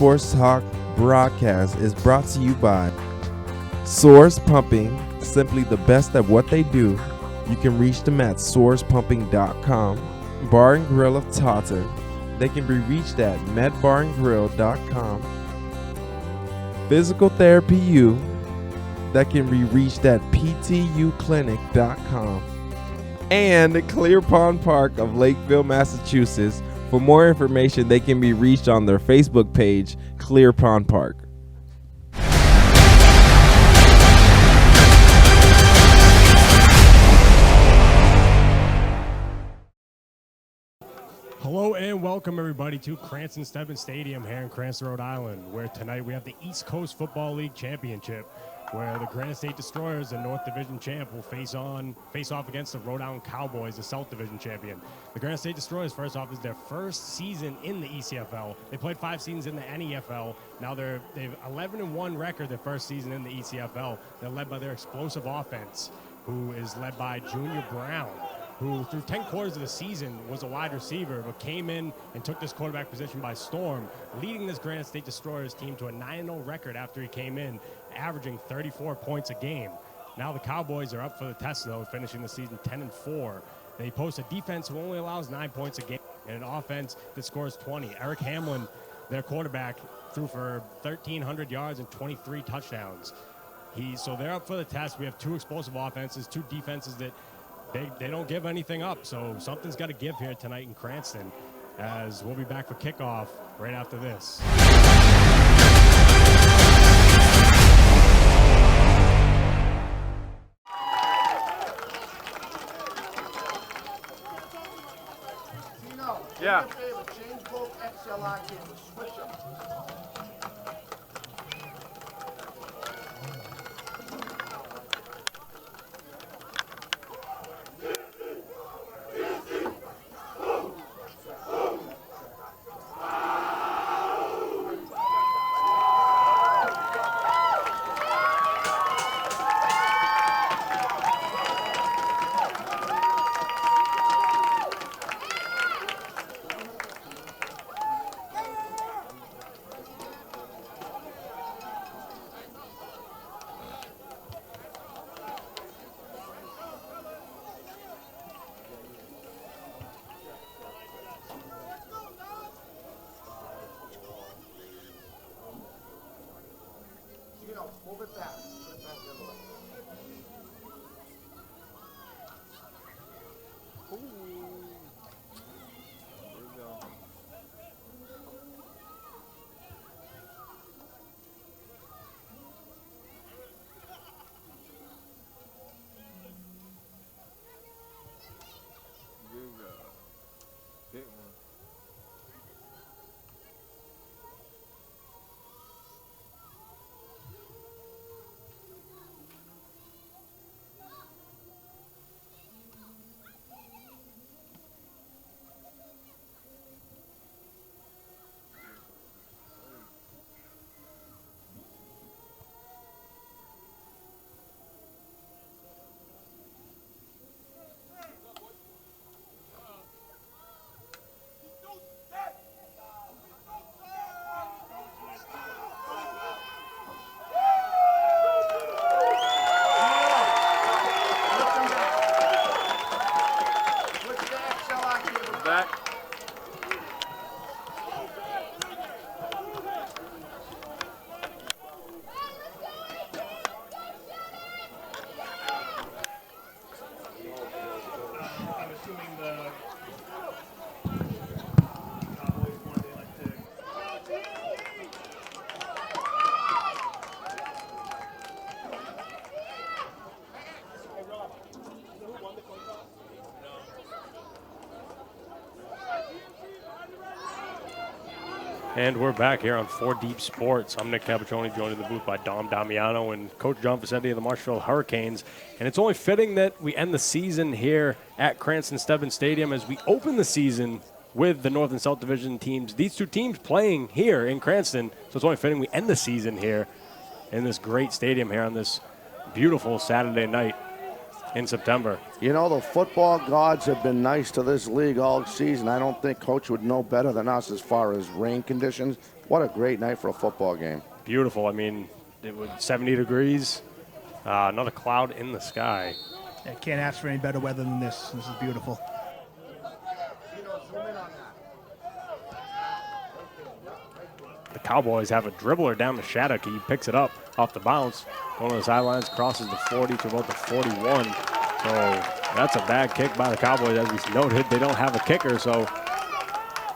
Sports Talk broadcast is brought to you by Source Pumping, simply the best at what they do. You can reach them at sourcepumping.com. Bar and Grill of Taunton. They can be reached at medbarandgrill.com. Physical Therapy U. That can be reached at ptuclinic.com. And Clear Pond Park of Lakeville, Massachusetts. For more information, they can be reached on their Facebook page, Clear Pond Park. Hello and welcome everybody to Cranston-Stebbins Stadium here in Cranston, Rhode Island, where tonight we have the East Coast Football League Championship, where the Granite State Destroyers, the North Division champ, will face off against the Rhode Island Cowboys, the South Division champion. The Granite State Destroyers, first off, is their first season in the ECFL. They played 5 seasons in the NEFL. Now they've 11-1 record their first season in the ECFL. They're led by their explosive offense, who is led by Junior Brown, who through 10 quarters of the season was a wide receiver, but came in and took this quarterback position by storm, leading this Granite State Destroyers team to a 9-0 record after he came in, averaging 34 points a game. Now the Cowboys are up for the test, though, finishing the season 10-4. They post a defense who only allows 9 points a game and an offense that scores 20. Eric Hamlin, their quarterback, threw for 1,300 yards and 23 touchdowns. So they're up for the test. We have 2 explosive offenses, 2 defenses that they don't give anything up, so something's got to give here tonight in Cranston, as we'll be back for kickoff right after this. Yeah. Change both XLR cameras. Switch them. Move it back. Put it back the other way. Here we go. Good job. Big one. Back. I'm assuming the Cowboys one, they like to... And we're back here on 4 Deep Sports. I'm Nick Capiccioni, joined in the booth by Dom Damiano and Coach John Vicente of the Marshfield Hurricanes. And it's only fitting that we end the season here at Cranston-Stebbins Stadium as we open the season with the North and South Division teams. These 2 teams playing here in Cranston, so it's only fitting we end the season here in this great stadium here on this beautiful Saturday night. in September. You know, the football gods have been nice to this league all season. I don't think Coach would know better than us as far as rain conditions. What a great night for a football game. Beautiful. I mean, it was 70 degrees, not a cloud in the sky. I can't ask for any better weather than this. This is beautiful. The Cowboys have a dribbler down to Shattuck. He picks it up off the bounce, going to the sidelines, crosses the 40 to about the 41. So that's a bad kick by the Cowboys. As we noted, they don't have a kicker, so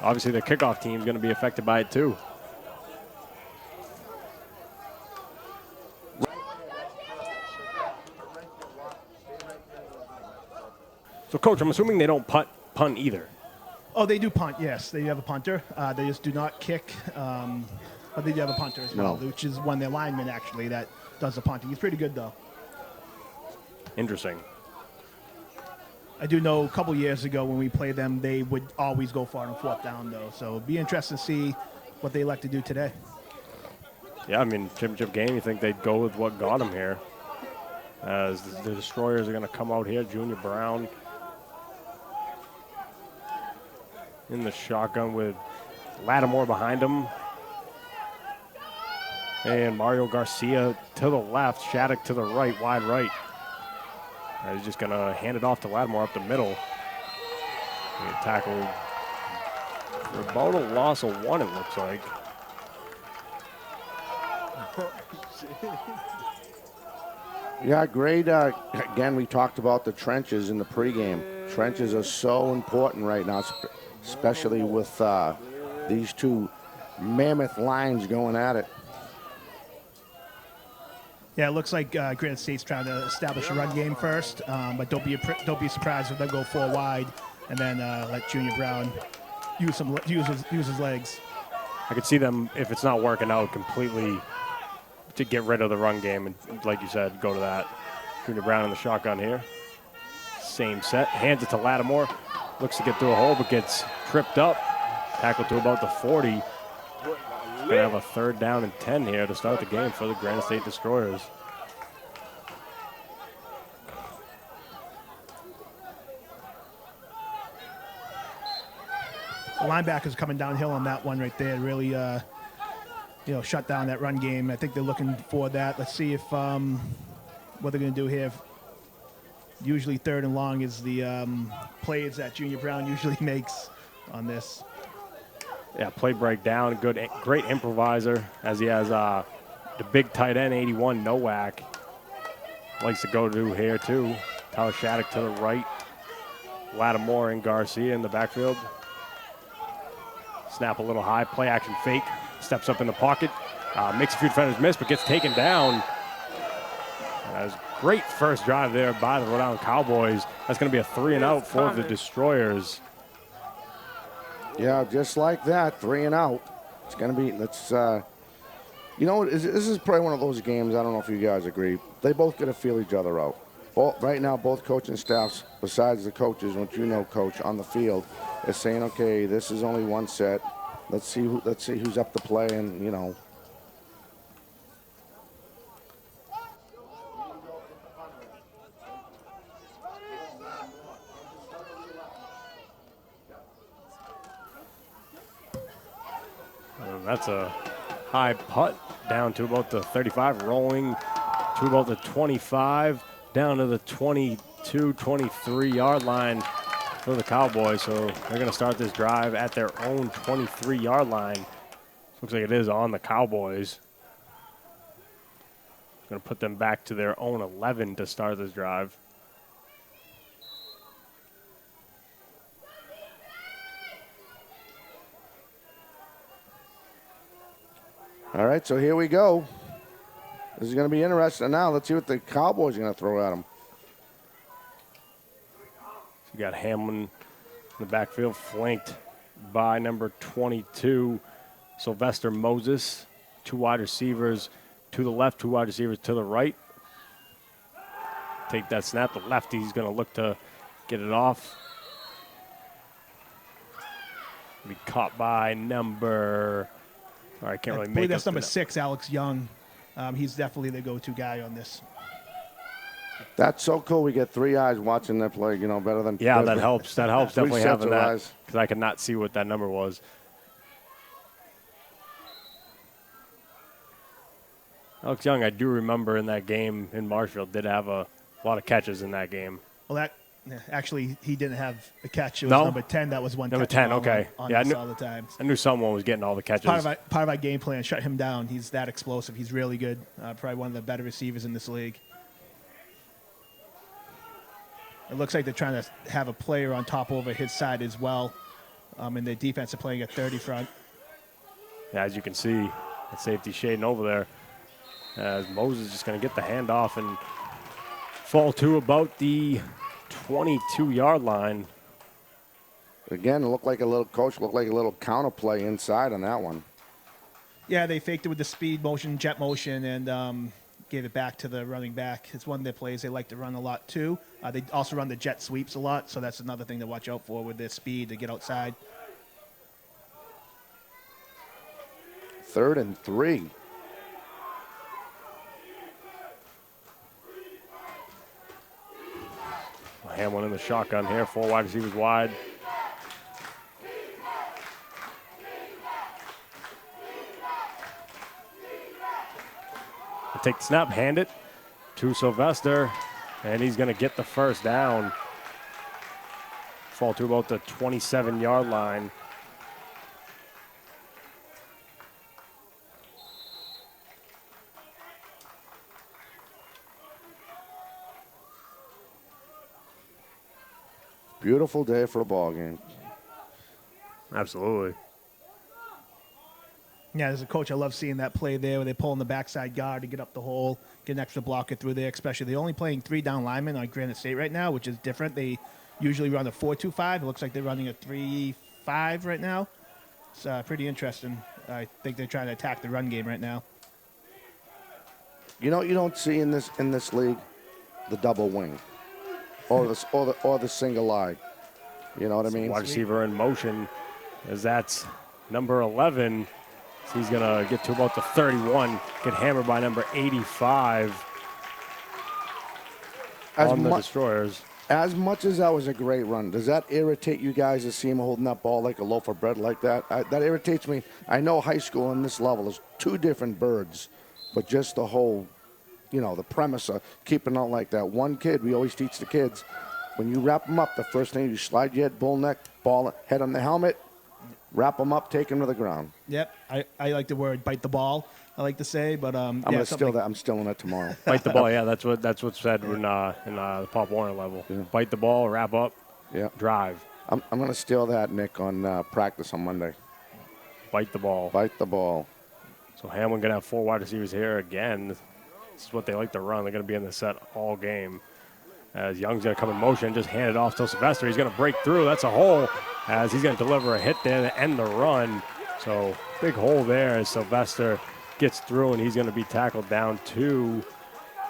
obviously the kickoff team is going to be affected by it too. So, Coach, I'm assuming they don't punt either. Oh, they do punt, yes. They have a punter. They just do not kick, but they do have a punter as well, which is one of their linemen, actually, that does the punting. He's pretty good, though. Interesting. I do know a couple years ago when we played them, they would always go for it on fourth down, though. So it'd be interesting to see what they elect to do today. Yeah, I mean, championship game, you think they'd go with what got them here. As the Destroyers are going to come out here. Junior Brown in the shotgun with Lattimore behind him. And Mario Garcia to the left, Shattuck to the right, wide right. He's just going to hand it off to Lattimore up the middle. He tackled for about a loss of 1, it looks like. Yeah, great. Again, we talked about the trenches in the pregame. Trenches are so important right now, especially with these two mammoth lines going at it. Yeah, it looks like Granite State's trying to establish a run game first, but don't be surprised if they go 4 wide and then let Junior Brown use his legs. I could see them, if it's not working out completely, to get rid of the run game and, like you said, go to that. Junior Brown in the shotgun here. Same set. Hands it to Lattimore. Looks to get through a hole, but gets tripped up. Tackled to about the 40. Going to have a 3rd down and 10 here to start the game for the Granite State Destroyers. The linebackers coming downhill on that one right there. Really, shut down that run game. I think they're looking for that. Let's see if what they're going to do here. Usually 3rd and long is the plays that Junior Brown usually makes on this. Yeah, play breakdown. Great improviser, as he has the big tight end, 81, Nowak. Likes to go to here, too. Tyler Shattuck to the right. Lattimore and Garcia in the backfield. Snap a little high, play action fake. Steps up in the pocket. Makes a few defenders miss, but gets taken down. That's great first drive there by the Rhode Island Cowboys. That's going to be a 3-and-out for the Destroyers. Yeah, just like that, 3 and out. It's going to be, this is probably one of those games, I don't know if you guys agree, they both got to feel each other out. Right now, both coaching staffs, besides the coaches, what you know, coach, on the field, is saying, okay, this is only one set. Let's see who's up to play, and, That's a high putt down to about the 35, rolling to about the 25, down to the 22, 23-yard line for the Cowboys. So they're going to start this drive at their own 23-yard line. Looks like it is on the Cowboys. Going to put them back to their own 11 to start this drive. All right, so here we go. This is going to be interesting now. Let's see what the Cowboys are going to throw at them. You got Hamlin in the backfield, flanked by number 22, Sylvester Moses. 2 wide receivers to the left, 2 wide receivers to the right. Take that snap. The lefty's going to look to get it off. Be caught by number... I can't really I make believe that's up number 6, Alex Young. He's definitely the go-to guy on this. That's so cool. We get 3 eyes watching that play, better than... Yeah, that helps. That helps Three definitely sets having of that eyes. because I could not see what that number was. Alex Young, I do remember in that game in Marshfield, did have a lot of catches in that game. Well, actually, he didn't have a catch. It was No? number 10. That was one Number catch 10, all okay. on Yeah, us all the time. I knew someone was getting all the catches. Part of our game plan, shut him down. He's that explosive. He's really good. Probably one of the better receivers in this league. It looks like they're trying to have a player on top over his side as well. And their defense are playing at 30 front. Yeah, as you can see, the safety shading over there. As Moses is just going to get the handoff and fall to about the 22-yard line. Again, it looked like a little counter play inside on that one. Yeah, they faked it with the speed motion, jet motion, and gave it back to the running back. It's one of their plays they like to run a lot, too. They also run the jet sweeps a lot, so that's another thing to watch out for with their speed to get outside. 3rd and 3. Hamlin in the shotgun here, 4 wide receivers wide. Take the snap, hand it to Sylvester, and he's going to get the first down. Fall to about the 27-yard line. Beautiful day for a ball game. Absolutely. Yeah, as a coach, I love seeing that play there where they pull in the backside guard to get up the hole, get an extra blocker through there, especially. They're only playing 3 down linemen on Granite State right now, which is different. They usually run a 4-2-5. It looks like they're running a 3-5 right now. It's pretty interesting. I think they're trying to attack the run game right now. You don't see in this league the double wing or the single eye. You know what I mean? Wide receiver in motion, as that's number 11. So he's going to get to about the 31, get hammered by number 85 on the Destroyers. As much as that was a great run, does that irritate you guys to see him holding that ball like a loaf of bread like that? That irritates me. I know high school and this level is 2 different birds, but just the whole, the premise of keeping it like that. One kid, we always teach the kids, when you wrap them up, the first thing you slide your head, bull neck, ball, head on the helmet, wrap them up, take them to the ground. Yep, I like the word bite the ball, I like to say, but I'm going to steal that. I'm stealing that tomorrow. Bite the ball, yeah, that's what's said in the Pop Warner level. Yeah. Bite the ball, wrap up, drive. I'm going to steal that, Nick, on practice on Monday. Bite the ball. Bite the ball. So Hamlin going to have 4 wide receivers here again. This is what they like to run. They're going to be in the set all game. As Young's going to come in motion, just hand it off to Sylvester. He's going to break through. That's a hole, as he's going to deliver a hit there to end the run. So big hole there as Sylvester gets through, and he's going to be tackled down to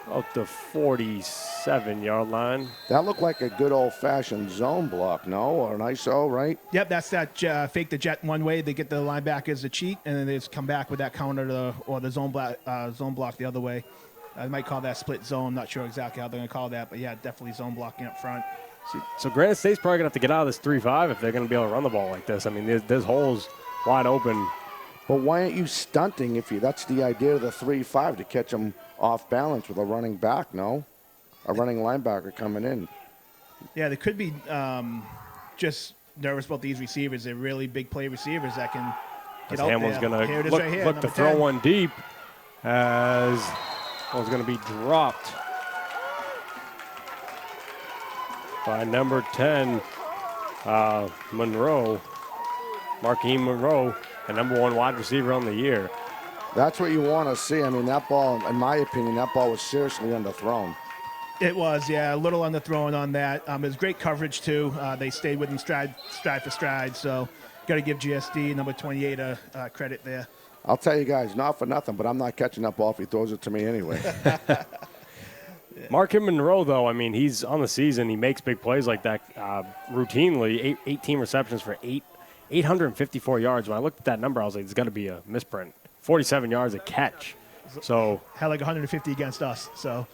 about the 47-yard line. That looked like a good old-fashioned zone block, no? Or an ISO, right? Yep, that's that fake the jet one way. They get the linebackers to cheat, and then they just come back with that counter or the zone block the other way. I might call that split zone. I'm not sure exactly how they're going to call that, but yeah, definitely zone blocking up front. So Granite State's probably going to have to get out of this 3-5 if they're going to be able to run the ball like this. I mean, there's holes wide open. But why aren't you stunting that's the idea of the 3-5, to catch them off balance with a running back, no? A running linebacker coming in. Yeah, they could be just nervous about these receivers. They're really big play receivers that can get out Hamlin's there. going Here it is to right here, look to throw 10. One deep, as was going to be dropped by number 10, Monroe, Markeem Monroe, the number 1 wide receiver on the year. That's what you want to see. I mean, that ball, in my opinion, that ball was seriously underthrown. It was, yeah, a little underthrown on that. It was great coverage, too. They stayed with him stride for stride, so got to give GSD, number 28, a credit there. I'll tell you guys, not for nothing, but I'm not catching that ball if he throws it to me anyway. Markeem Monroe, though, I mean, he's on the season. He makes big plays like that routinely. 18 receptions for 854 yards. When I looked at that number, I was like, there's got to be a misprint. 47 yards a catch. So Had like 150 against us. So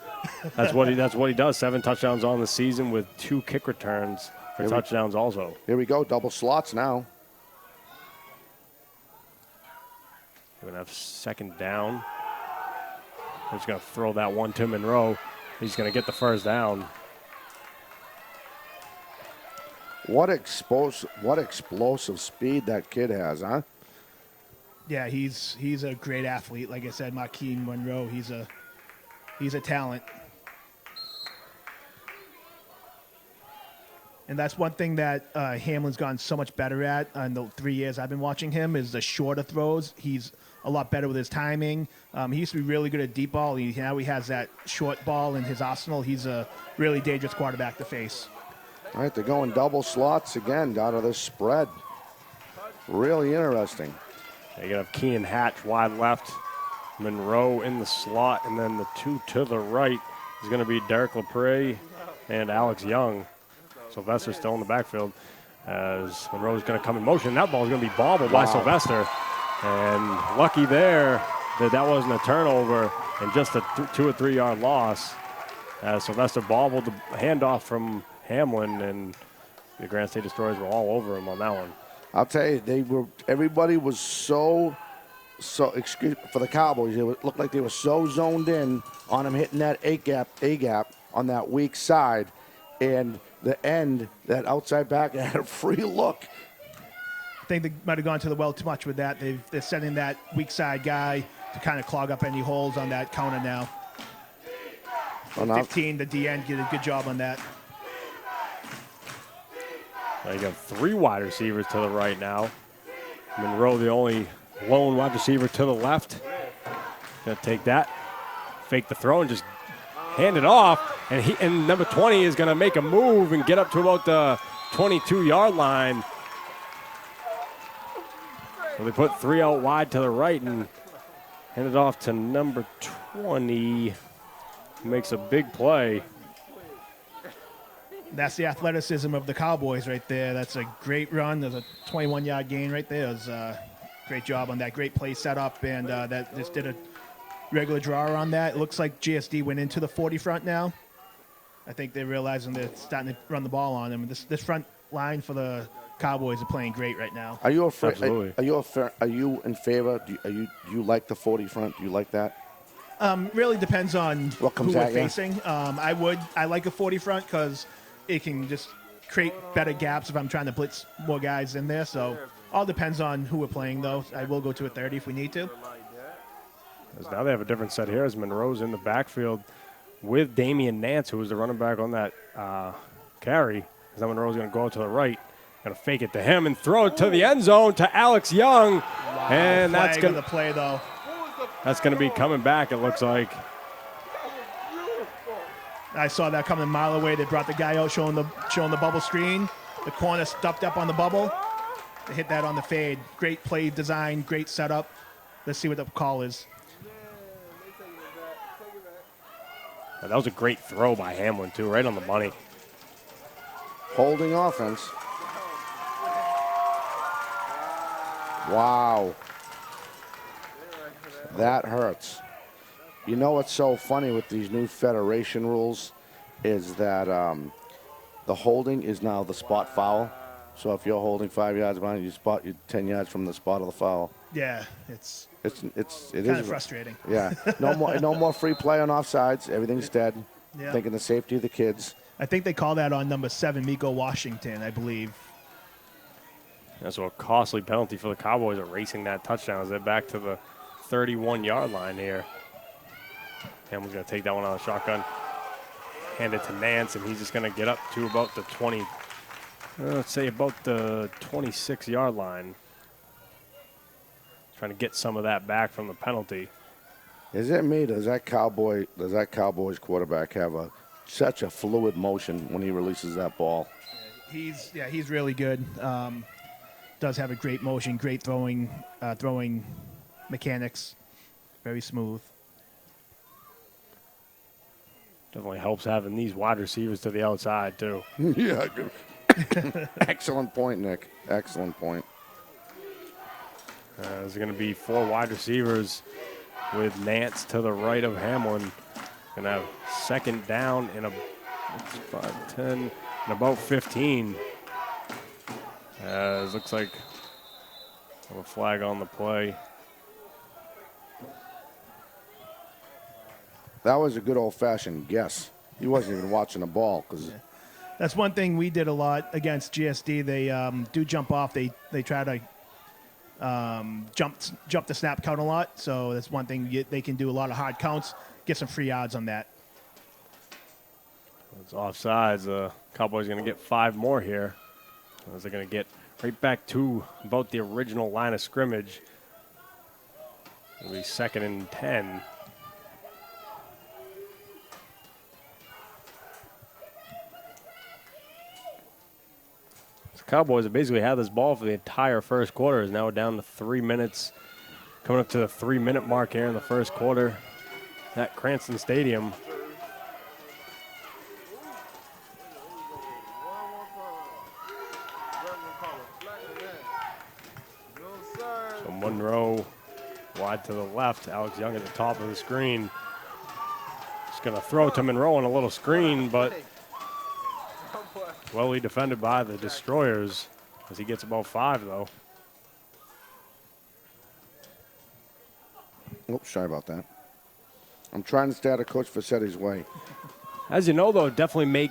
that's what he does. 7 touchdowns on the season with 2 kick returns for touchdowns also. Here we go, double slots now. We're going to have second down. He's going to throw that one to Monroe. He's going to get the first down. What explosive speed that kid has, huh? yeah, he's a great athlete. Like I said, Marquise Monroe, he's a talent. And that's one thing that Hamlin's gotten so much better at in the 3 years I've been watching him is the shorter throws. He's a lot better with his timing. He used to be really good at deep ball. Now he has that short ball in his arsenal. He's a really dangerous quarterback to face. All right, they're going double slots again out of this spread. Really interesting. You got Keenan Hatch wide left, Monroe in the slot, and then the 2 to the right is going to be Derek LaPree and Alex Young. Sylvester still in the backfield as Monroe's going to come in motion. That ball is going to be bobbled by Sylvester. And lucky there that wasn't a turnover and just a 2 or 3 yard loss. As Sylvester bobbled the handoff from Hamlin, and the Granite State Destroyers were all over him on that one. I'll tell you, everybody was so excuse for the Cowboys. It looked like they were so zoned in on him hitting that A gap on that weak side, and the end, that outside back had a free look. I think they might have gone to the well too much with that. They're sending that weak side guy to kind of clog up any holes on that counter now. 15, the DN did a good job on that. Now you got 3 wide receivers to the right now. Monroe, the only lone wide receiver to the left. Gonna take that, fake the throw, and just hand it off. And number 20 is gonna make a move and get up to about the 22-yard line. So they put 3 out wide to the right and hand it off to number 20. Who makes a big play. That's the athleticism of the Cowboys right there. That's a great run. There's a 21-yard gain right there. It was a great job on that. Great play setup, and that just did a regular drawer on that. It looks like GSD went into the 40 front now. I think they're realizing they're starting to run the ball on them. This front line for the Cowboys are playing great right now. Are you afraid? Absolutely. Are you in favor? Do you like the 40 front? Do you like that? Really depends on What comes who we're at ya? facing. I like a 40 front because it can just create better gaps if I'm trying to blitz more guys in there. So all depends on who we're playing, though. I will go to a 30 if we need to. As now they have a different set here as Monroe's in the backfield with Damian Nance, who was the running back on that carry. As now Monroe's going to go to the right, going to fake it to him and throw it to the end zone to Alex Young. Wow, And that's going to play, though. That's going to be coming back, it looks like. I saw that coming a mile away. They brought the guy out showing the bubble screen. The corner stuffed up on the bubble. They hit that on the fade. Great play design, great setup. Let's see what the call is. And that was a great throw by Hamlin, too, right on the money. Holding offense. Wow. That hurts. You know what's so funny with these new federation rules is that the holding is now the spot foul. So if you're holding 5 yards behind, you 10 yards from the spot of the foul. Yeah, it's It kind is of frustrating. Yeah. No more free play on offsides. Everything's dead. Yeah. Thinking the safety of the kids. I think they call that on number 7, Miko Washington, I believe. That's a costly penalty for the Cowboys erasing that touchdown as they're back to the 31-yard line here. Hamlin's going to take that one out of the shotgun, hand it to Nance, and he's just going to get up to about the 20, let's say about the 26-yard line. Trying to get some of that back from the penalty. Is it me? Does that Cowboys quarterback have such a fluid motion when he releases that ball? He's really good. Does have a great motion, great throwing mechanics, very smooth. Definitely helps having these wide receivers to the outside, too. Yeah. Excellent point, Nick. Excellent point. There's going to be 4 wide receivers with Nance to the right of Hamlin. Gonna have second down in 5, 10, and about 15. It looks like a flag on the play. That was a good old-fashioned guess. He wasn't even watching the ball because. That's one thing we did a lot against GSD. They do jump off. They try to jump the snap count a lot. So that's one thing they can do a lot of hard counts, get some free yards on that. It's offsides. The Cowboys going to get 5 more here. As they're going to get right back to about the original line of scrimmage. It'll be 2nd and 10. Cowboys have basically had this ball for the entire first quarter. Is now down to 3 minutes, coming up to the 3-minute mark here in the first quarter at Cranston Stadium. So Monroe wide to the left. Alex Young at the top of the screen. Just going to throw to Monroe on a little screen, but well, he defended by the Destroyers as he gets about 5, though. Oops, sorry about that. I'm trying to stay out of Coach Facetti's way. As you know, though, it definitely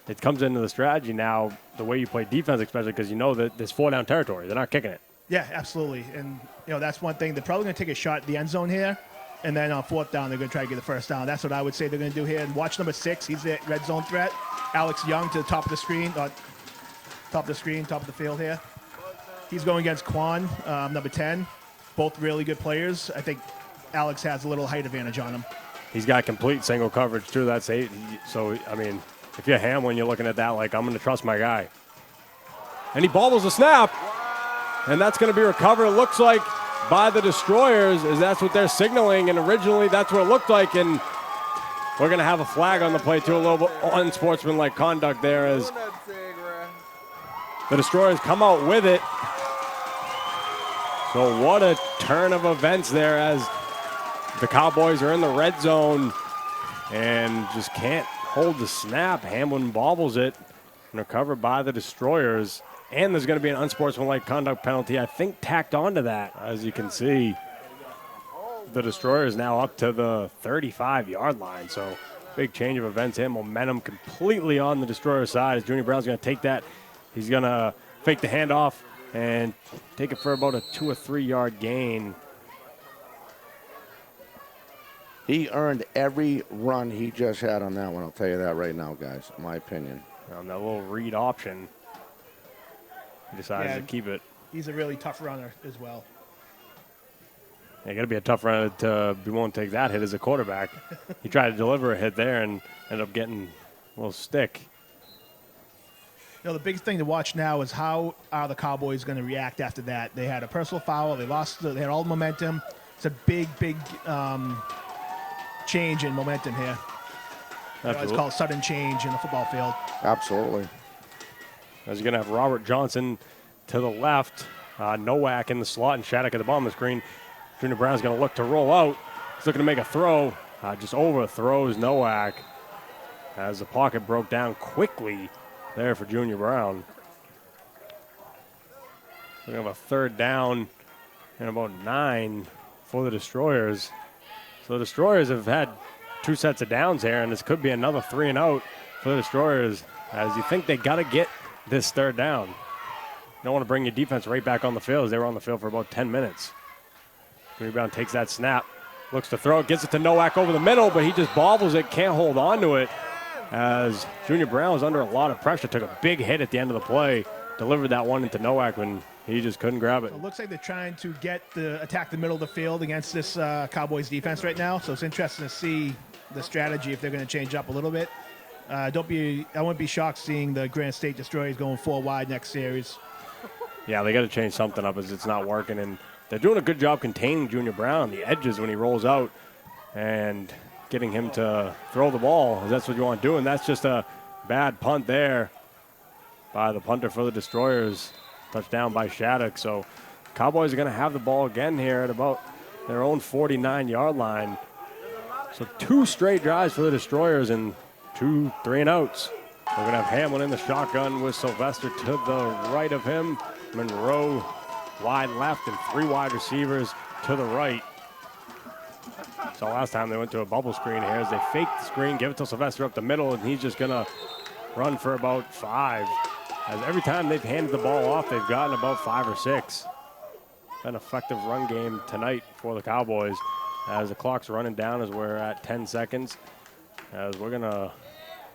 it comes into the strategy now, the way you play defense, especially because you know that there's 4-down territory. They're not kicking it. Yeah, absolutely. And, that's one thing. They're probably going to take a shot at the end zone here. And then on 4th down, they're going to try to get the first down. That's what I would say they're going to do here. And watch number 6. He's the red zone threat. Alex Young to the top of the screen. Top of the field here. He's going against Quan, number 10. Both really good players. I think Alex has a little height advantage on him. He's got complete single coverage, too. That's 8. So, I mean, if you're Hamlin, you're looking at that like, I'm going to trust my guy. And he bobbles the snap. And that's going to be recovered, it looks like, by the Destroyers, as that's what they're signaling. And originally, that's what it looked like. And we're going to have a flag on the play, too, a little bit unsportsmanlike conduct there as the Destroyers come out with it. So what a turn of events there as the Cowboys are in the red zone and just can't hold the snap. Hamlin bobbles it and recovered by the Destroyers. And there's going to be an unsportsmanlike conduct penalty, I think, tacked onto that. As you can see, the Destroyers now up to the 35-yard line. So big change of events here. Momentum completely on the Destroyer side as Junior Brown's going to take that. He's going to fake the handoff and take it for about a 2 or 3 yard gain. He earned every run he just had on that one. I'll tell you that right now, guys, in my opinion. On that little read option, he decides to keep it. He's a really tough runner as well. You got to be a tough runner to be willing to take that hit as a quarterback. He tried to deliver a hit there and ended up getting a little stick. The big thing to watch now is how are the Cowboys going to react after that. They had a personal foul. They had all the momentum. It's a big change in momentum here. It's called sudden change in the football field. Absolutely. As you're going to have Robert Johnson to the left, Nowak in the slot, and Shattuck at the bottom of the screen. Junior Brown's going to look to roll out. He's looking to make a throw. Just overthrows Nowak as the pocket broke down quickly there for Junior Brown. We have a 3rd down and about 9 for the Destroyers. So the Destroyers have had 2 sets of downs here, and this could be another 3 and out for the Destroyers as you think they got to get this 3rd down. You don't want to bring your defense right back on the field as they were on the field for about 10 minutes. Junior Brown takes that snap, looks to throw it, gets it to Nowak over the middle, but he just bobbles it, can't hold on to it as Junior Brown was under a lot of pressure, took a big hit at the end of the play, delivered that one into Nowak when he just couldn't grab it. So it looks like they're trying to attack the middle of the field against this Cowboys defense right now, so it's interesting to see the strategy if they're going to change up a little bit. I wouldn't be shocked seeing the Granite State Destroyers going 4 wide next series. Yeah, they got to change something up as it's not working, and they're doing a good job containing Junior Brown on the edges when he rolls out and getting him to throw the ball. That's what you want to do, and that's just a bad punt there by the punter for the Destroyers. Touchdown by Shattuck. So Cowboys are going to have the ball again here at about their own 49-yard line. So 2 straight drives for the Destroyers and 2 3-and-outs. We're going to have Hamlin in the shotgun with Sylvester to the right of him. Monroe wide left and 3 wide receivers to the right. So last time they went to a bubble screen here as they fake the screen, give it to Sylvester up the middle, and he's just going to run for about 5. As every time they've handed the ball off, they've gotten about 5 or 6. An effective run game tonight for the Cowboys as the clock's running down as we're at 10 seconds. As we're going to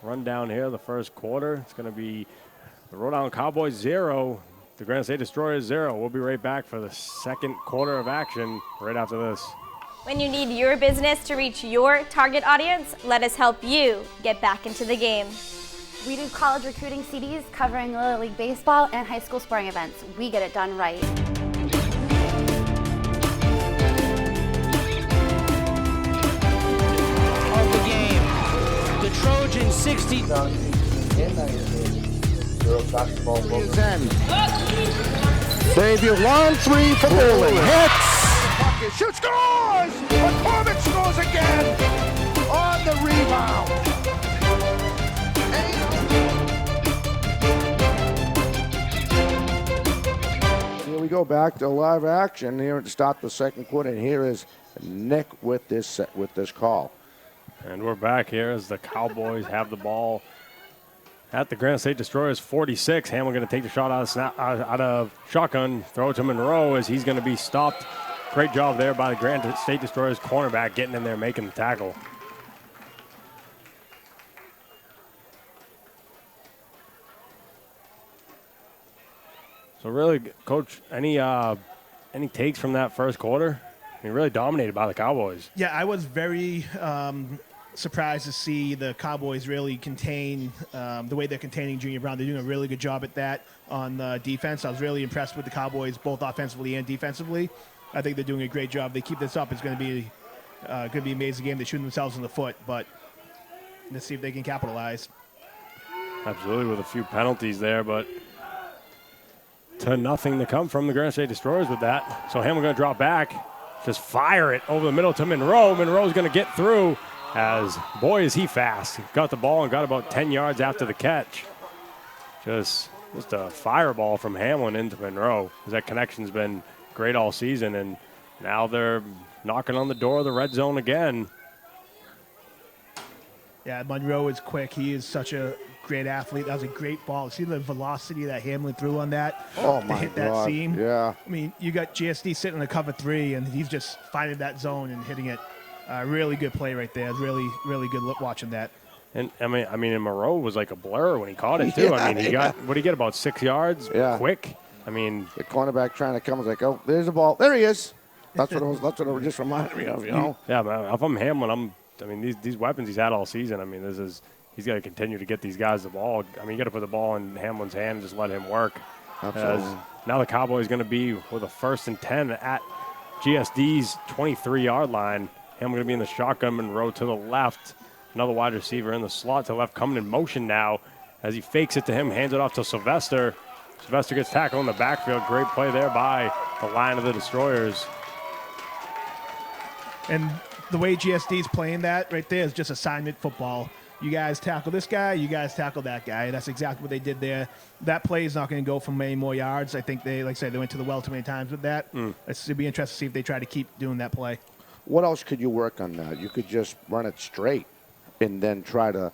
run down here the first quarter. It's going to be the Rhode Island Cowboys 0, the Granite State Destroyers 0. We'll be right back for the second quarter of action right after this. When you need your business to reach your target audience, let us help you get back into the game. We do college recruiting CDs covering Little League Baseball and high school sporting events. We get it done right. Of the game, the Trojans 60. Xavier 1-3 for bowling. Hits. Shoots, scores! McCormick scores again on the rebound. Here we go back to live action here to start the second quarter. And here is Nick with this call. And we're back here as the Cowboys have the ball at the Granite State Destroyers 46. Hamlin going to take the shot out of shotgun, throw it to Monroe as he's going to be stopped. Great job there by the Granite State Destroyers cornerback getting in there, making the tackle. So really, Coach, any takes from that first quarter? I mean, really dominated by the Cowboys. Yeah, I was very surprised to see the Cowboys really contain the way they're containing Junior Brown. They're doing a really good job at that on defense. I was really impressed with the Cowboys, both offensively and defensively. I think they're doing a great job. They keep this up. It's going to be an amazing game. They shoot themselves in the foot, but let's see if they can capitalize. Absolutely, with a few penalties there, but to nothing to come from the Granite State Destroyers with that. So Hamlin going to drop back, just fire it over the middle to Monroe. Monroe's going to get through as, boy, is he fast. He got the ball and got about 10 yards after the catch. Just a fireball from Hamlin into Monroe. That connection's been great all season, and now they're knocking on the door of the red zone again. Yeah, Monroe is quick. He is such a great athlete. That was a great ball. See the velocity that Hamlin threw on that? Oh, to my hit God. that seam? Yeah. I mean, you got GSD sitting in the cover 3, and he's just finding that zone and hitting it. Really good play right there. Really, really good watching that. And I mean, and Monroe was like a blur when he caught it, too. Yeah, I mean, he got, what did he get, about 6 yards? Yeah. Quick. I mean, The cornerback trying to come was like, oh, there's the ball. There he is. That's what it just reminded me of, you know? yeah, but if I'm Hamlin, these weapons he's had all season, I mean, he's got to continue to get these guys the ball. I mean, you got to put the ball in Hamlin's hand and just let him work. Absolutely. Now the Cowboys going to be with a 1st and 10 at GSD's 23-yard line. Hamlin going to be in the shotgun, Monroe to the left. Another wide receiver in the slot to the left, coming in motion now as he fakes it to him, hands it off to Sylvester. Sylvester gets tackled in the backfield. Great play there by the line of the Destroyers. And the way GSD's playing that right there is just assignment football. You guys tackle this guy, you guys tackle that guy. That's exactly what they did there. That play is not going to go for many more yards. I think they, like I said, they went to the well too many times with that. It'll be interesting to see if they try to keep doing that play. What else could you work on that? You could just run it straight and then try to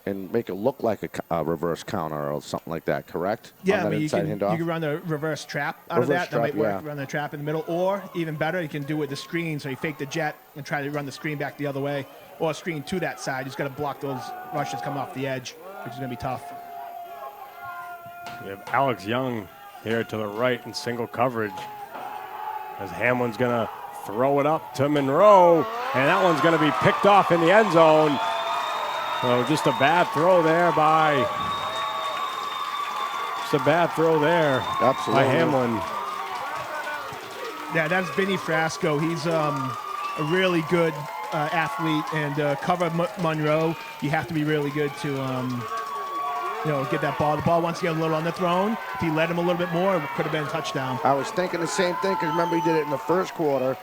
and make it look like a reverse counter or something like that, correct? Yeah, On that I mean, you inside can handoff? run the reverse trap out of Reverse that. That might trap, work, yeah. run the trap in the middle. Or, even better, you can do it with the screen. So you fake the jet and try to run the screen back the other way. Or a screen to that side. You just got to block those rushes coming off the edge, which is going to be tough. We have Alex Young here to the right in single coverage as Hamlin's going to throw it up to Monroe, and that one's going to be picked off in the end zone. So just a bad throw there by Absolutely. Hamlin. Yeah, that's Vinny Frasco. He's a really good athlete, and cover Monroe, you have to be really good to get that ball. The ball wants to get a little underthrown. If he let him a little bit more, it could have been a touchdown. I was thinking the same thing because remember he did it in the first quarter.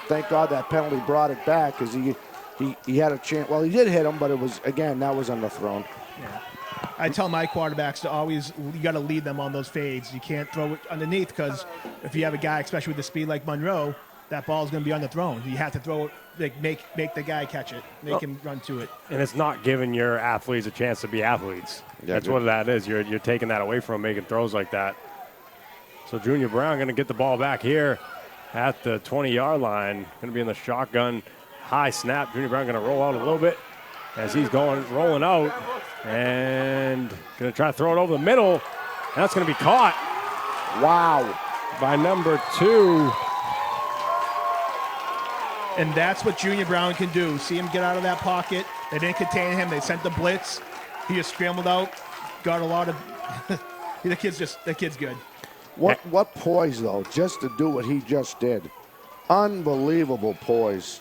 Thank God that penalty brought it back because he had a chance. Well, he did hit him, but it was, again, that was underthrown. Yeah. I tell my quarterbacks to always, you got to lead them on those fades. You can't throw it underneath because if you have a guy, especially with the speed like Monroe, that ball is going to be underthrown. You have to throw it, make the guy catch it, make him run to it. And it's not giving your athletes a chance to be athletes. Yeah, That's what that is. You're taking that away from them, making throws like that. So Junior Brown going to get the ball back here at the 20-yard line. Going to be in the shotgun, high snap. Junior Brown going to roll out a little bit as he's rolling out. And going to try to throw it over the middle. That's going to be caught. Wow. By number 2. And that's what Junior Brown can do. See him get out of that pocket. They didn't contain him. They sent the blitz. He just scrambled out. Got a lot of – the kid's good. What poise, though, just to do what he just did. Unbelievable poise.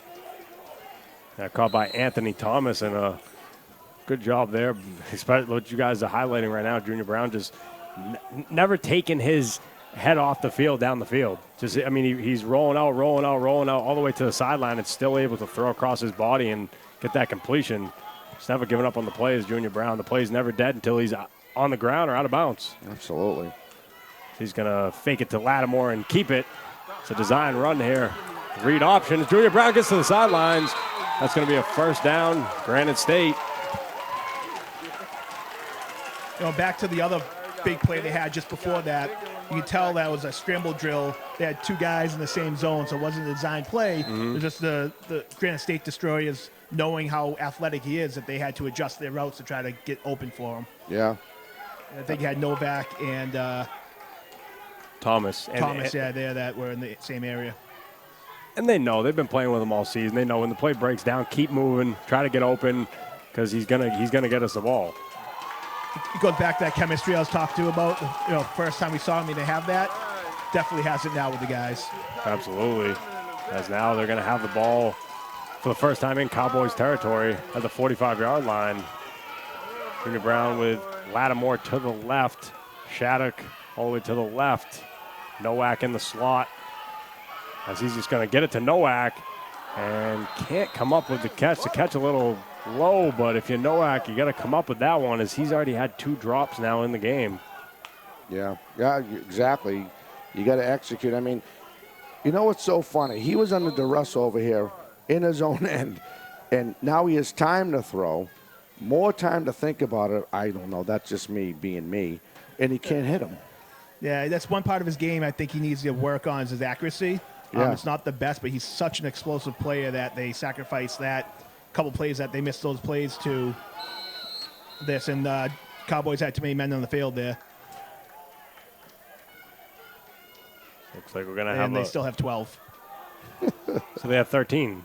Caught by Anthony Thomas, and a good job there. Especially what you guys are highlighting right now, Junior Brown just never taking his head off the field, down the field. He's rolling out all the way to the sideline and still able to throw across his body and get that completion. Just never giving up on the plays, Junior Brown. The play's never dead until he's on the ground or out of bounds. Absolutely. He's going to fake it to Lattimore and keep it. It's a design run here. Read option. Junior Brown gets to the sidelines. That's going to be a first down, Granite State. Back to the other big play they had just before that. You can tell that was a scramble drill. They had 2 guys in the same zone, so it wasn't a design play. It was just the Granite State Destroyers knowing how athletic he is that they had to adjust their routes to try to get open for him. Yeah. I think you had Novak and Thomas. They're that were in the same area. And they know. They've been playing with him all season. They know when the play breaks down, keep moving, try to get open because he's gonna get us the ball. It goes back to that chemistry I was talking to about. First time we saw him, he didn't have that. Definitely has it now with the guys. Absolutely. As now they're going to have the ball for the first time in Cowboys territory at the 45-yard line. Junior Brown with Lattimore to the left. Shattuck all the way to the left. Nowak in the slot. As he's just going to get it to Nowak and can't come up with the catch. The catch a little low, but if you're Nowak, you got to come up with that one as he's already had 2 drops now in the game. Yeah, exactly. You got to execute. I mean, you know what's so funny? He was under duress over here in his own end, and now he has time to throw, more time to think about it. I don't know. That's just me being me, and he can't hit him. Yeah, that's one part of his game I think he needs to work on is his accuracy. Yeah. It's not the best, but he's such an explosive player that they sacrifice that. Couple plays that they missed those plays to this, and Cowboys had too many men on the field there. Looks like we're going to have and they still have 12. So they have 13.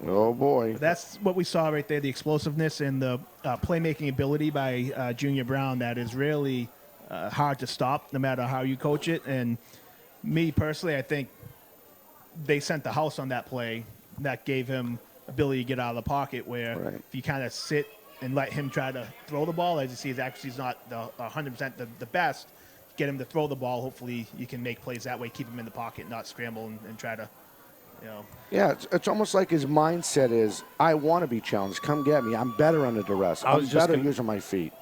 Oh, boy. But that's what we saw right there, the explosiveness and the playmaking ability by Junior Brown that is really hard to stop no matter how you coach it. And me personally, I think they sent the house on that play. That gave him ability to get out of the pocket where if you kind of sit and let him try to throw the ball, as you see his accuracy is not 100% the best, get him to throw the ball. Hopefully you can make plays that way, keep him in the pocket, not scramble and try to, Yeah, it's almost like his mindset is, I want to be challenged. Come get me. I'm better under duress. I'm better using my feet.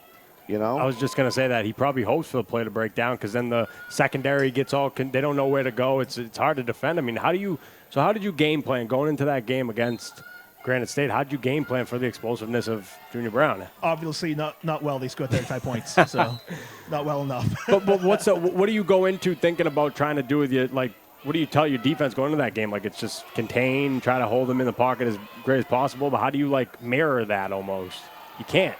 I was just going to say that. He probably hopes for the play to break down because then the secondary gets they don't know where to go. It's hard to defend. I mean, how did you game plan going into that game against Granite State? How did you game plan for the explosiveness of Junior Brown? Obviously not well. They scored 35 points, so not well enough. but what do you go into thinking about trying to do with your, like, what do you tell your defense going into that game? Like, it's just contain, try to hold them in the pocket as great as possible, but how do you, like, mirror that almost? You can't.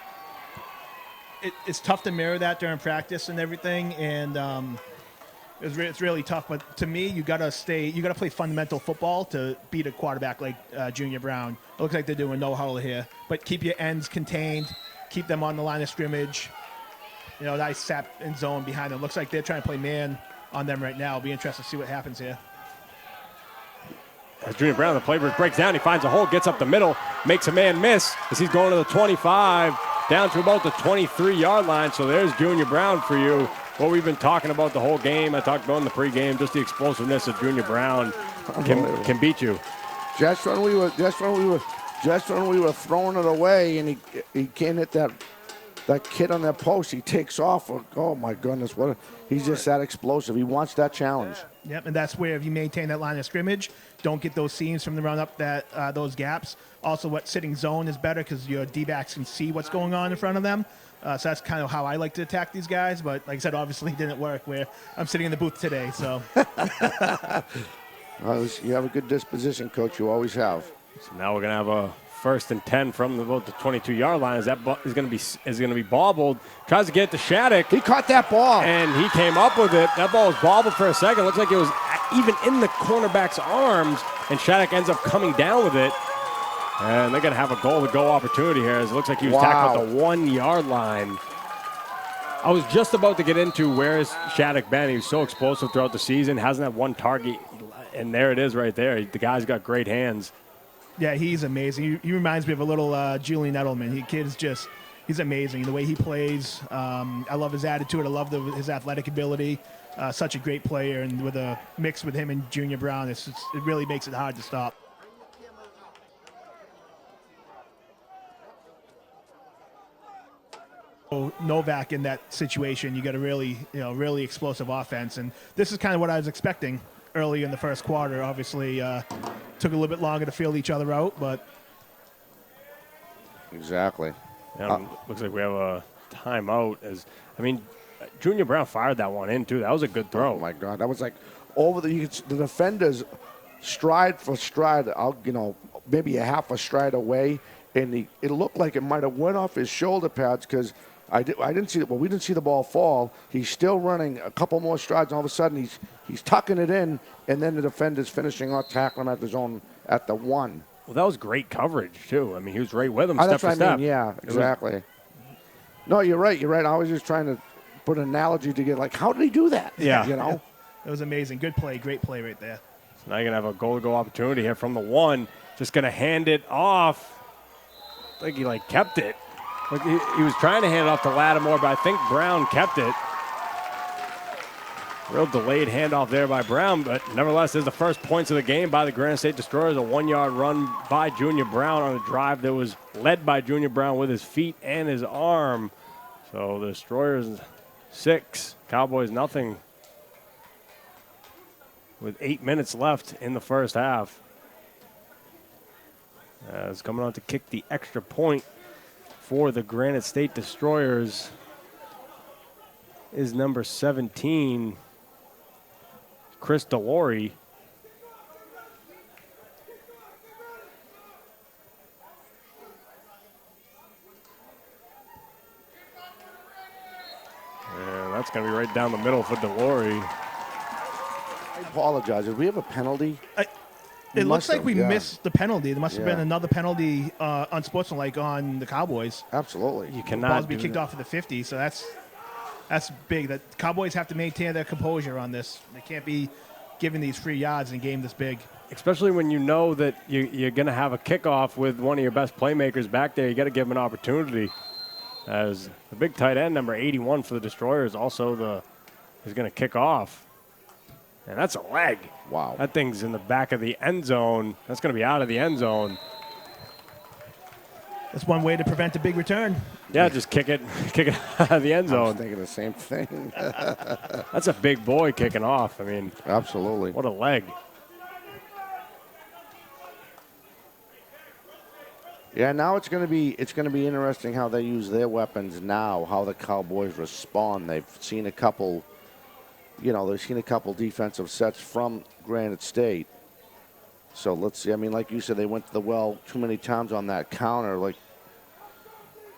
It's tough to mirror that during practice and everything, and it's really tough. But to me, you got to play fundamental football to beat a quarterback like Junior Brown. It looks like they're doing no huddle here, but keep your ends contained, keep them on the line of scrimmage. Nice sap in zone behind them. Looks like they're trying to play man on them right now. It'll be interesting to see what happens here. as Junior Brown, the playbook breaks down. He finds a hole, gets up the middle, makes a man miss as he's going to the 25, down to about the 23-yard line. So there's Junior Brown for you. What we've been talking about the whole game. I talked about in the pregame, just the explosiveness of Junior Brown can beat you. Just when we were throwing it away, and he can't hit that kid on that post. He takes off. Oh my goodness, he's just that explosive. He wants that challenge. Yep, and that's where if you maintain that line of scrimmage, don't get those seams from the run up, those gaps. Also, what sitting zone is better because your D-backs can see what's going on in front of them. So that's kind of how I like to attack these guys. But like I said, obviously it didn't work where I'm sitting in the booth today. So you have a good disposition, Coach. You always have. So now we're gonna have a 1st and 10 from about the 22-yard line. As that ball is gonna be bobbled. Tries to get it to Shattuck. He caught that ball, and he came up with it. That ball was bobbled for a second. Looks like it was even in the cornerback's arms, and Shattuck ends up coming down with it. And they're going to have a goal-to-go opportunity here, as it looks like he was tackled at the 1-yard line. I was just about to get into where is Shattuck been. He was so explosive throughout the season, hasn't had one target, and there it is right there. The guy's got great hands. Yeah, he's amazing. He reminds me of a little Julian Edelman. He's amazing. The way he plays, I love his attitude. I love his athletic ability. Such a great player, and with a mix with him and Junior Brown, it really makes it hard to stop. Novak in that situation, you got a really explosive offense, and this is kind of what I was expecting early in the first quarter. Obviously, took a little bit longer to feel each other out, but exactly. Looks like we have a timeout. Junior Brown fired that one in too. That was a good throw. Oh my God, that was like over the defenders, stride for stride. Maybe a half a stride away, and it looked like it might have went off his shoulder pads because. I didn't see it. Well, we didn't see the ball fall. He's still running a couple more strides, and all of a sudden he's tucking it in, and then the defender's finishing off tackling at the zone at the 1. Well, that was great coverage too. He was right with him step for step. Yeah, exactly. No, you're right. I was just trying to put an analogy to get how did he do that? Yeah, it was amazing. Good play, great play right there. So now you're gonna have a goal-to-go opportunity here from the 1. Just gonna hand it off. I think he kept it. He was trying to hand it off to Lattimore, but I think Brown kept it. Real delayed handoff there by Brown, but nevertheless, there's the first points of the game by the Granite State Destroyers. A 1-yard run by Junior Brown on a drive that was led by Junior Brown with his feet and his arm. So the Destroyers 6, Cowboys nothing, with 8 minutes left in the first half. It's coming on to kick the extra point for the Granite State Destroyers is number 17, Chris Delory. And that's going to be right down the middle for Delory. I apologize. Did we have a penalty? It looks like we missed the penalty. There must have been another penalty unsportsmanlike on the Cowboys. Absolutely. You cannot balls be kicked off at the 50, so that's big. The Cowboys have to maintain their composure on this. They can't be giving these free yards in a game this big. Especially when you know that you're going to have a kickoff with one of your best playmakers back there. You got to give him an opportunity. As the big tight end, number 81 for the Destroyers, also is going to kick off. And that's a leg. Wow. That thing's in the back of the end zone. That's going to be out of the end zone. That's one way to prevent a big return. Yeah, just kick it out of the end zone. I was thinking the same thing. That's a big boy kicking off. Absolutely. What a leg. Yeah, now it's going to be interesting how they use their weapons now, how the Cowboys respond. They've seen a couple defensive sets from Granite State. So let's see. Like you said, they went to the well too many times on that counter.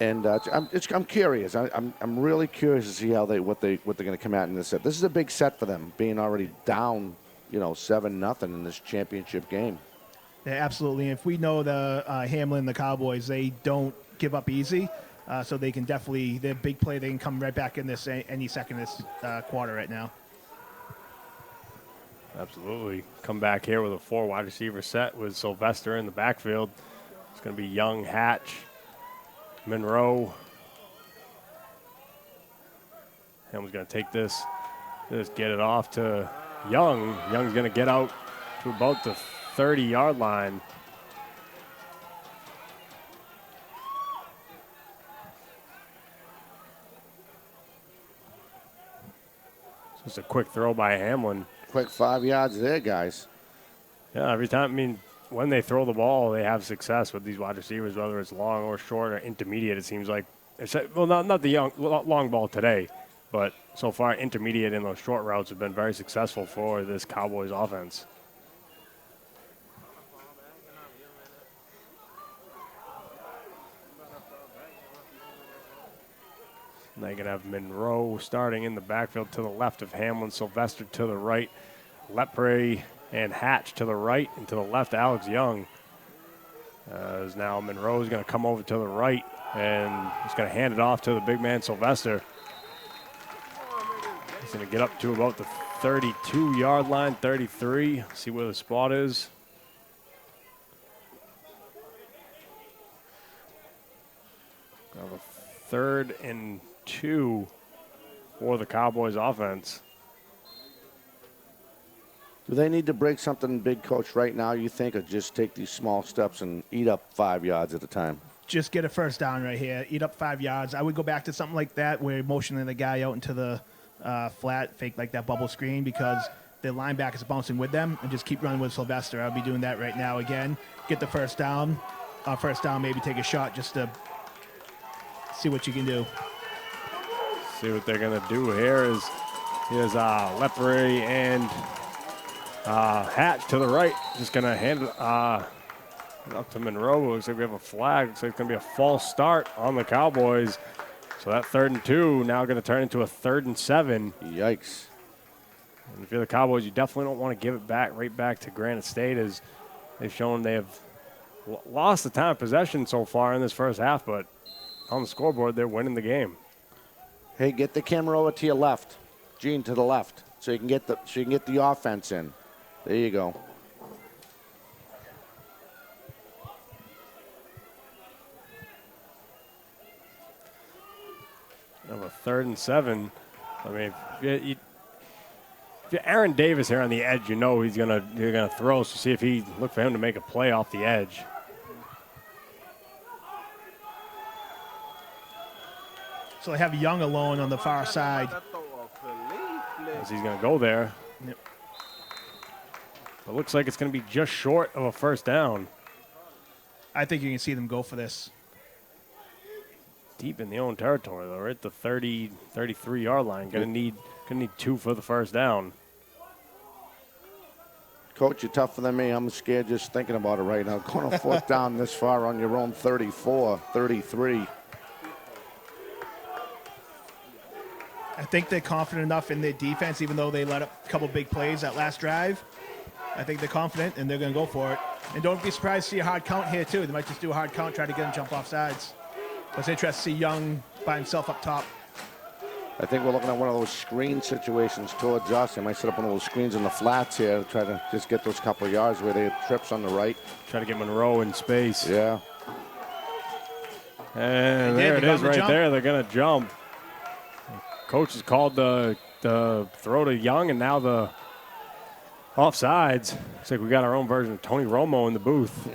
I'm curious. I'm really curious to see what they're going to come out in this set. This is a big set for them, being already down, 7-0 in this championship game. Yeah, absolutely. If we know the Hamlin, the Cowboys, they don't give up easy. So they can definitely, their big play, they can come right back in this any second this quarter right now. Absolutely. Come back here with a 4 wide receiver set with Sylvester in the backfield. It's going to be Young, Hatch, Monroe. Hamlin's going to take this, just get it off to Young. Young's going to get out to about the 30-yard line. So it's a quick throw by Hamlin. Quick 5 yards there, guys. Yeah, every time, I mean, when they throw the ball, they have success with these wide receivers, whether it's long or short or intermediate, it seems like. Well, not the long ball today, but so far intermediate and those short routes have been very successful for this Cowboys offense. Now you're going to have Monroe starting in the backfield to the left of Hamlin, Sylvester to the right, Lepre and Hatch to the right, and to the left, Alex Young. As now Monroe is going to come over to the right, and he's going to hand it off to the big man, Sylvester. He's going to get up to about the 32-yard line, 33. See where the spot is. Now the 3rd and 2 for the Cowboys offense. Do they need to break something big, Coach, right now, you think, or just take these small steps and eat up 5 yards at a time? Just get a first down right here. Eat up 5 yards. I would go back to something like that where you're motioning the guy out into the flat, fake like that bubble screen, because the linebackers are bouncing with them, and just keep running with Sylvester. I'll be doing that right now again. Get the first down. First down, maybe take a shot just to see what you can do. See what they're going to do here is Lepre and Hatch to the right. Just going to hand it up to Monroe. Looks like we have a flag. Looks like it's going to be a false start on the Cowboys. So that 3rd and 2 now going to turn into a 3rd and 7. Yikes. And if you're the Cowboys, you definitely don't want to give it back right back to Granite State, as they've shown they have lost the time of possession so far in this first half, but on the scoreboard, they're winning the game. Hey, get the camera over to your left. Gene, to the left, so you can get the offense in. There you go. Of a 3rd and 7. I mean, if you're Aaron Davis here on the edge, you know you're gonna throw. So see if he look for him to make a play off the edge. So they have Young alone on the far side. As he's going to go there. Yep. It looks like it's going to be just short of a first down. I think you can see them go for this. Deep in the own territory, though, right at the 30, 33-yard line. Going to need 2 for the first down. Coach, you're tougher than me. I'm scared just thinking about it right now. Going a 4th down this far on your own 34, 33. I think they're confident enough in their defense, even though they let up a couple big plays that last drive. I think they're confident, and they're going to go for it. And don't be surprised to see a hard count here, too. They might just do a hard count, try to get him jump off sides. But it's interesting to see Young by himself up top. I think we're looking at one of those screen situations towards us. They might set up one of those screens in the flats here to try to just get those couple of yards where they have trips on the right. Try to get Monroe in space. Yeah. And there it is right there. They're going to jump. Coach has called the throw to Young, and now the offsides. Looks like we got our own version of Tony Romo in the booth.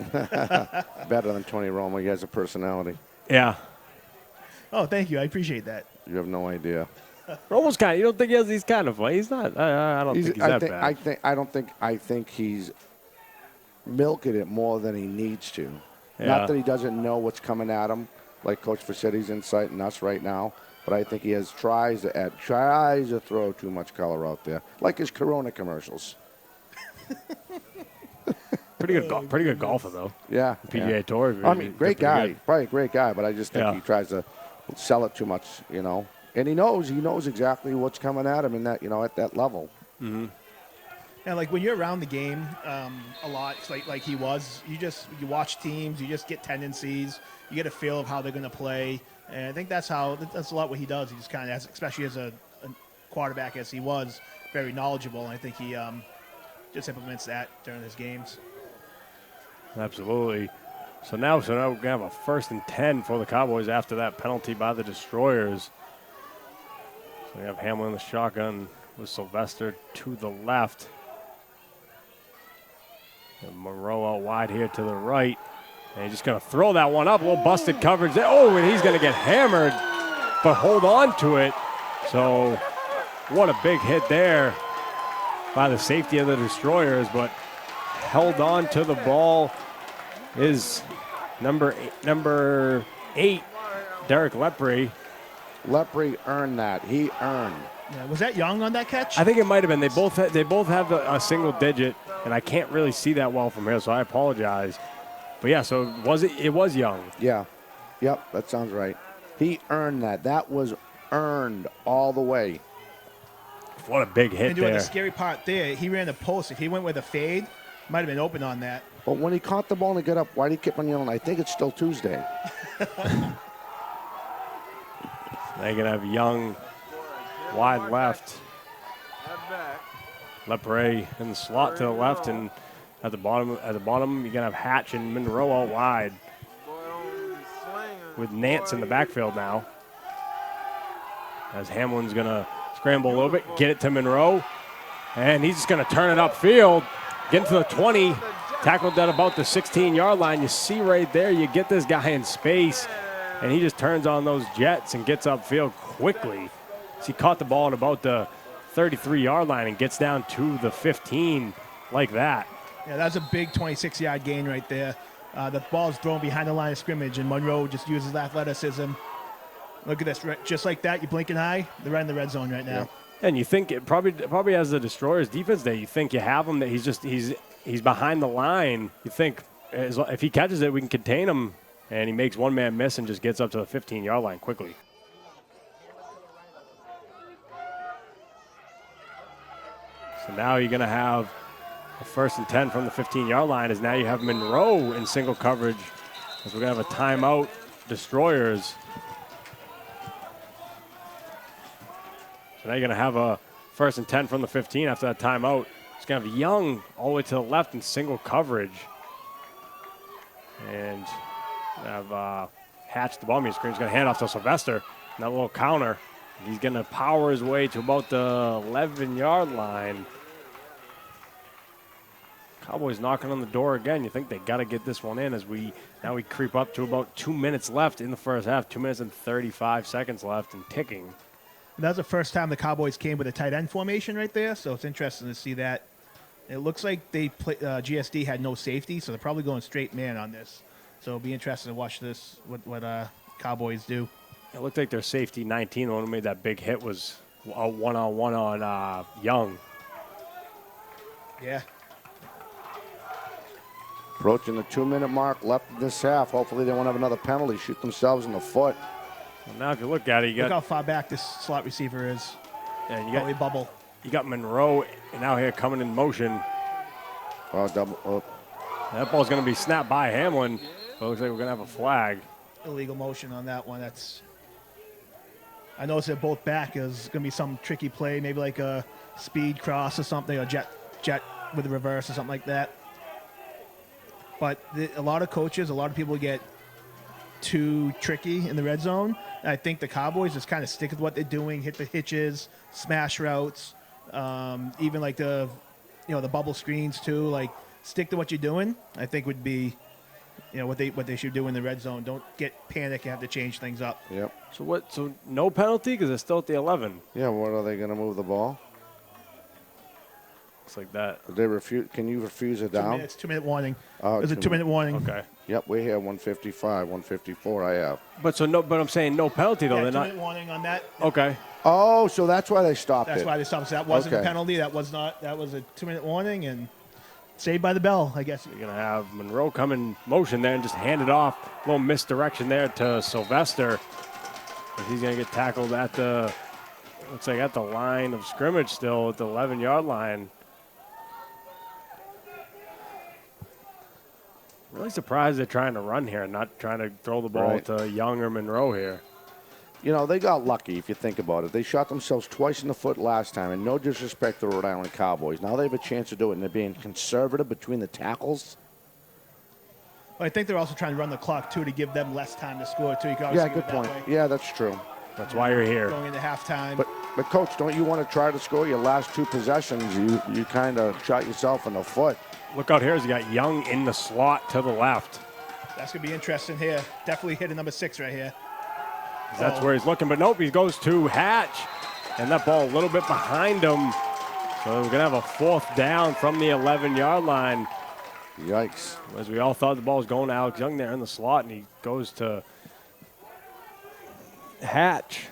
Better than Tony Romo. He has a personality. Yeah. Oh, thank you. I appreciate that. You have no idea. Romo's kind of, you don't think he has these kind of play? He's not. I don't think he's that bad. I think he's milking it more than he needs to. Yeah. Not that he doesn't know what's coming at him, like Coach Facetti's inciting us right now. But I think he tries to throw too much color out there, like his Corona commercials. Pretty good golfer though. Yeah, PGA Tour. I mean, great guy, probably a great guy. But I just think he tries to sell it too much, And he knows exactly what's coming at him in that, at that level. Mm-hmm. Yeah, like when you're around the game a lot, like he was, you watch teams, you just get tendencies, you get a feel of how they're going to play. And I think that's a lot what he does. He just kind of, especially as a quarterback as he was, very knowledgeable. And I think he just implements that during his games. Absolutely. So now we're going to have a 1st and 10 for the Cowboys after that penalty by the Destroyers. So we have Hamlin in the shotgun with Sylvester to the left. And Monroe out wide here to the right. And he's just going to throw that one up. A little busted coverage there. Oh, and he's going to get hammered, but hold on to it. So what a big hit there by the safety of the Destroyers, but held on to the ball is number 8, Derek Lepre. Lepre earned that. He earned. Yeah, was that Young on that catch? I think it might have been. They both have a single digit, and I can't really see that well from here, so I apologize. But yeah, so it was Young. Yeah. Yep, that sounds right. He earned that. That was earned all the way. What a big hit and doing there. the scary part there, he ran the post. If he went with a fade, might have been open on that. But when he caught the ball and he got up, why did he keep on yelling? I think it's still Tuesday. They're going to have Young wide left. Lepre in the slot to the left, and at the bottom you're going to have Hatch and Monroe out wide with Nance in the backfield now. As Hamlin's going to scramble a little bit, get it to Monroe, and he's just going to turn it upfield, get into the 20, tackled at about the 16-yard line. You see right there, you get this guy in space, and he just turns on those jets and gets upfield quickly. So he caught the ball at about the 33-yard line and gets down to the 15 like that. Yeah, that's a big 26-yard gain right there. The ball is thrown behind the line of scrimmage, and Monroe just uses athleticism. Look at this, just like that, you blink an eye, they're right in the red zone right now. Yeah. And you think it probably as the Destroyers defense day, you think you have him, that he's behind the line. You think if he catches it, we can contain him, and he makes one man miss and just gets up to the 15-yard line quickly. So now you're going to have a 1st and 10 from the 15-yard line, as now you have Monroe in single coverage, as we're going to have a timeout, Destroyers. So now you're going to have a 1st and 10 from the 15 after that timeout. It's going to have Young all the way to the left in single coverage. And have Hatch, the ball mean screen, is going to hand off to Sylvester. And that little counter. He's going to power his way to about the 11-yard line. Cowboys knocking on the door again. You think they got to get this one in as we creep up to about 2 minutes left in the first half. 2 minutes and 35 seconds left and ticking. That was the first time the Cowboys came with a tight end formation right there, so it's interesting to see that. It looks like GSD had no safety, so they're probably going straight man on this. So it'll be interesting to watch this, what Cowboys do. It looked like their safety 19, the one who made that big hit, was a one-on-one on Young. Yeah. Approaching the 2-minute mark left of this half. Hopefully they won't have another penalty, shoot themselves in the foot. Well, now if you look at it, look how far back this slot receiver is. Yeah, you got You got Monroe now here coming in motion. Oh, double. Oh. That ball's going to be snapped by Hamlin, but it looks like we're going to have a flag. Illegal motion on that one. I noticed they're both back. There's going to be some tricky play, maybe like a speed cross or something, or jet with a reverse or something like that. But a lot of coaches, a lot of people get too tricky in the red zone. And I think the Cowboys just kind of stick with what they're doing, hit the hitches, smash routes, even like the bubble screens too. Like stick to what you're doing. I think would be, what they should do in the red zone. Don't get panic and have to change things up. Yep. So no penalty because it's still at the 11. Yeah. What are they going to move the ball? Looks like that. They refuse. Can you refuse it down? 2 minutes. 2-minute warning. Oh, There's a 2-minute warning. Okay. Yep, we have 155, 154. I have. But I'm saying no penalty though. Yeah, They're not. 2-minute warning on that. Okay. Oh, so that's why they stopped it. That's why they stopped. So that wasn't a Okay. penalty. That was not. That was a 2-minute warning and saved by the bell, I guess. You're gonna have Monroe come in motion there and just hand it off. A little misdirection there to Sylvester. But he's gonna get tackled at the line of scrimmage still at the 11-yard line. Really surprised they're trying to run here and not trying to throw the ball Right. to Young or Monroe here. You know, they got lucky if you think about it. They shot themselves twice in the foot last time, and no disrespect to the Rhode Island Cowboys. Now they have a chance to do it, and they're being conservative between the tackles. Well, I think they're also trying to run the clock, too, to give them less time to score, too. You can Yeah, obviously good go that point. way. Yeah, that's true. That's why you're here. Going into halftime. But Coach, don't you want to try to score your last 2 possessions? You kind of shot yourself in the foot. Look out here as you got Young in the slot to the left. That's going to be interesting here. Definitely hitting number 6 right here. That's where he's looking, but nope, he goes to Hatch. And that ball a little bit behind him. So we're going to have a 4th down from the 11-yard line. Yikes. As we all thought the ball was going to Alex Young there in the slot, and he goes to Hatch,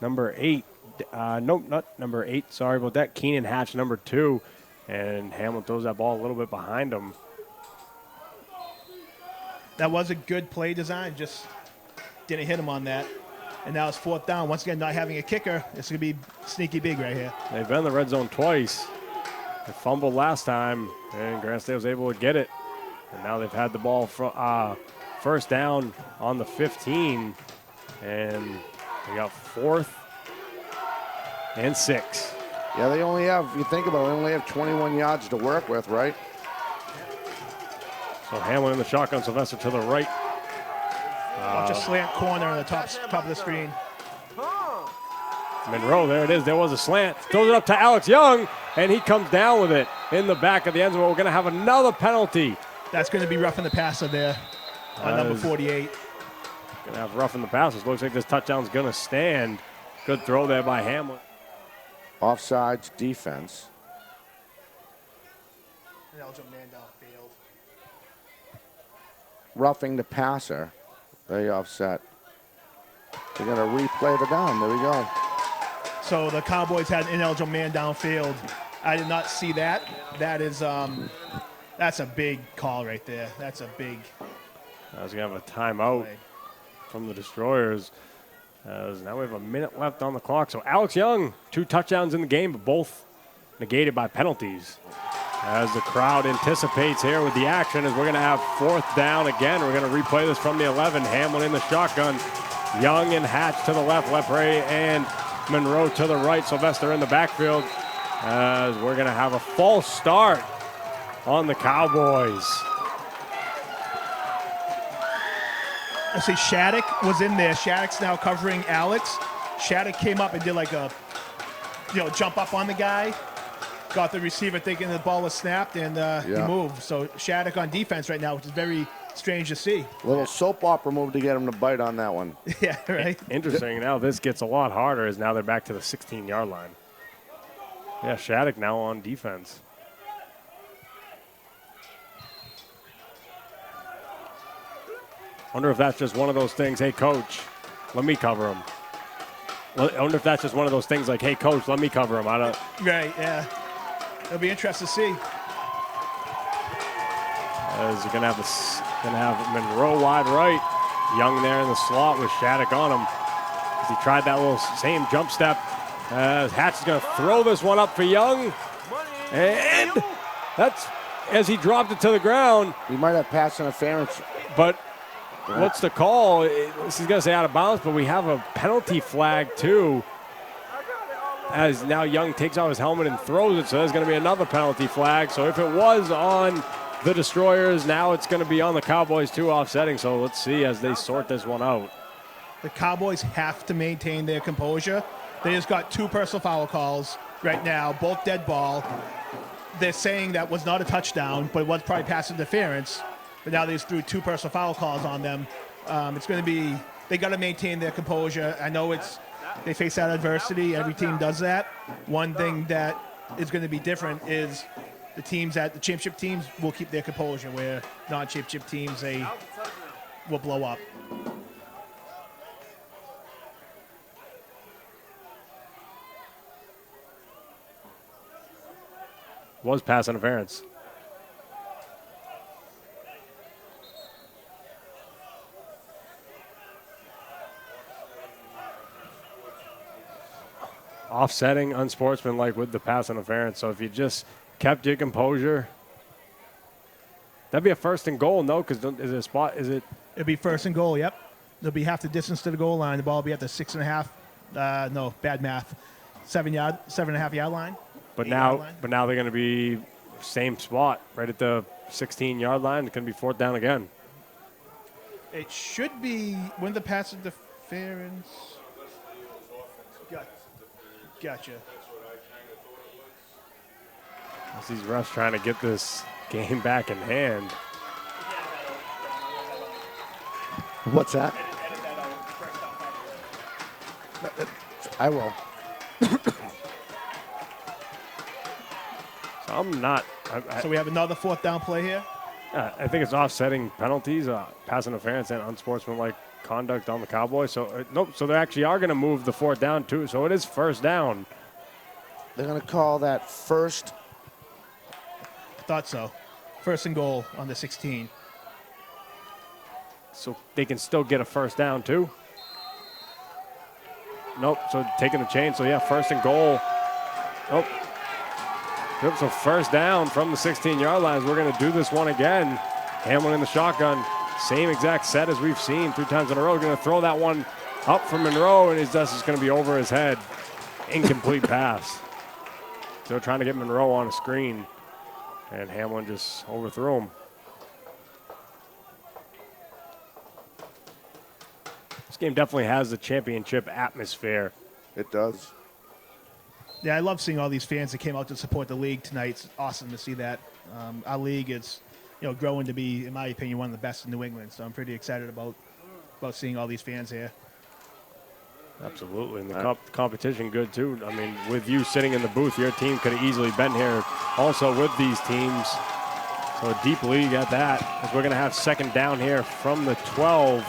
number 8. Nope, not number 8. Sorry about that. Keenan Hatch, number 2. And Hamlin throws that ball a little bit behind him. That was a good play design, just didn't hit him on that. And now it's 4th down. Once again, not having a kicker, it's going to be sneaky big right here. They've been in the red zone twice. They fumbled last time, and Granite State was able to get it. And now they've had the ball first down on the 15. And they got 4th and 6. Yeah, they only have, if you think about it, they only have 21 yards to work with, right? So Hamlin in the shotgun, Sylvester to the right. Watch a slant corner on the top of the screen. Monroe, there it is. There was a slant. Throws it up to Alex Young, and he comes down with it in the back of the end zone. We're going to have another penalty. That's going to be roughing the passer there on number 48. Going to have roughing the passes. Looks like this touchdown's going to stand. Good throw there by Hamlin. Offsides defense. Roughing the passer. They offset. They're going to replay the down. There we go. So the Cowboys had an ineligible man downfield. I did not see that. That is, that's a big call right there. That's a big. I was going to have a timeout from the Destroyers. Now we have a minute left on the clock. So Alex Young, 2 touchdowns in the game, but both negated by penalties. As the crowd anticipates here with the action, as we're going to have 4th down again. We're going to replay this from the 11. Hamlin in the shotgun. Young and Hatch to the left. Lepre and Monroe to the right. Sylvester in the backfield. As we're going to have a false start on the Cowboys. I see Shattuck was in there. Shattuck's now covering Alex. Shattuck came up and did like a, jump up on the guy. Got the receiver thinking the ball was snapped, and he moved. So Shattuck on defense right now, which is very strange to see. Little soap opera move to get him to bite on that one. Yeah, right. Interesting. Now this gets a lot harder as now they're back to the 16-yard line. Yeah, Shattuck now on defense. Wonder if that's just one of those things, hey, coach, let me cover him. I wonder if that's just one of those things like, hey, coach, let me cover him. Right, yeah. It'll be interesting to see. As you're gonna have Monroe wide right, Young there in the slot with Shattuck on him. As he tried that little same jump step. Hatch is gonna throw this one up for Young, and that's as he dropped it to the ground. He might have pass interference, but what's the call? This is gonna say out of bounds, but we have a penalty flag too. As now Young takes off his helmet and throws it, so there's going to be another penalty flag. So if it was on the Destroyers, now it's going to be on the Cowboys too, offsetting. So let's see as they sort this one out. The Cowboys have to maintain their composure. They just got 2 personal foul calls right now, both dead ball. They're saying that was not a touchdown, but it was probably pass interference. But now they just threw 2 personal foul calls on them. It's going to be, they got to maintain their composure. I know they face that adversity. Every team does that. One thing that is going to be different is the championship teams will keep their composure, where non-championship teams, they will blow up. Was pass interference. Offsetting, unsportsmanlike with the pass interference. So if you just kept your composure, that'd be a 1st and goal, no? Because is it a spot? Is it? It'd be 1st and goal. Yep. They'll be half the distance to the goal line. The ball will be at the 6.5. No, bad math. 7.5 yard line. But now they're going to be same spot right at the 16-yard line. It's going to be 4th down again. It should be when the pass interference. Gotcha. As these refs trying to get this game back in hand. What's that? I will. So I'm not. So we have another 4th down play here. I think it's offsetting penalties, pass interference, and unsportsmanlike conduct on the Cowboys. So nope. So they actually are going to move the 4th down too. So it is 1st down. They're going to call that first. Thought so. 1st and goal on the 16. So they can still get a 1st down too. Nope. So taking the chain. So yeah, 1st and goal. Nope. Yep, so 1st down from the 16-yard lines. We're going to do this one again. Hamlin in the shotgun. Same exact set as we've seen 3 times in a row. We're going to throw that one up from Monroe, and his dust is going to be over his head. Incomplete pass. So trying to get Monroe on a screen, and Hamlin just overthrew him. This game definitely has the championship atmosphere. It does. Yeah, I love seeing all these fans that came out to support the league tonight. It's awesome to see that. Our league is, growing to be, in my opinion, one of the best in New England. So I'm pretty excited about seeing all these fans here. Absolutely, and the competition good too. I mean, with you sitting in the booth, your team could have easily been here also with these teams. So a deep league at that, as we're going to have 2nd down here from the 12.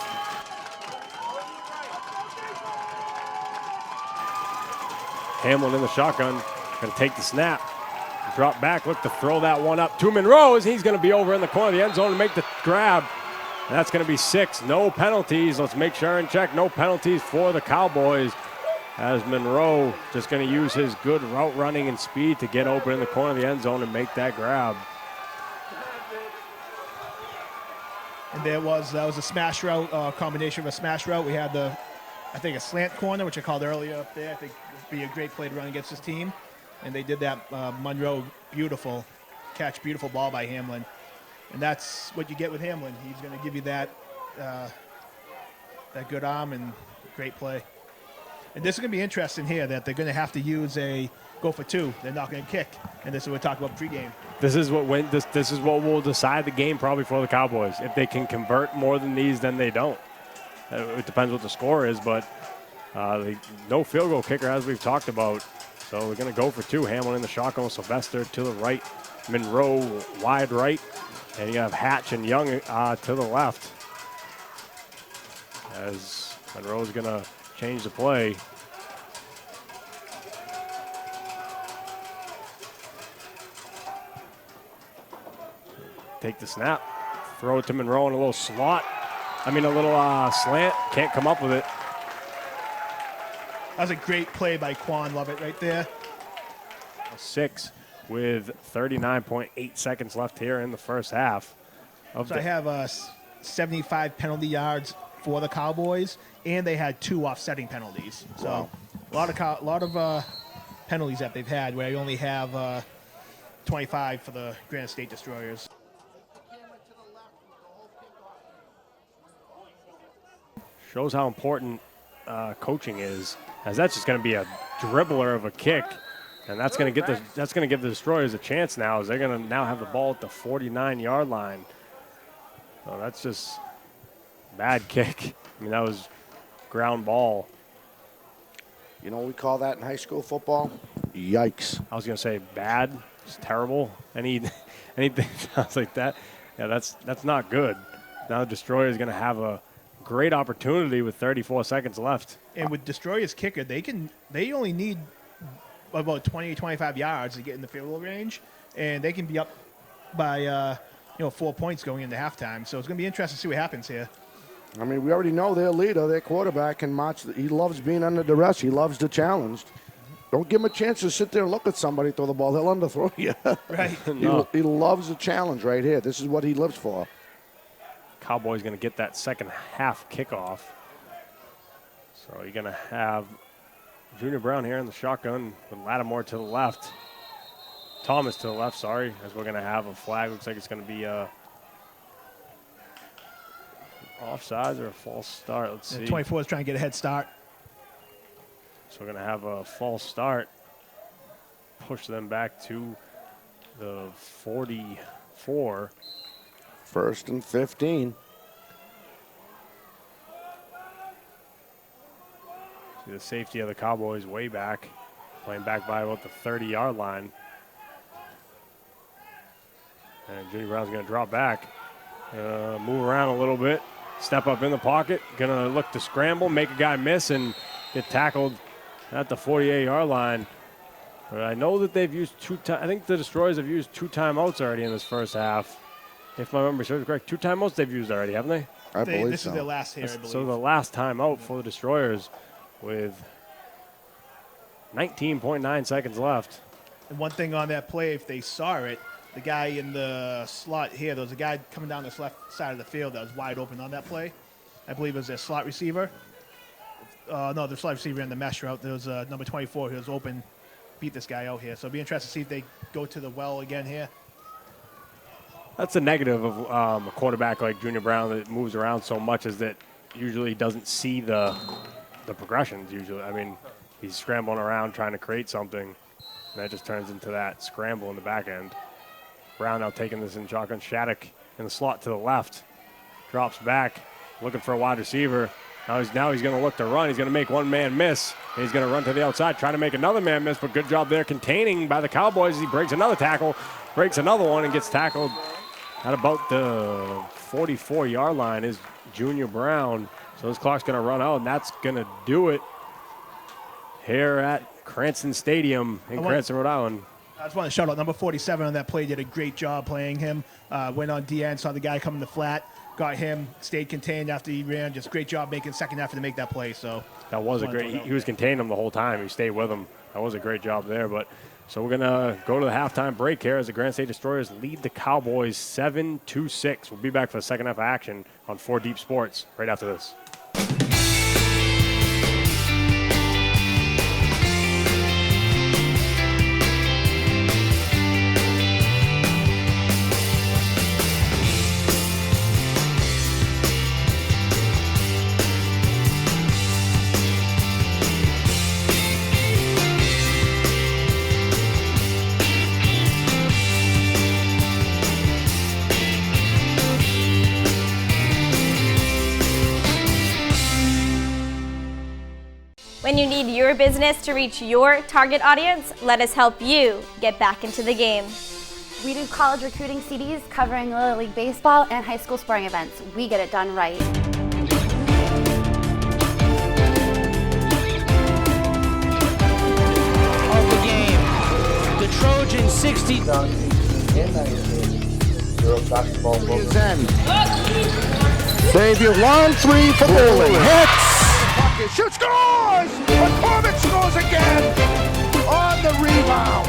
Hamlin in the shotgun, going to take the snap, drop back, look to throw that one up to Monroe as he's going to be over in the corner of the end zone to make the grab. And that's going to be 6. No penalties. Let's make sure and check. No penalties for the Cowboys as Monroe just going to use his good route running and speed to get open in the corner of the end zone and make that grab. And that was a smash route, combination of a smash route. We had I think a slant corner, which I called earlier up there. I think would be a great play to run against this team. And they did that. Monroe, beautiful catch, beautiful ball by Hamlin. And that's what you get with Hamlin. He's going to give you that good arm and great play. And this is going to be interesting here that they're going to have to use a go for 2. They're not going to kick. And this is what we talked about pregame. This is what will decide the game probably for the Cowboys. If they can convert more than these, then they don't. It depends what the score is, but no field goal kicker as we've talked about. So we're going to go for 2. Hamlin in the shotgun with Sylvester to the right. Monroe wide right. And you have Hatch and Young to the left. As Monroe's going to change the play. Take the snap. Throw it to Monroe in a little slot. A little slant. Can't come up with it. That was a great play by Quan. Love it right there. 6 with 39.8 seconds left here in the first half. So I have 75 penalty yards for the Cowboys, and they had 2 offsetting penalties. So wow. a lot of penalties that they've had, where I only have 25 for the Granite State Destroyers. Shows how important coaching is, as that's just going to be a dribbler of a kick, and that's going to give the Destroyers a chance now, as they're going to now have the ball at the 49-yard line. So that's just bad kick. That was ground ball. You know what we call that in high school football? Yikes. I was going to say bad. It's terrible. Anything sounds like that. Yeah, that's not good. Now the Destroyer is going to have a great opportunity with 34 seconds left. And with Destroyer's kicker, they only need about 20, 25 yards to get in the field goal range, and they can be up by 4 points going into halftime. So it's going to be interesting to see what happens here. We already know their leader, their quarterback, can march. He loves being under duress. He loves the challenge. Don't give him a chance to sit there and look at somebody throw the ball. They'll underthrow you. Right. No. He loves the challenge right here. This is what he lives for. Cowboys going to get that second half kickoff. So you're going to have Junior Brown here in the shotgun with Lattimore to the left. Thomas to the left, sorry, as we're going to have a flag. Looks like it's going to be offsides or a false start. Let's see. 24 is trying to get a head start. So we're going to have a false start. Push them back to the 44. 1st and 15. See the safety of the Cowboys way back, playing back by about the 30-yard line. And Junior Brown's going to drop back, move around a little bit, step up in the pocket, going to look to scramble, make a guy miss, and get tackled at the 48-yard line. But I know that they've used I think the Destroyers have used 2 timeouts already in this first half. If my memory serves correct, 2 timeouts they've used already, haven't they? I believe This so. is their last here, I believe. So the last timeout for the Destroyers with 19.9 seconds left. And one thing on that play, if they saw it, the guy in the slot here, there was a guy coming down this left side of the field that was wide open on that play. I believe it was their slot receiver. No, the slot receiver in the mesh route. There was number 24 who was open, beat this guy out here. So it'll be interesting to see if they go to the well again here. That's the negative of a quarterback like Junior Brown that moves around so much, is that usually doesn't see the progressions usually. I mean, he's scrambling around trying to create something, and that just turns into that scramble in the back end. Brown now taking this in shotgun. Shattuck in the slot to the left. Drops back, looking for a wide receiver. Now he's going to look to run. He's going to make one man miss. And he's going to run to the outside, trying to make another man miss, but good job there containing by the Cowboys. He breaks another tackle, breaks another one, and gets tackled at about the 44-yard line is Junior Brown. So this clock's going to run out, and that's going to do it here at Cranston Stadium in Cranston, Rhode Island. I just want to shout out number 47 on that play. Did a great job playing him. Went on DN, saw the guy coming to flat, got him, stayed contained after he ran. Just great job making second effort to make that play. So that was a great. He was containing him the whole time. He stayed with him. That was a great job there. But so we're gonna go to the halftime break here as the Granite State Destroyers lead the Cowboys 7-6. We'll be back for the second half of action on 4 Deep Sports right after this. When you need your business to reach your target audience, let us help you get back into the game. We do college recruiting CDs covering Little League baseball and high school sporting events. We get it done right. Of the game, the Trojans 60. Is end. Xavier, 1-3 for bowling. Hits. Shoot, scores! McCormick scores again on the rebound.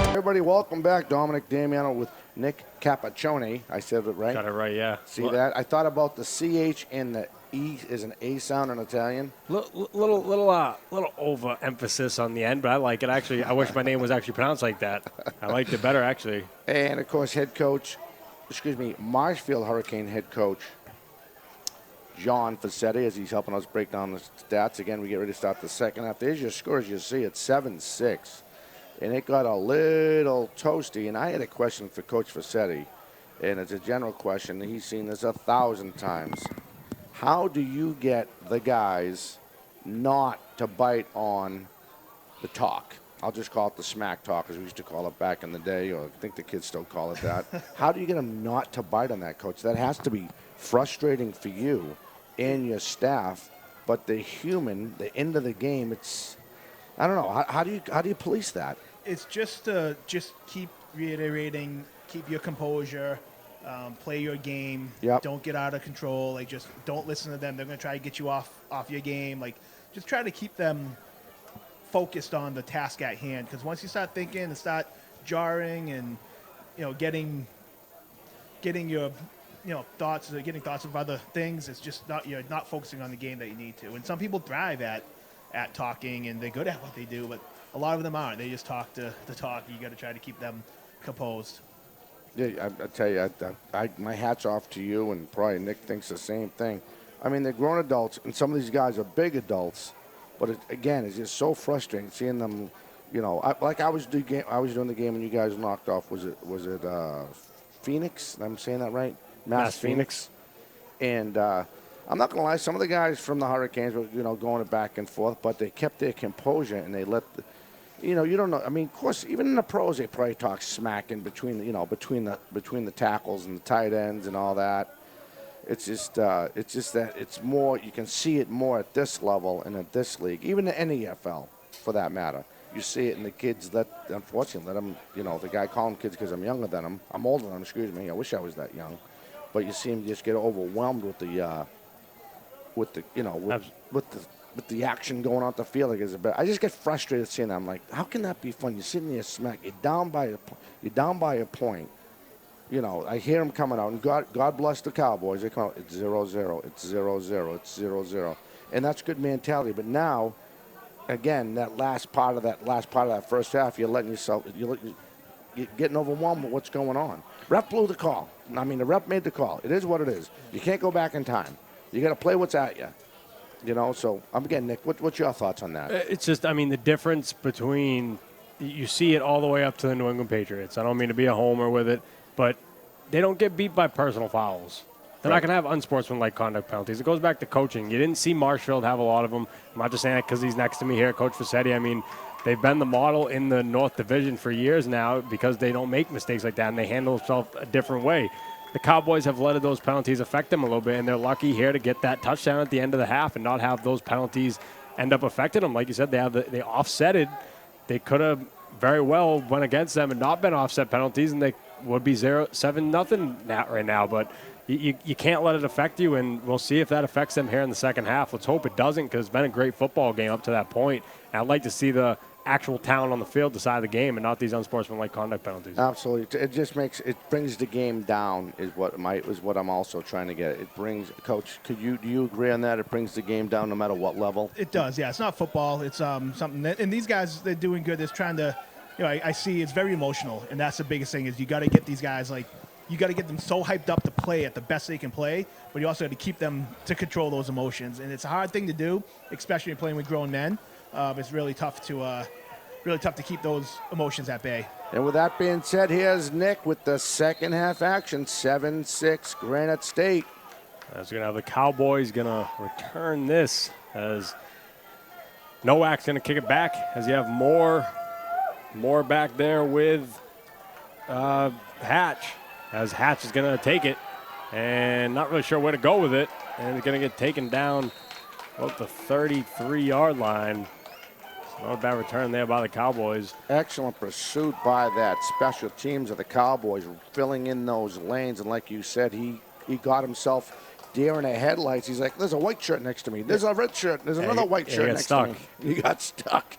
Everybody, welcome back. Dominic Damiano with Nick Capaccione. I said it right. Got it right, yeah. See that? I thought about the CH and the E is an A sound in Italian. Little overemphasis on the end, but I like it. Actually, I wish my name was actually pronounced like that. I liked it better, actually. And, of course, Marshfield Hurricane head coach John Facchetti, as he's helping us break down the stats. Again, we get ready to start the second half. There's your scores. You see it's 7-6. And it got a little toasty. And I had a question for Coach Facchetti, and it's a general question. He's seen this 1,000 times. How do you get the guys not to bite on the talk? I'll just call it the smack talk, as we used to call it back in the day, or I think the kids still call it that. How do you get them not to bite on that, Coach? That has to be frustrating for you and your staff. But the end of the game, it's, I don't know. How do you police that? It's just keep reiterating, keep your composure, play your game. Yep. Don't get out of control. Like, just don't listen to them. They're going to try to get you off your game. Like, just try to keep them focused on the task at hand, because once you start thinking and start jarring and getting getting your thoughts of other things. It's just you're not focusing on the game that you need to. And some people thrive at talking, and they're good at what they do, but a lot of them aren't. They just talk to talk. You got to try to keep them composed. Yeah, I tell you, my hat's off to you, and probably Nick thinks the same thing. I mean, they're grown adults, and some of these guys are big adults, but it's just so frustrating seeing them. I was doing the game when you guys knocked off. Was it Phoenix? I'm saying that right? Mass Phoenix. And I'm not gonna lie, some of the guys from the Hurricanes were going back and forth, but they kept their composure and they let. You don't know. I mean, of course, even in the pros, they probably talk smack in between the tackles and the tight ends and all that. It's just that it's more. You can see it more at this level and at this league, even the NFL, for that matter. You see it in the kids that, unfortunately, let them. The guy calling kids because I'm younger than them. I'm older than them. Excuse me. I wish I was that young, but you see them just get overwhelmed with the action going on the field. I just get frustrated seeing that. I'm like, how can that be fun? You're sitting there smack. You're down by a point. I hear them coming out, and God bless the Cowboys. They come out, it's 0-0, it's 0-0, it's 0-0, and that's good mentality. But now, again, that last part of that first half, you're getting overwhelmed with what's going on. Ref blew the call. I mean, the ref made the call. It is what it is. You can't go back in time. You got to play what's at you. So again, Nick, what's your thoughts on that? It's just, the difference between, you see it all the way up to the New England Patriots. I don't mean to be a homer with it, but they don't get beat by personal fouls. They're not going to have unsportsmanlike conduct penalties. It goes back to coaching. You didn't see Marshfield have a lot of them. I'm not just saying that because he's next to me here, Coach Fassetti. They've been the model in the North Division for years now because they don't make mistakes like that, and they handle themselves a different way. The Cowboys have let those penalties affect them a little bit, and they're lucky here to get that touchdown at the end of the half and not have those penalties end up affecting them. Like you said, they offsetted. They could have very well went against them and not been offset penalties, and they would be 7-0 right now. But you can't let it affect you, and we'll see if that affects them here in the second half. Let's hope it doesn't, because it's been a great football game up to that point. And I'd like to see the actual talent on the field decide the game and not these unsportsmanlike conduct penalties. Absolutely. It brings the game down is what I'm also trying to get. It brings, Coach, do you agree on that? It brings the game down no matter what level? It does, yeah. It's not football. It's something that, and these guys, they're doing good. They're trying to, I see it's very emotional, and that's the biggest thing is you got to get these guys, you got to get them so hyped up to play at the best they can play, but you also have to keep them to control those emotions. And it's a hard thing to do, especially when playing with grown men. It's really tough to keep those emotions at bay. And with that being said, here's Nick with the second half action, 7-6 Granite State. As we're going to have the Cowboys going to return this as Nowak's going to kick it back as you have more back there with Hatch. As Hatch is going to take it and not really sure where to go with it. And it's going to get taken down about the 33-yard line. Not a bad return there by the Cowboys. Excellent pursuit by that special teams of the Cowboys, filling in those lanes. And like you said, he got himself deer in the headlights. He's like, there's a white shirt next to me. There's a red shirt. There's another white shirt next to me. He got stuck.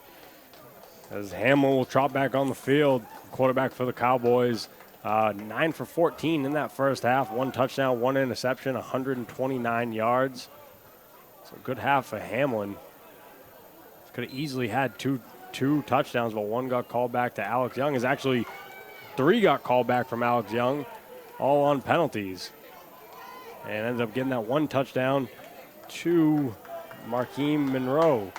As Hamill will trot back on the field, quarterback for the Cowboys. 9 for 14 in that first half. 1 touchdown, 1 interception, 129 yards. So good half for Hamlin. Could have easily had two touchdowns, but 1 got called back to Alex Young. Is actually 3 got called back from Alex Young, all on penalties. And ended up getting that 1 touchdown to Markeem Monroe.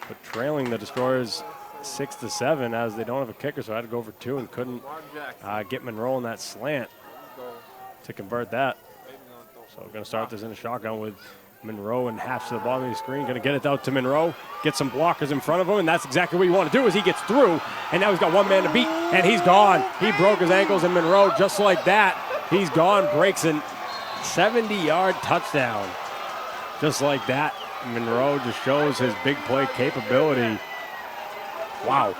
But trailing the Destroyers 6-7 as they don't have a kicker, so I had to go for 2 and couldn't get Monroe in that slant to convert that. So we're going to start this in a shotgun with Monroe and Hatch to the bottom of the screen. Going to get it out to Monroe, get some blockers in front of him, and that's exactly what you want to do is he gets through, and now he's got 1 man to beat, and he's gone. He broke his ankles, and Monroe, just like that, he's gone, breaks a 70-yard touchdown. Just like that, Monroe just shows his big play capability. Wow.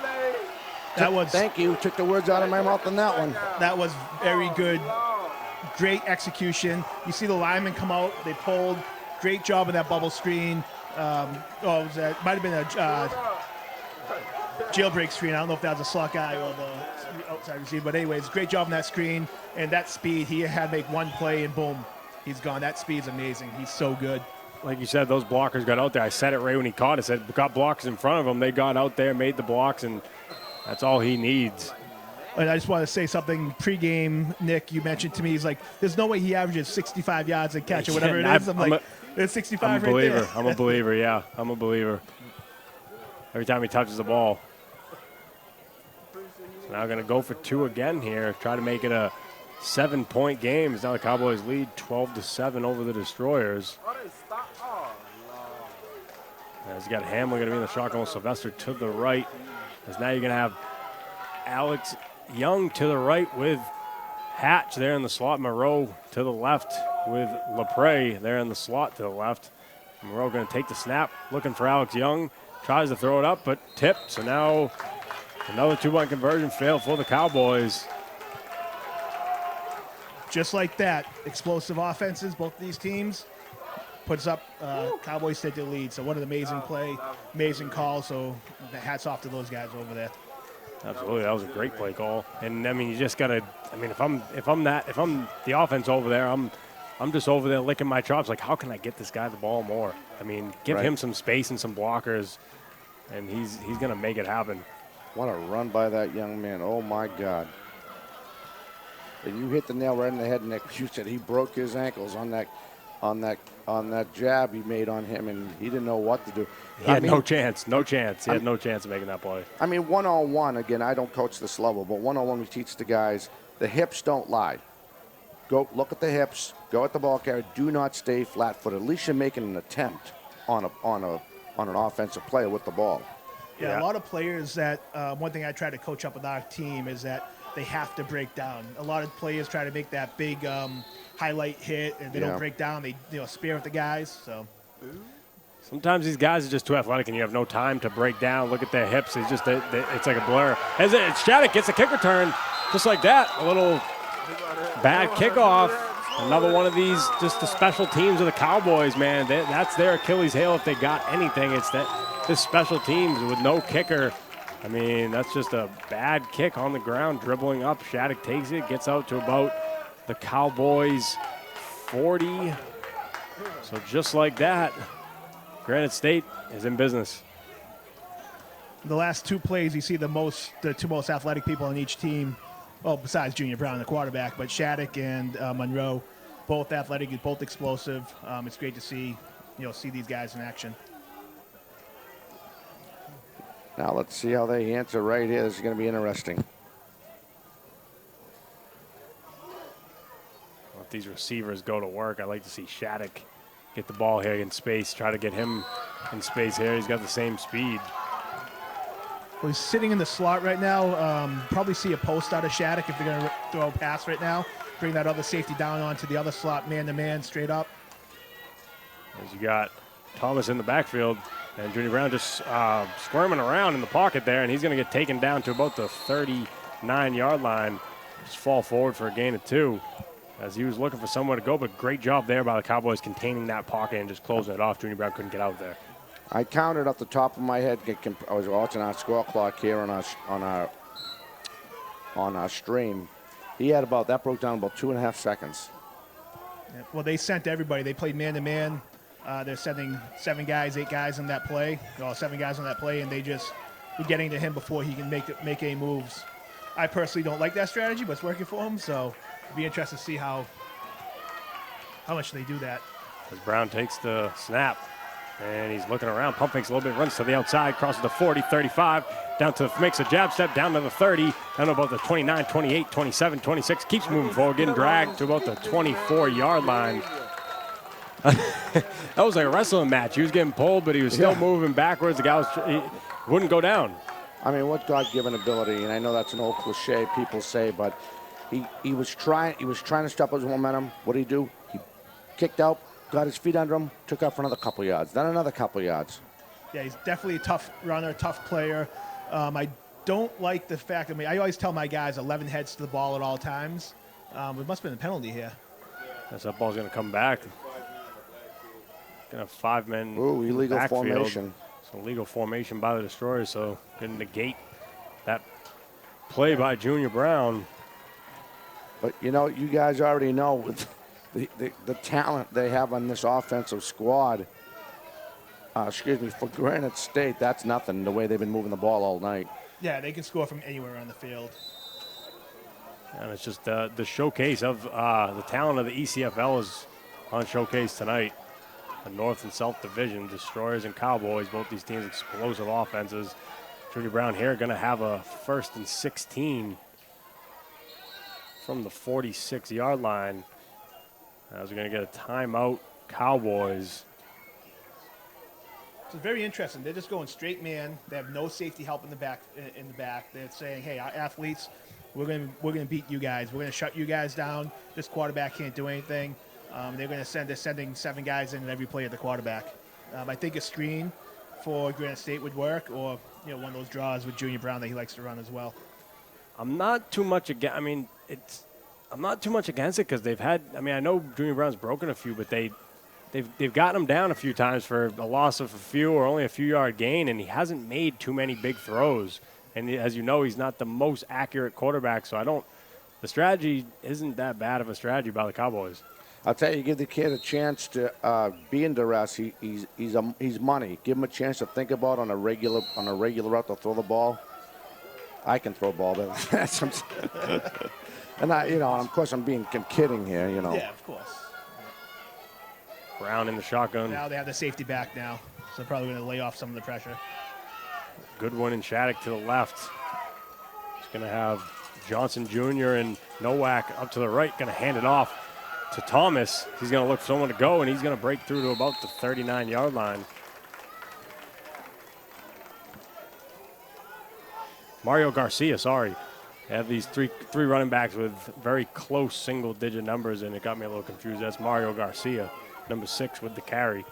Thank you. Took the words out of my mouth on that one. That was very good. Great execution. You see the linemen come out. They pulled. Great job in that bubble screen. Might have been a jailbreak screen. I don't know if that was a slot guy or the outside receiver. But anyways, great job on that screen and that speed. He had to make one play and boom, he's gone. That speed's amazing. He's so good. Like you said, those blockers got out there. I said it right when he caught it. I said, got blockers in front of him. They got out there, made the blocks, and that's all he needs. And I just want to say something pregame, Nick, you mentioned to me, he's like, there's no way he averages 65 yards a catch or whatever it is. I'm like, it's 65 right there. I'm a believer, yeah. I'm a believer. Every time he touches the ball. So now going to go for 2 again here. Try to make it a 7-point game. It's now the Cowboys lead 12-7 over the Destroyers. As you got Hamlin going to be in the shotgun with Sylvester to the right. As now you're going to have Alex Young to the right with Hatch there in the slot. Moreau to the left with LaPre there in the slot to the left. Moreau going to take the snap, looking for Alex Young. Tries to throw it up, but tipped. So now another 2-point conversion fail for the Cowboys. Just like that, explosive offenses, both of these teams, puts up Cowboys take the lead. So what an amazing play, amazing call. So hats off to those guys over there. Absolutely, that was a great play call. And I mean, you just gotta. I mean, if I'm the offense over there, I'm just over there licking my chops. Like, how can I get this guy the ball more? I mean, give him some space and some blockers, and he's gonna make it happen. What a run by that young man! Oh my God! And you hit the nail right in the head, Nick. You said he broke his ankles on that jab he made on him, and he didn't know what to do. He had no chance. He had no chance of making that play. I mean, 1-on-1, again, I don't coach this level, but 1-on-1 we teach the guys, the hips don't lie. Go look at the hips, go at the ball carrier, do not stay flat-footed. At least you're making an attempt on an offensive play with the ball. Yeah, a lot of players that, one thing I try to coach up with our team is that they have to break down. A lot of players try to make that big highlight hit, and they don't break down. They spare with the guys. So sometimes these guys are just too athletic, and you have no time to break down. Look at their hips. It's just it's like a blur. As Shattuck gets a kick return, just like that. A little bad kickoff. Another one of these, just the special teams of the Cowboys, man. That's their Achilles heel if they got anything. It's that this special teams with no kicker. I mean, that's just a bad kick on the ground, dribbling up. Shattuck takes it, gets out to about the Cowboys 40. So just like that, Granite State is in business. The last 2 plays, you see the 2 most athletic people on each team. Well, besides Junior Brown, the quarterback, but Shattuck and Monroe, both athletic, both explosive. It's great to see these guys in action. Now let's see how they answer right here. This is going to be interesting. Let these receivers go to work. I like to see Shattuck get the ball here in space, try to get him in space here. He's got the same speed. Well, he's sitting in the slot right now. Probably see a post out of Shattuck if they're going to throw a pass right now. Bring that other safety down onto the other slot, man-to-man, straight up. As you got Thomas in the backfield, and Junior Brown just squirming around in the pocket there, and he's going to get taken down to about the 39-yard line. Just fall forward for a gain of 2 as he was looking for somewhere to go, but great job there by the Cowboys containing that pocket and just closing it off. Junior Brown couldn't get out there. I counted off the top of my head. I was watching our score clock here on our stream. He had that broke down about 2.5 seconds. Yeah, well, they sent everybody. They played man-to-man. They're sending 7 guys, 8 guys on that play. 7 guys on that play, and they just were getting to him before he can make any moves. I personally don't like that strategy, but it's working for him, so it'd be interesting to see how much they do that. As Brown takes the snap, and he's looking around, pump fakes a little bit, runs to the outside, crosses the 40, 35, down to, makes a jab step, down to the 30, down to about the 29, 28, 27, 26, keeps moving forward, getting dragged to about the 24-yard line. That was like a wrestling match. He was getting pulled, but he was still moving backwards. The guy he wouldn't go down. I mean, what God-given ability, and I know that's an old cliche people say, but he was trying to stop his momentum. What did he do? He kicked out, got his feet under him, took off for another couple yards, then another couple yards. Yeah, he's definitely a tough runner, tough player. I don't like the fact, I always tell my guys 11 heads to the ball at all times. It must have been a penalty here. Yes, that ball's going to come back. Going to have 5 men. Ooh, illegal backfield. formation. So illegal formation by the Destroyers, so going to negate that play by Junior Brown. But, you know, you guys already know with the talent they have on this offensive squad, for Granite State, that's nothing, the way they've been moving the ball all night. Yeah, they can score from anywhere on the field. And it's just the showcase of the talent of the ECFL is on showcase tonight. The North and South Division, Destroyers and Cowboys, both these teams explosive offenses. Junior Brown here going to have a 1st and 16 from the 46-yard line. As we're going to get a timeout, Cowboys. It's very interesting. They're just going straight man. They have no safety help in the back. They're saying, "Hey, our athletes, we're gonna beat you guys. We're gonna shut you guys down. This quarterback can't do anything." They're sending 7 guys in every play at the quarterback. I think a screen for Granite State would work, or one of those draws with Junior Brown that he likes to run as well. I'm not too much against. I'm not too much against it because they've had. I know Junior Brown's broken a few, but they've gotten him down a few times for a loss of a few or only a few yard gain, and he hasn't made too many big throws. And as you know, he's not the most accurate quarterback, so the strategy isn't that bad of a strategy by the Cowboys. I'll tell you, give the kid a chance to be in duress. He's money. Give him a chance to think about on a regular route to throw the ball. I can throw a ball, but that's and of course I'm kidding here, Yeah, of course. Brown in the shotgun. Now they have the safety back now, so they're probably going to lay off some of the pressure. Goodwin and Shattuck to the left. He's going to have Johnson Jr. and Nowak up to the right, going to hand it off to Thomas. He's going to look for someone to go, and he's going to break through to about the 39-yard line. Mario Garcia, sorry. They have these three running backs with very close single-digit numbers, and it got me a little confused. That's Mario Garcia, number 6 with the carry.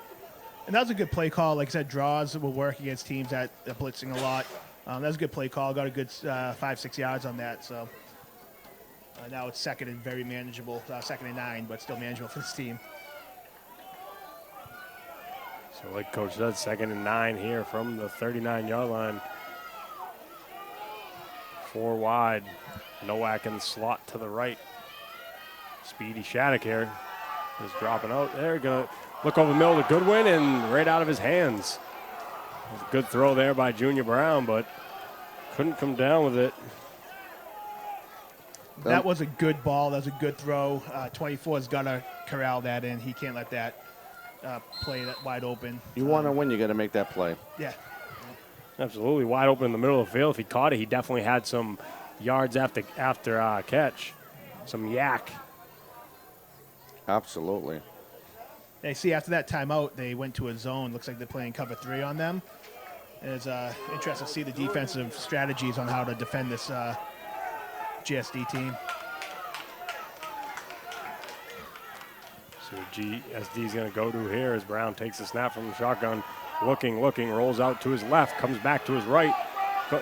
And that was a good play call. Like I said, draws will work against teams that are blitzing a lot. That was a good play call. Got a good 5-6 yards on that. So now it's 2nd and very manageable. 2nd and 9, but still manageable for this team. So like Coach said, 2nd and 9 here from the 39-yard line. 4 wide. Nowak in the slot to the right. Speedy Shattuck here is dropping out there. Going to look over the middle to Goodwin and right out of his hands. A good throw there by Junior Brown, but couldn't come down with it. That was a good ball. That was a good throw. 24's got to corral that in. He can't let that play that wide open. You want to win, you got to make that play. Yeah. Absolutely. Wide open in the middle of the field. If he caught it, he definitely had some yards after catch. Some yak. Absolutely. They see after that timeout, they went to a zone. Looks like they're playing cover 3 on them. And it's interesting to see the defensive strategies on how to defend this GSD team. So GSD is going to go to here as Brown takes the snap from the shotgun. Looking, rolls out to his left, comes back to his right,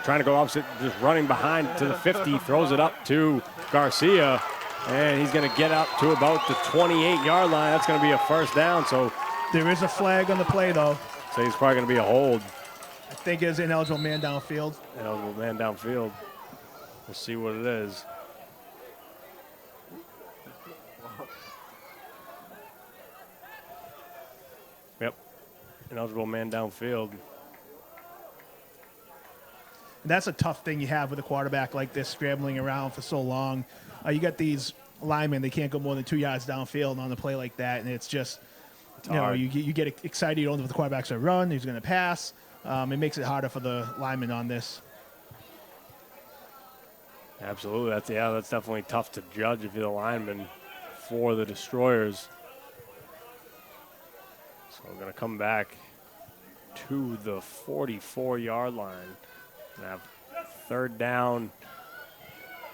trying to go opposite, just running behind to the 50, throws it up to Garcia, and he's going to get up to about the 28-yard line. That's going to be a first down. So there is a flag on the play, though. So he's probably going to be a hold. I think it's ineligible man downfield. Ineligible man downfield. We'll see what it is. Yep. Ineligible man downfield. And that's a tough thing you have with a quarterback like this, scrambling around for so long. You got these linemen, they can't go more than 2 yards downfield on the play like that, and it's just, you get excited. You don't know if the quarterback's going to run, he's going to pass. It makes it harder for the linemen on this. Absolutely. That's definitely tough to judge if you're the lineman for the Destroyers. So we're going to come back to the 44-yard line and have 3rd down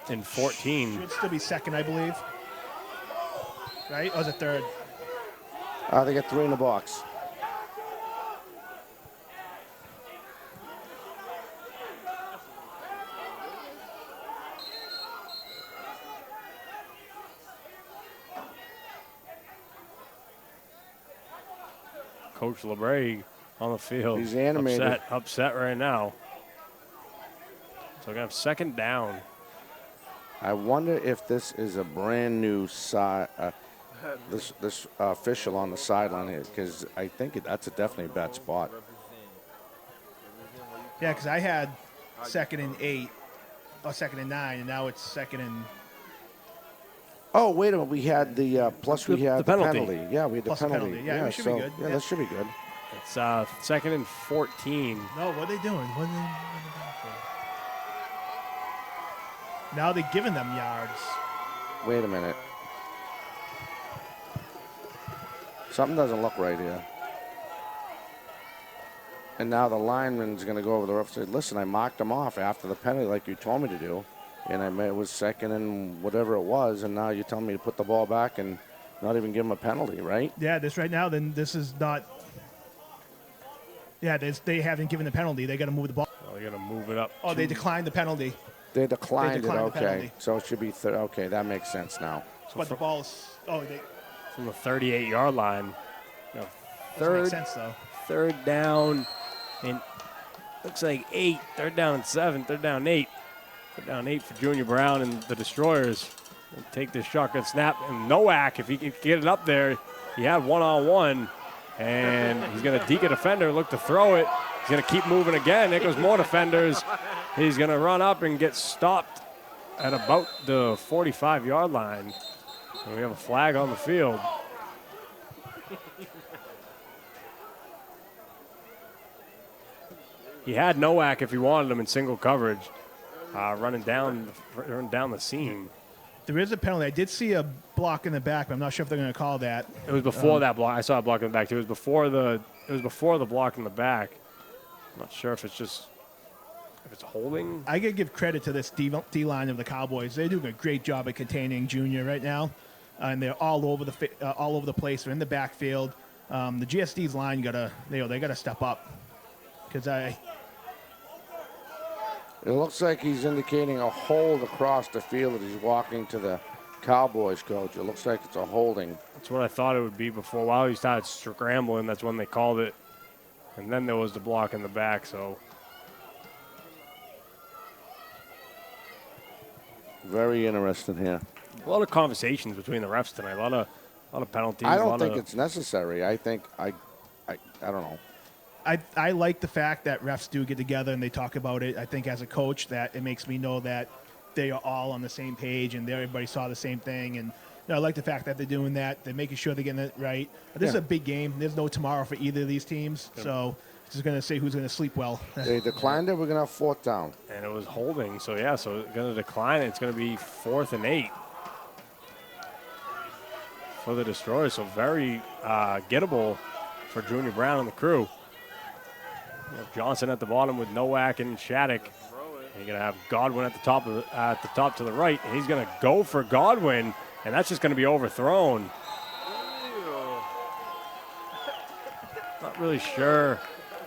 and 14. Should still be 2nd, I believe. Right? Or is it 3rd? They got 3 in the box. Coach LeBray on the field. He's animated. Upset right now. So we're going to have 2nd down I wonder if this is a brand new this official on the sideline here, because I think that's definitely a bad spot. Yeah, because I had 2nd and 8, or 2nd and 9, and now it's 2nd and. Oh, wait a minute. We had the plus. We had the penalty. Yeah, we had the Plus penalty. Yeah, it should be good. Yeah, that should be good. It's 2nd and 14. No, what are they doing? What are they doing for? Now they're giving them yards. Wait a minute. Something doesn't look right here. And now the lineman's going to go over the ref and say, listen, I marked him off after the penalty like you told me to do. And it was 2nd and whatever it was, and now you're telling me to put the ball back and not even give him a penalty, right? Yeah, this right now, then this is not. Yeah, they haven't given the penalty. They got to move the ball. Well, they're going to move it up. Oh, they declined the penalty. They declined it, the okay. penalty. So it should be, okay, that makes sense now. But the ball's, from the 38-yard line. No, doesn't make sense, though. 3rd down, and looks like 8. 3rd down and 7. 3rd down 8. 3rd down 8 for Junior Brown and the Destroyers. They'll take this shotgun snap, and Nowak, if he can get it up there, he had one-on-one, and he's going to deke a defender, look to throw it. He's going to keep moving again. There goes more defenders. He's going to run up and get stopped at about the 45-yard line. And we have a flag on the field. He had Nowak if he wanted him in single coverage, running down the seam. There is a penalty. I did see a block in the back, but I'm not sure if they're going to call that. It was before that block. I saw a block in the back too. It was before the block in the back. I'm not sure if it's holding. I gotta give credit to this D line of the Cowboys. They're doing a great job at containing Junior right now, and they're all over the place. They're in the backfield. The GSD's line they gotta step up because It looks like he's indicating a hold across the field that he's walking to the Cowboys coach. It looks like it's a holding. That's what I thought it would be before. While he started scrambling, that's when they called it. And then there was the block in the back, so. Very interesting here. A lot of conversations between the refs tonight. A lot of penalties. I don't think it's necessary. I think I don't know. I like the fact that refs do get together and they talk about it. I think as a coach that it makes me know that they are all on the same page and everybody saw the same thing. And I like the fact that they're doing that. They're making sure they're getting it right. But this is a big game. There's no tomorrow for either of these teams. So it's just going to say who's going to sleep well. They declined it. We're going to have 4th down. And it was holding. So, yeah, so going to decline it. It's going to be 4th and 8 for the Destroyers. So very gettable for Junior Brown and the crew. Johnson at the bottom with Nowak and Shattuck. You're going to have Godwin at the top to the right, and he's going to go for Godwin, and that's just going to be overthrown. Not really sure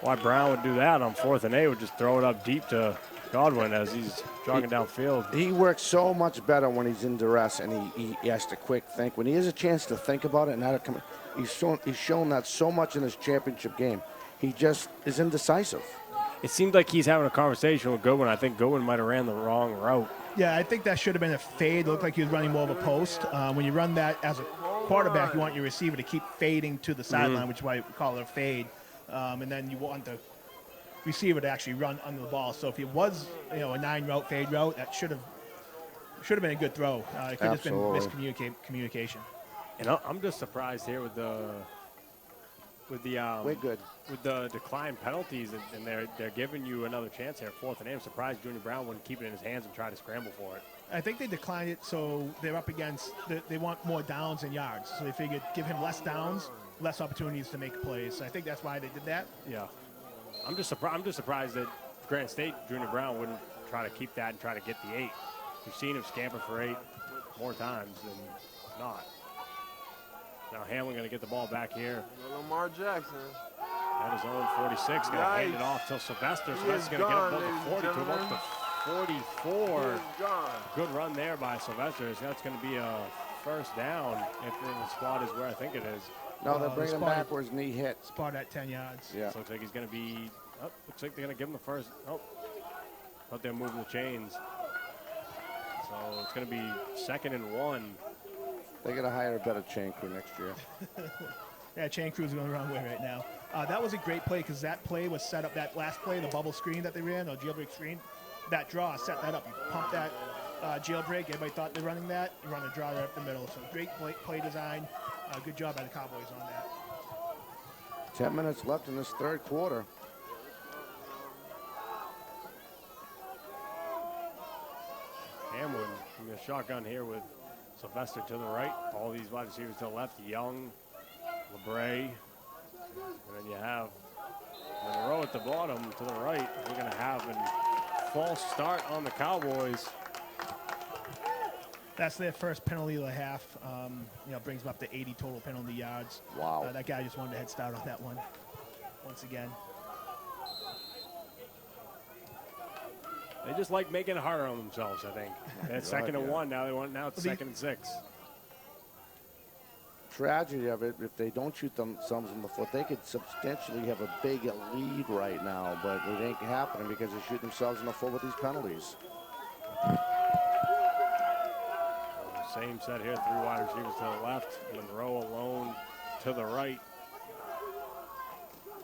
why Brown would do that on 4th and 8. Would just throw it up deep to Godwin as he's jogging downfield. He works so much better when he's in duress and he has to quick think. When he has a chance to think about it and how to come, he's shown that so much in his championship game. He just is indecisive. It seemed like he's having a conversation with Goodwin. I think Goodwin might have ran the wrong route. Yeah, I think that should have been a fade. It looked like he was running more of a post. When you run that as a quarterback, you want your receiver to keep fading to the sideline, which is why we call it a fade. And then you want the receiver to actually run under the ball. So if it was a 9-route fade route, that should have been a good throw. It could have just been miscommunication. And I'm just surprised here with the We're good. With the decline penalties, and they're giving you another chance here, 4th and 8. I'm surprised Junior Brown wouldn't keep it in his hands and try to scramble for it. I think they declined it so they're up against they want more downs and yards. So they figured give him less downs, less opportunities to make plays. So I think that's why they did that. Yeah. I'm just surprised that Granite State Junior Brown wouldn't try to keep that and try to get the 8. We've seen him scamper for 8 more times than not. Now Hamlin going to get the ball back here. Lamar Jackson. At his own 46, going to hand it off to Sylvester. So that's going to get above the 40 to about the 44. Good run there by Sylvester. So that's going to be a 1st down if the spot is where I think it is. No, they're bringing him back where his knee hit. Spot at 10 yards. Yeah. So looks like he's going to be, looks like they're going to give him the 1st. Oh, but they're moving the chains. So So it's going to be 2nd and 1. They got to hire a better chain crew next year. Yeah, chain crew's going the wrong way right now. That was a great play because that play was set up, that last play, the bubble screen that they ran, or jailbreak screen, that draw set that up. You pump that jailbreak, everybody thought they're running that, you run a draw right up the middle. So great play design. Good job by the Cowboys on that. 10 minutes left in this third quarter. Hamlin in the shotgun here with Sylvester to the right. All these wide receivers to the left. Young, LeBray. And then you have Monroe at the bottom to the right. We're going to have a false start on the Cowboys. That's their first penalty of the half. Brings them up to 80 total penalty yards. Wow. That guy just wanted a head start on that one once again. They just like making it harder on themselves, I think. It's 2nd and 1 now. Now it's 2nd and 6. Tragedy of it, if they don't shoot themselves in the foot, they could substantially have a big lead right now, but it ain't happening because they shoot themselves in the foot with these penalties. Same set here, 3 wide receivers to the left. Monroe alone to the right.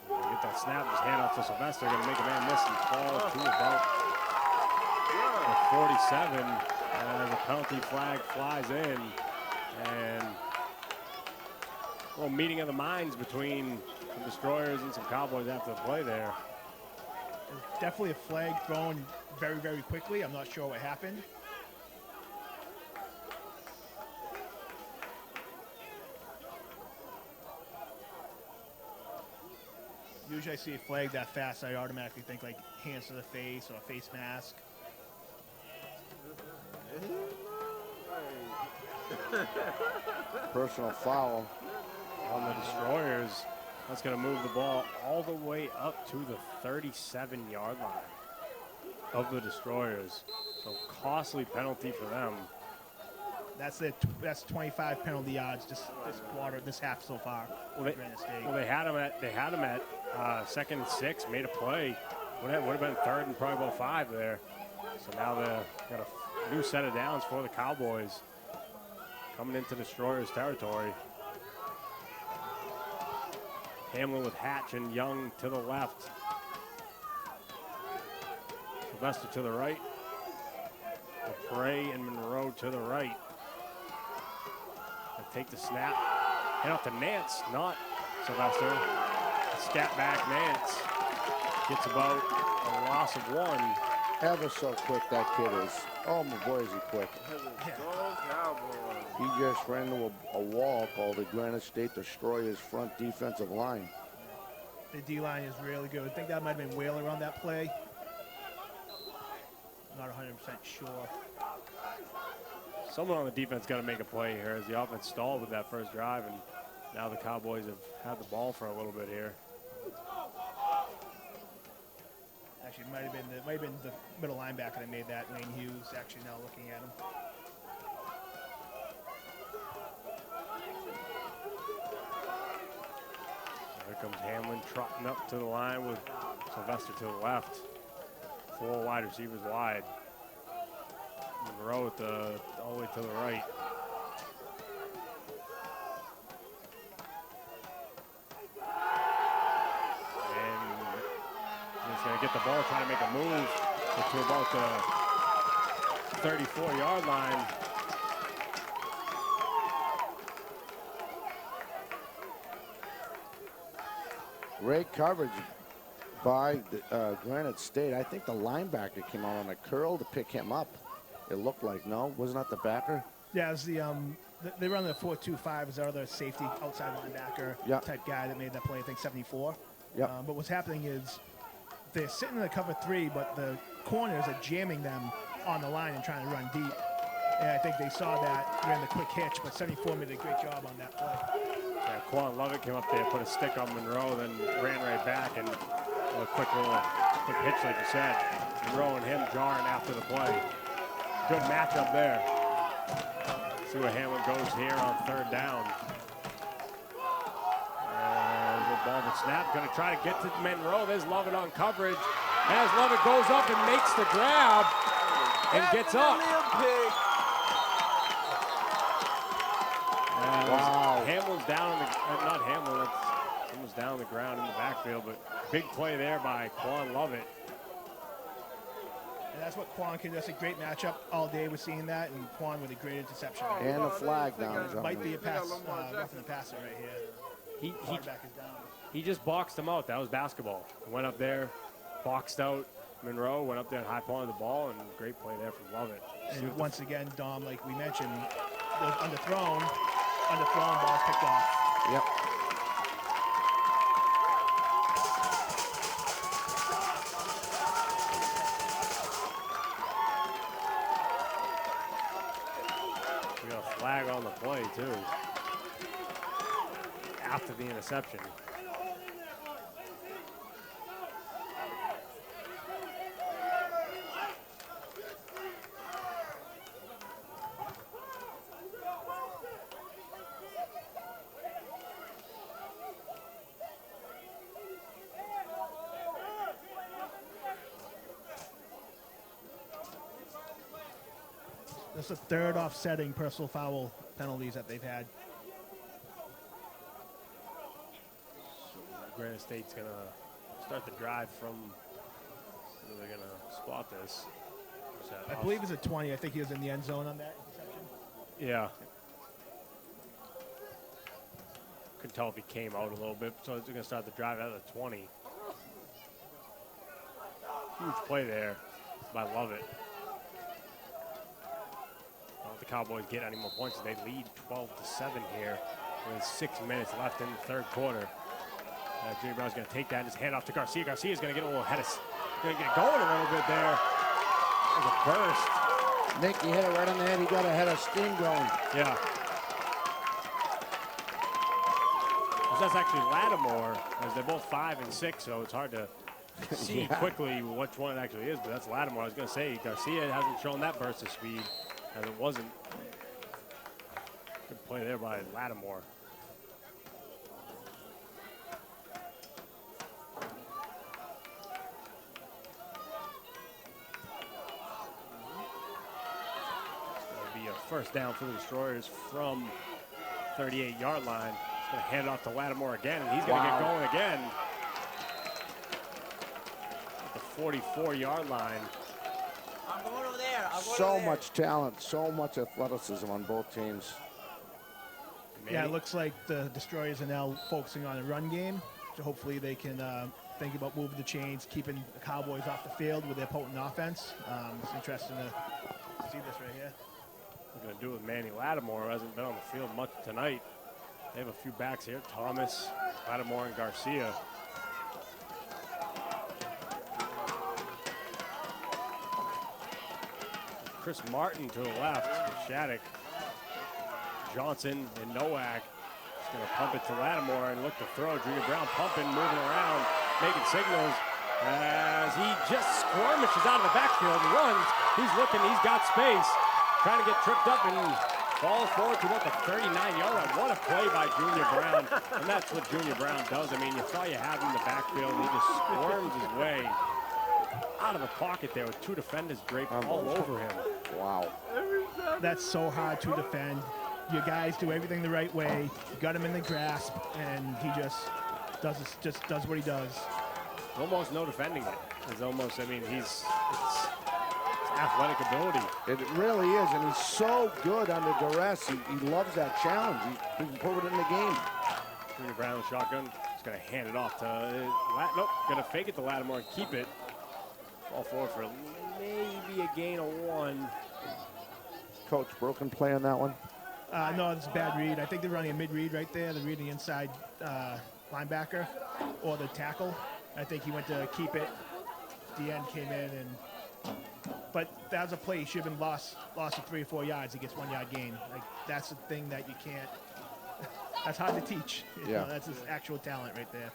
Get that snap, just hand off to Sylvester. Going to make a man miss and fall to about the 47. And the penalty flag flies in. And a little meeting of the minds between some Destroyers and some Cowboys after the play there. There's definitely a flag thrown very, very quickly. I'm not sure what happened. Usually I see a flag that fast, I automatically think like hands to the face or a face mask. Personal foul on the Destroyers. That's going to move the ball all the way up to the 37-yard line of the Destroyers. So costly penalty for them. That's 25 penalty yards this quarter, this half so far. Well, they had him at 2nd and 6, made a play. Would have been 3rd and probably about 5 there. So now they've got a new set of downs for the Cowboys coming into Destroyers territory. Hamlin with Hatch and Young to the left. Sylvester to the right. LeBray and Monroe to the right. They take the snap. Hand off to Nance, not Sylvester. Scat back Nance. Gets about a loss of 1. Ever so quick that kid is. Oh my boy, is he quick. He just ran into a wall called the Granite State Destroyers front defensive line. The D-line is really good. I think that might have been Whaler on that play. Not 100% sure. Someone on the defense got to make a play here as the offense stalled with that first drive, and now the Cowboys have had the ball for a little bit here. Actually, it might have been the middle linebacker that made that. Wayne Hughes. Actually, now looking at him. Here comes Hamlin trotting up to the line with Sylvester to the left. 4 wide receivers wide. Monroe all the way to the right. And he's going to get the ball, trying to make a move to about the 34-yard line. Great coverage by the, Granite State. I think the linebacker came out on a curl to pick him up. It looked like, no? Wasn't that the backer? Yeah, it was they run the 4-2-5 as our other safety outside linebacker type guy that made that play, I think 74. Yep. But what's happening is they're sitting in the cover 3, but the corners are jamming them on the line and trying to run deep. And I think they saw that, ran the quick hitch, but 74 made a great job on that play. Yeah, Quan Lovett came up there, put a stick on Monroe, then ran right back, and a quick hitch, like you said. Monroe and him jarring after the play. Good matchup there. See where Hamlin goes here on 3rd down. And the ball with snap, going to try to get to Monroe. There's Lovett on coverage. As Lovett goes up and makes the grab and gets up. Wow. Hamlin's down on the, not Hamlin, that's almost down on the ground in the backfield, but big play there by Quan Lovett. And that's what Quan can do. That's a great matchup all day. We're seeing that, and Quan with a great interception. And a flag down. Might be a pass, roughing the passer right here. Quarterback is down. He just boxed him out. That was basketball. Went up there, boxed out Monroe, went up there and high pointed the ball, and great play there from Lovett. And once again, Dom, like we mentioned, those underthrown balls picked off. Yep. We got a flag on the play, too, after the interception. That's the third offsetting personal foul penalties that they've had. Granite State's going to start the drive from where they're going to spot this. I believe it's a 20. I think he was in the end zone on that interception. Yeah. Couldn't tell if he came out a little bit, so they're going to start the drive out of the 20. Huge play there by Lovett. Don't let the Cowboys get any more points. They lead 12-7 here with 6 minutes left in the third quarter. Junior Brown's going to take that and just hand off to Garcia. Garcia's going to get a little ahead of, going to get going a little bit there. There's a burst. Nick, you hit it right on the head. He got a head of steam going. Yeah. That's actually Lattimore, as they're both 5 and 6, so it's hard to see quickly which one it actually is, but that's Lattimore. I was going to say, Garcia hasn't shown that burst of speed, as it wasn't. Good play there by Lattimore. It'll be a first down for the Destroyers from 38-yard line. Going to hand it off to Lattimore again, and he's going to get going again. At the 44-yard line. I'm going over there. So much talent, so much athleticism on both teams. Yeah, it looks like the Destroyers are now focusing on a run game. So hopefully they can think about moving the chains, keeping the Cowboys off the field with their potent offense. It's interesting to see this right here. What they're going to do with Manny Lattimore, who hasn't been on the field much tonight. They have a few backs here, Thomas, Lattimore, and Garcia. Chris Martin to the left, Shattuck, Johnson, and Nowak. He's going to pump it to Lattimore and look to throw. Junior Brown pumping, moving around, making signals as he just skirmishes out of the backfield and runs. He's looking, he's got space, trying to get tripped up and falls forward to about the 39-yard line. What a play by Junior Brown, and that's what Junior Brown does. I mean, you saw you have him in the backfield, and he just squirms his way out of the pocket there with two defenders draped all over him. Wow. That's so hard to defend. Your guys do everything the right way. You got him in the grasp, and he just does what he does. Almost no defending it. It's almost, I mean, it's athletic ability. It really is, and he's so good under duress. He loves that challenge. He can put it in the game. Junior Brown shotgun. He's going to hand it off to nope, going to fake it to Lattimore and keep it. Fall forward for maybe a gain of 1. Coach, broken play on that one? No, it's a bad read. I think they're running a mid-read right there. They're reading inside linebacker or the tackle. I think he went to keep it. The end came in, but that was a play. He should have been lost of 3 or 4 yards. He gets 1 yard gain. Like, that's the thing that you can't. That's hard to teach. You know, that's his actual talent right there.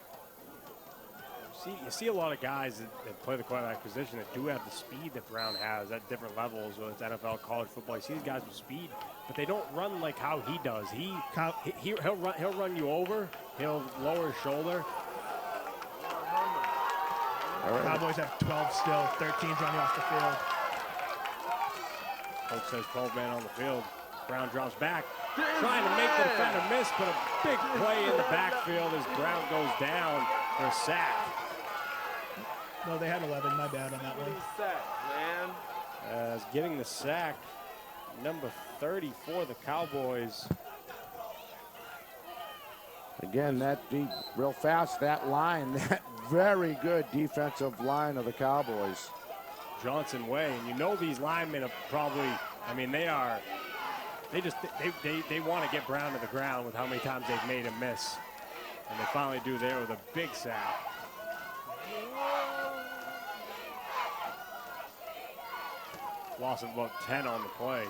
You see a lot of guys that play the quarterback position that do have the speed that Brown has at different levels, whether it's NFL, college football. You see these guys with speed, but they don't run like how he does. He'll run you over. He'll lower his shoulder. Cowboys have 12 still. 13's running off the field. Coach says 12 man on the field. Brown drops back, trying to make the defender miss, but a big play in the backfield as Brown goes down for a sack. No, they had 11. My bad on that one. As getting the sack, number 30 for the Cowboys. Again, that deep, real fast, that line, that very good defensive line of the Cowboys. Johnson Way, and you know these linemen are probably, I mean, they want to get Brown to the ground with how many times they've made him miss. And they finally do there with a big sack. Loss of about 10 on the play.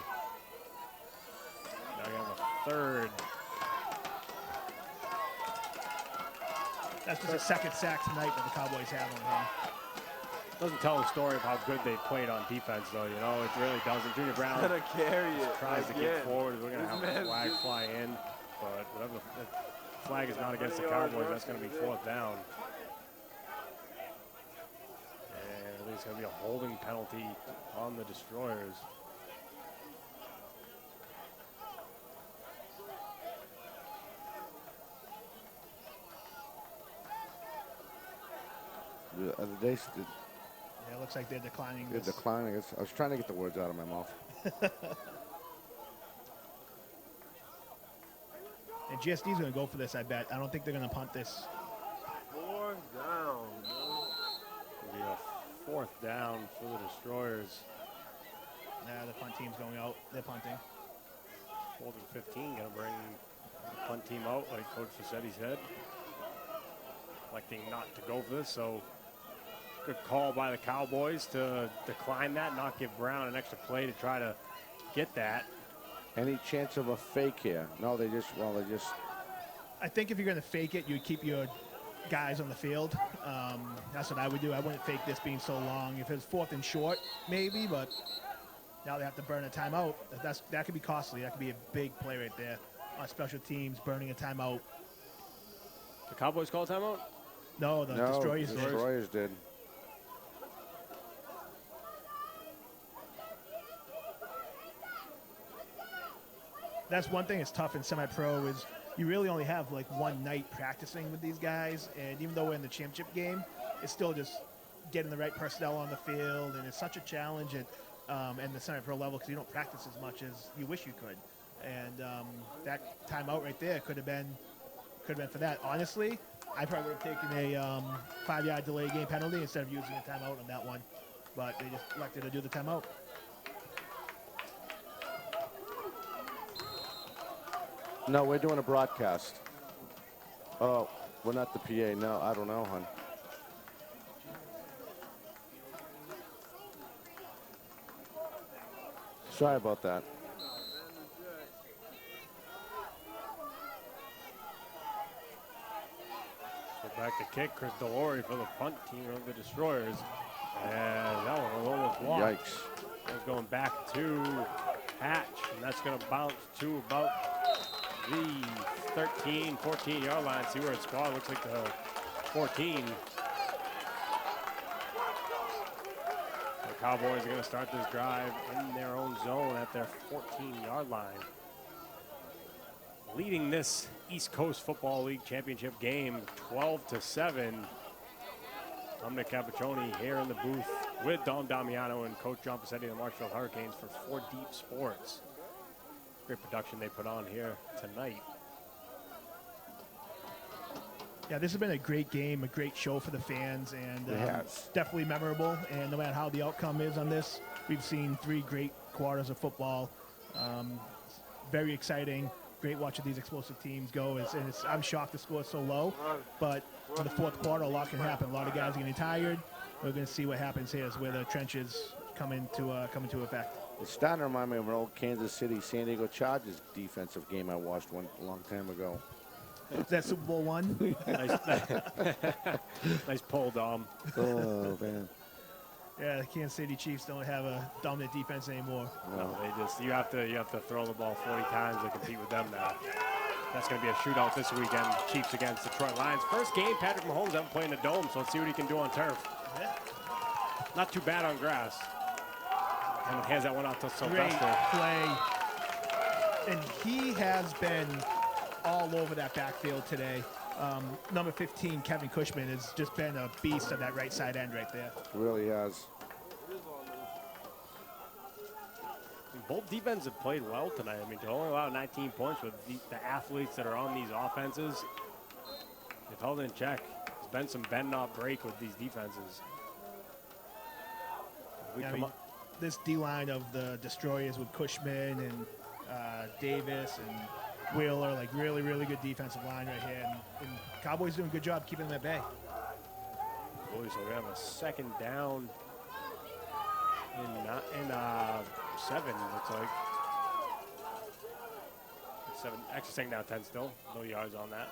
Now we have a third. That's just the second sack tonight that the Cowboys have on him. Doesn't tell the story of how good they played on defense, though. You know, it really doesn't. Junior Brown tries to get forward. We're going to have a flag fly in, but whatever the flag is not against the Cowboys, that's going to be 4th down. And I think it's going to be a holding penalty on the Destroyers. Yeah, it looks like they're declining. They're declining. I was trying to get the words out of my mouth. And GSD's going to go for this, I bet. I don't think they're going to punt this. 4th down. It'll be a 4th down for the Destroyers. Nah, the punt team's going out. They're punting. 4th and 15, going to bring the punt team out, like Coach Fassetti said. Electing not to go for this, so good call by the Cowboys to decline that, not give Brown an extra play to try to get that. Any chance of a fake here? No, they just. I think if you're going to fake it, you keep your guys on the field. That's what I would do. I wouldn't fake this being so long. If it's 4th and short, maybe, but now they have to burn a timeout. That could be costly. That could be a big play right there on special teams, burning a timeout. The Cowboys call a timeout? No, the Destroyers did. That's one thing that's tough in semi-pro is you really only have like one night practicing with these guys, and even though we're in the championship game, it's still just getting the right personnel on the field, and it's such a challenge at the semi-pro level because you don't practice as much as you wish you could. And that timeout right there could have been for that. Honestly, I probably would have taken a 5-yard delay game penalty instead of using a timeout on that one, but they just elected to do the timeout. No, we're doing a broadcast. Oh, we're not the PA. No, I don't know, hon. Sorry about that. So back to kick, Chris Delorey for the punt team of the Destroyers. And that one was almost blocked. Yikes. That was going back to Hatch, and that's going to bounce to about the 13, 14-yard line. See where it's gone. Looks like the 14. The Cowboys are going to start this drive in their own zone at their 14-yard line. Leading this East Coast Football League Championship game 12-7. I'm Nick Capiccioni here in the booth with Dom Damiano and Coach John Passetti of the Marshfield Hurricanes for 4 Deep Sports. Great production they put on here tonight. Yeah, this has been a great game, a great show for the fans, and definitely memorable. And no matter how the outcome is on this, we've seen 3 great quarters of football. Very exciting. Great watching these explosive teams go. I'm shocked the score is so low, but in the 4th quarter, a lot can happen. A lot of guys are getting tired. We're going to see what happens here is where the trenches come into effect. It's starting to remind me of an old Kansas City San Diego Chargers defensive game I watched a long time ago. Is that Super Bowl 1? Nice pull, Dom. Oh, man. Yeah, the Kansas City Chiefs don't have a dominant defense anymore. No, you have to throw the ball 40 times to compete with them now. That's going to be a shootout this weekend. Chiefs against Detroit Lions. First game, Patrick Mahomes hasn't played in a dome, so let's see what he can do on turf. Yeah. Not too bad on grass. And hands that one out to Sylvester. Great play. And he has been all over that backfield today. Number 15, Kevin Cushman, has just been a beast at that right side end right there. Really has. Both defenses have played well tonight. I mean, to only allow 19 points with the athletes that are on these offenses, they've held in check. There's been some bend not break with these defenses. This D-line of the Destroyers with Cushman and Davis and Wheeler, like really, really good defensive line right here. And Cowboys doing a good job keeping them at bay. Boy, so we have a second down in 7, looks like. 7, actually second down 10 still. No yards on that.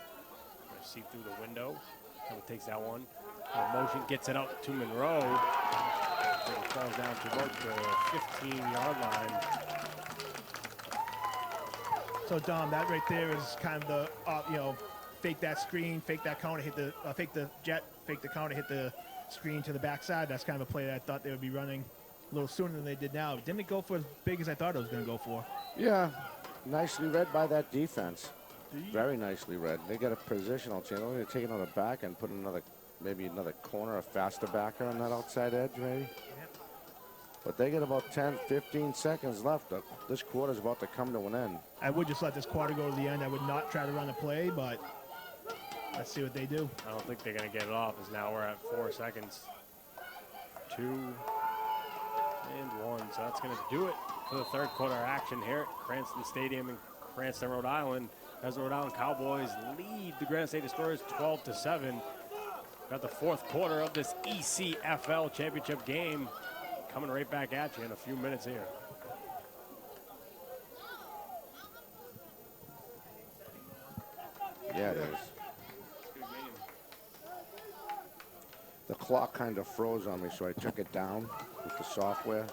Gonna see through the window. So it takes that one. Motion gets it out to Monroe. It falls down to about the 15-yard line. So Dom, that right there is kind of the fake that screen, fake that counter, hit the fake the jet, fake the counter, hit the screen to the backside. That's kind of a play that I thought they would be running a little sooner than they did now. Didn't it go for as big as I thought it was going to go for? Yeah, nicely read by that defense. Very nicely read. They got a positional change. They're taking out a back and put maybe another corner, a faster backer on that outside edge, maybe. Yep. But they get about 10, 15 seconds left. This quarter's about to come to an end. I would just let this quarter go to the end. I would not try to run a play, but let's see what they do. I don't think they're going to get it off, as now we're at 4 seconds. 2 and 1. So that's going to do it for the third quarter action here at Cranston Stadium in Cranston, Rhode Island. As the Rhode Island Cowboys lead the Granite State Destroyers 12-7. Got the fourth quarter of this ECFL championship game coming right back at you in a few minutes here. Yeah, it is. The clock kind of froze on me, so I took it down with the software.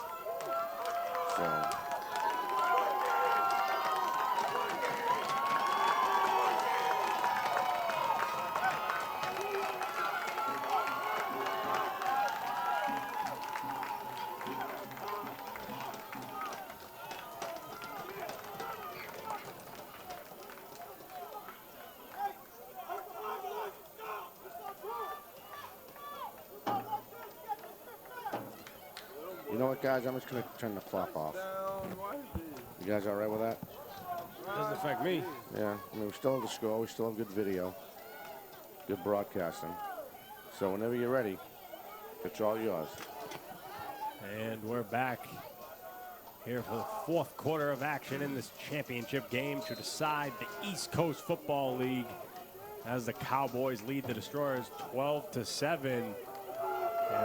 So. You know what, guys? I'm just going to turn the clock off. You guys all right with that? Doesn't affect me. Yeah, I mean, we still have the score. We still have good video. Good broadcasting. So whenever you're ready, it's all yours. And we're back here for the fourth quarter of action in this championship game to decide the East Coast Football League as the Cowboys lead the Destroyers 12-7. And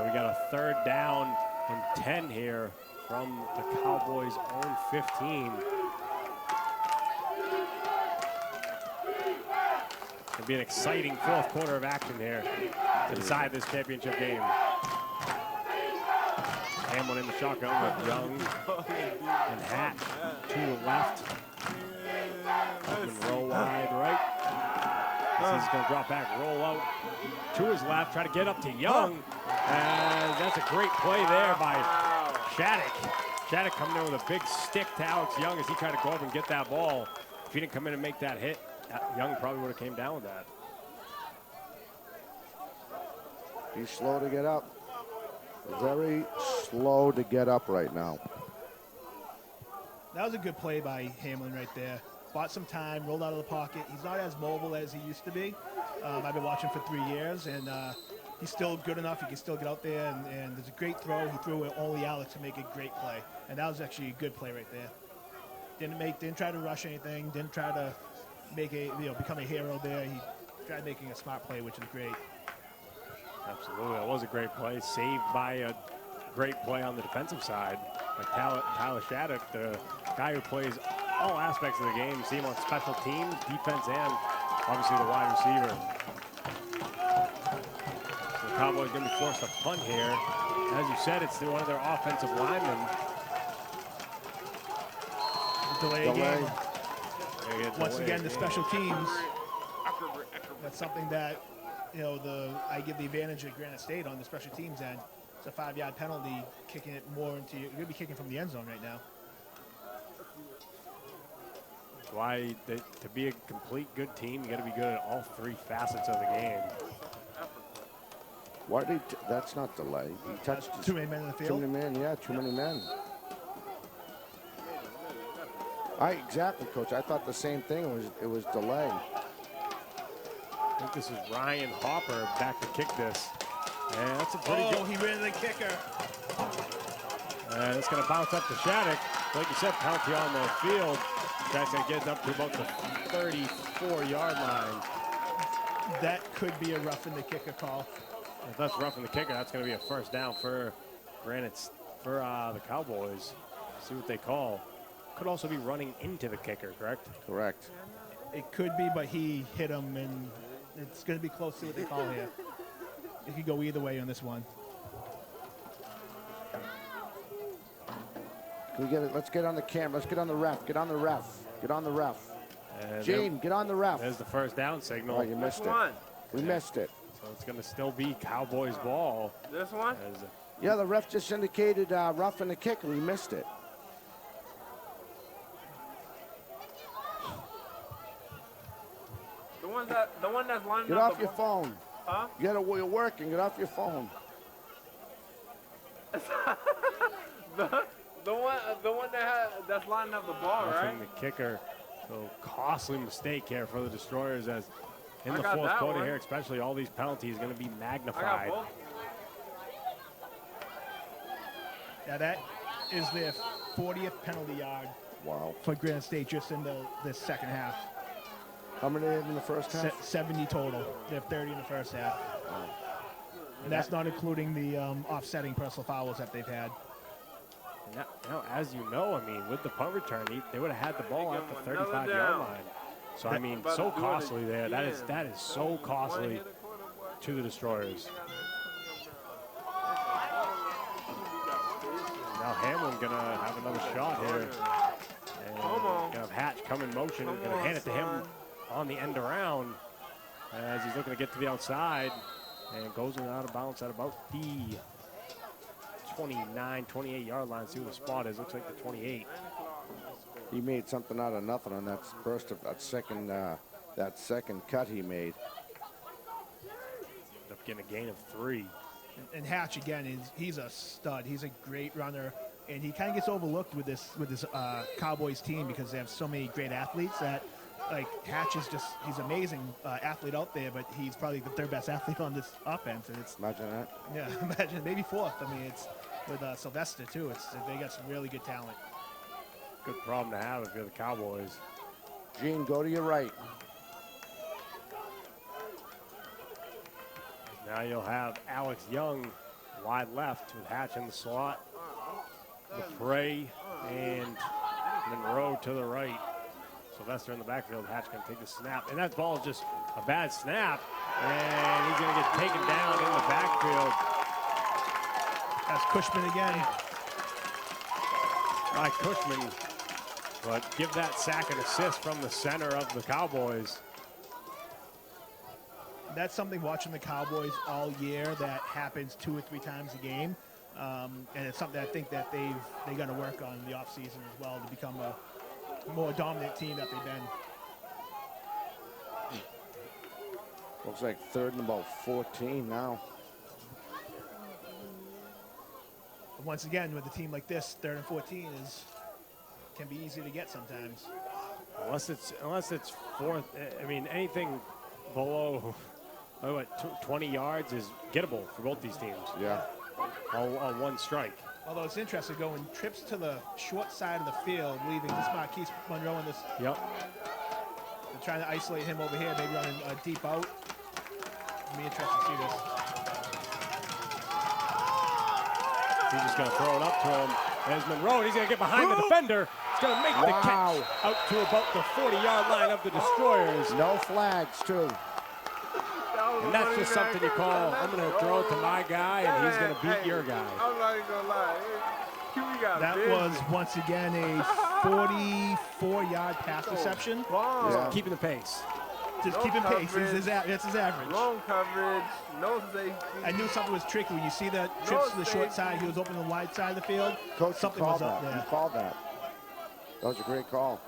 we got a third down and 10 here from the Cowboys' own 15. It'll be an exciting fourth quarter of action here to decide this championship game. Hamlin in the shotgun with Young and Hatch to the left. Roll wide right. He's going to drop back, roll out to his left, try to get up to Young. And that's a great play there by Shattuck. Shattuck coming in with a big stick to Alex Young as he tried to go up and get that ball. If he didn't come in and make that hit, Young probably would have came down with that. He's slow to get up. Very slow to get up right now. That was a good play by Hamlin right there. Bought some time, rolled out of the pocket. He's not as mobile as he used to be. I've been watching for 3 years, and he's still good enough. He can still get out there, and there's a great throw. He threw it only Alex to make a great play, and that was actually a good play right there. Didn't try to rush anything. Didn't try to make become a hero there. He tried making a smart play, which is great. Absolutely, that was a great play. Saved by a great play on the defensive side. Like Tyler Shattuck, the guy who plays all aspects of the game. See him on special teams, defense, and obviously the wide receiver. So the Cowboys going to be forced to punt here. As you said, it's one of their offensive linemen. Delay game. Once again, the special teams. That's something that I give the advantage of Granite State on the special teams end. It's a 5-yard penalty, kicking it more into you're going to be kicking from the end zone right now. why to be a complete good team, you got to be good at all three facets of the game. Why did that's not delay? He touched too many men in the field. Too many men, yeah, too many men. Exactly, Coach. I thought the same thing. It was delay. I think this is Ryan Hopper back to kick this. And that's a pretty good. Oh, he ran the kicker. And it's going to bounce up to Shattuck. Like you said, penalty on the field. That's going to get up to about the 34-yard line. That could be a rough in the kicker call. If that's rough in the kicker, that's going to be a first down for Granite, for the Cowboys. See what they call. Could also be running into the kicker, correct? Correct. It could be, but he hit him, and it's going to be close to what they call here. It could go either way on this one. Can we get it? Let's get on the camera. Let's get on the ref. Get on the ref. Get on the ref. Gene, get on the ref. There's the first down signal. Oh, you missed it. We missed it. So it's going to still be Cowboys ball. This one? Yeah, the ref just indicated rough in the kick, and we missed it. The one that's lining Get up off your phone. Huh? You're working. Get off your phone. the one that's lining up the ball, right? The kicker. So costly mistake here for the Destroyers, as in I the got fourth that quarter one. here, especially all these penalties going to be I got magnified. both. Yeah, that is their 40th penalty yard. Wow. For Granite State just in the second half. How many in the first half? 70 total. They have 30 in the first half. And that's not including the offsetting personal fouls that they've had. Now, as you know, I mean, with the punt return, they would have had the ball at the 35-yard line. So, I mean, so costly there. That is so costly to the Destroyers. Now Hamlin going to have another shot here. And going to have Hatch come in motion. Going to hand it to him on the end around as he's looking to get to the outside. And goes out of bounds at about the 29, 28-yard line. See what the spot is. Looks like the 28. He made something out of nothing on that burst of that second cut he made. Ended up getting a gain of 3. And Hatch again he's a stud. He's a great runner, and he kind of gets overlooked with this Cowboys team because they have so many great athletes that. Like Hatch is he's amazing athlete out there, but he's probably the third best athlete on this offense. And it's imagine that. Yeah, imagine maybe fourth. I mean, it's with Sylvester too. They got some really good talent. Good problem to have if you're the Cowboys. Gene, go to your right. Now you'll have Alex Young wide left with Hatch in the slot, LePray and Monroe to the right. Sylvester in the backfield. Hatch going to take the snap. And that ball is just a bad snap. And he's going to get taken down in the backfield. That's Cushman again. By Cushman. But give that sack and assist from the center of the Cowboys. That's something watching the Cowboys all year that happens 2 or 3 times a game. And it's something I think that they got to work on in the offseason as well to become a more dominant team that they've been. Looks like third and about 14 now. Once again, with a team like this, 3rd and 14 can be easy to get sometimes. Unless it's fourth. I mean, anything below 20 yards is gettable for both these teams. Yeah. On one strike. Although it's interesting going trips to the short side of the field, leaving this Marquise Monroe in this. Yep. They're trying to isolate him over here, maybe running a deep out. It'll be interesting to see this. He's just going to throw it up to him. There's Monroe, and he's going to get behind the defender. He's going to make the catch out to about the 40-yard line of the Destroyers. No flags, too. And that's just something you call, I'm going to throw it to my guy, and he's going to beat your guy. I'm not even going to lie. That was, once again, a 44-yard pass reception. Just keeping the pace. Just keeping pace. That's his average. Long coverage, no safety. I knew something was tricky. When you see the trips to the short side, he was open the wide side of the field. Coach, something was up there. You called that. That was a great call.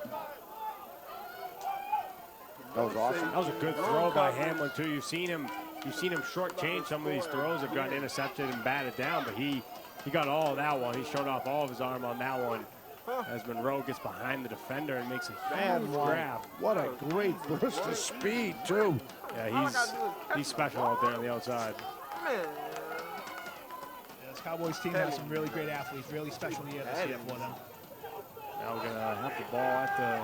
That was awesome. That was a good throw by Hamlin too. You've seen him shortchange some of these throws have gotten intercepted and batted down, but he got all of that one. He showed off all of his arm on that one. As Monroe gets behind the defender and makes a huge grab. What a great burst of speed too. Yeah, he's special out there on the outside. Man. This Cowboys team has some really great athletes, really special year this year for them. Now we're gonna have the ball at the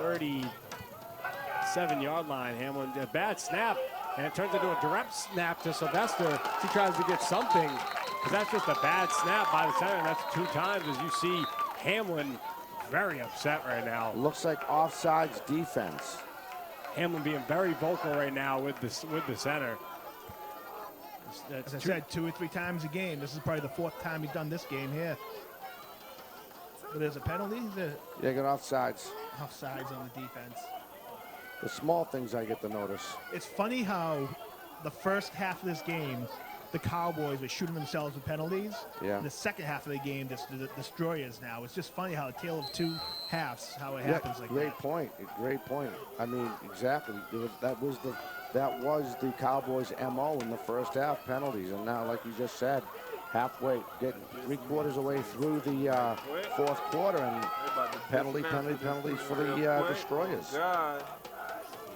37-yard line. Hamlin, a bad snap, and it turns into a direct snap to Sylvester. He tries to get something, because that's just a bad snap by the center, and that's 2 times as you see Hamlin very upset right now. Looks like offsides defense. Hamlin being very vocal right now with the center. As I said, 2 or 3 times a game. This is probably the 4th time he's done this game here. But there's a penalty. Yeah, got offsides. Offsides on the defense. The small things I get to notice. It's funny how the first half of this game, the Cowboys were shooting themselves with penalties. Yeah. In the second half of the game, the Destroyers now. It's just funny how a tale of 2 halves, how it happens like great that. Point. Great point. I mean, exactly. That was the Cowboys' MO in the first half, penalties, and now, like you just said, halfway, getting 3/4 away through the 4th quarter, and penalties for the Destroyers.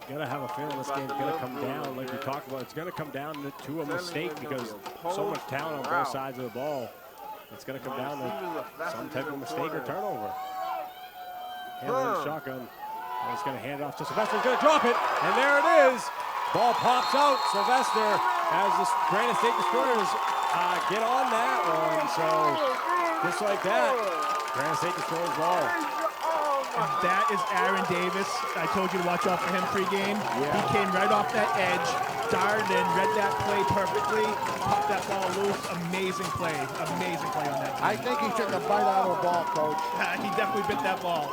You gotta have a feeling this game's gonna come down, like we talked about. It's gonna come down to a mistake because so much talent on both sides of the ball. It's gonna come down to some type of mistake or turnover. Hamlin shotgun. And he's gonna hand it off to Sylvester. He's gonna drop it, and there it is. Ball pops out. Sylvester as the Granite State Destroyers get on that one. So just like that, Granite State Destroyers ball. And that is Aaron Davis. I told you to watch out for him pregame. Yeah. He came right off that edge, darted in, read that play perfectly, popped that ball loose. Amazing play on that team. I think he took a bite out of the ball, Coach. He definitely bit that ball.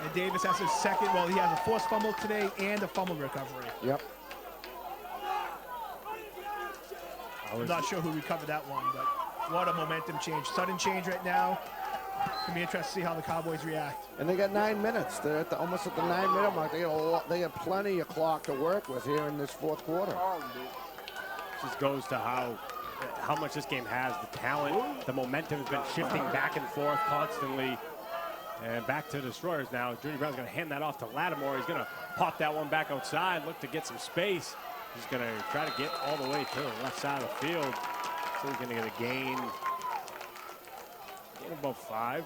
And Davis has his second, well, he has a forced fumble today and a fumble recovery. Yep. I'm not sure who recovered that one, but what a momentum change. Sudden change right now. It's going to be interesting to see how the Cowboys react. And they got 9 minutes. They're at almost at the 9-minute mark. They got plenty of clock to work with here in this 4th quarter. Just goes to how much this game has. The talent, the momentum has been shifting back and forth constantly. And back to the Destroyers now. Junior Brown's going to hand that off to Lattimore. He's going to pop that one back outside, look to get some space. He's going to try to get all the way to the left side of the field. So he's going to get a gain about 5.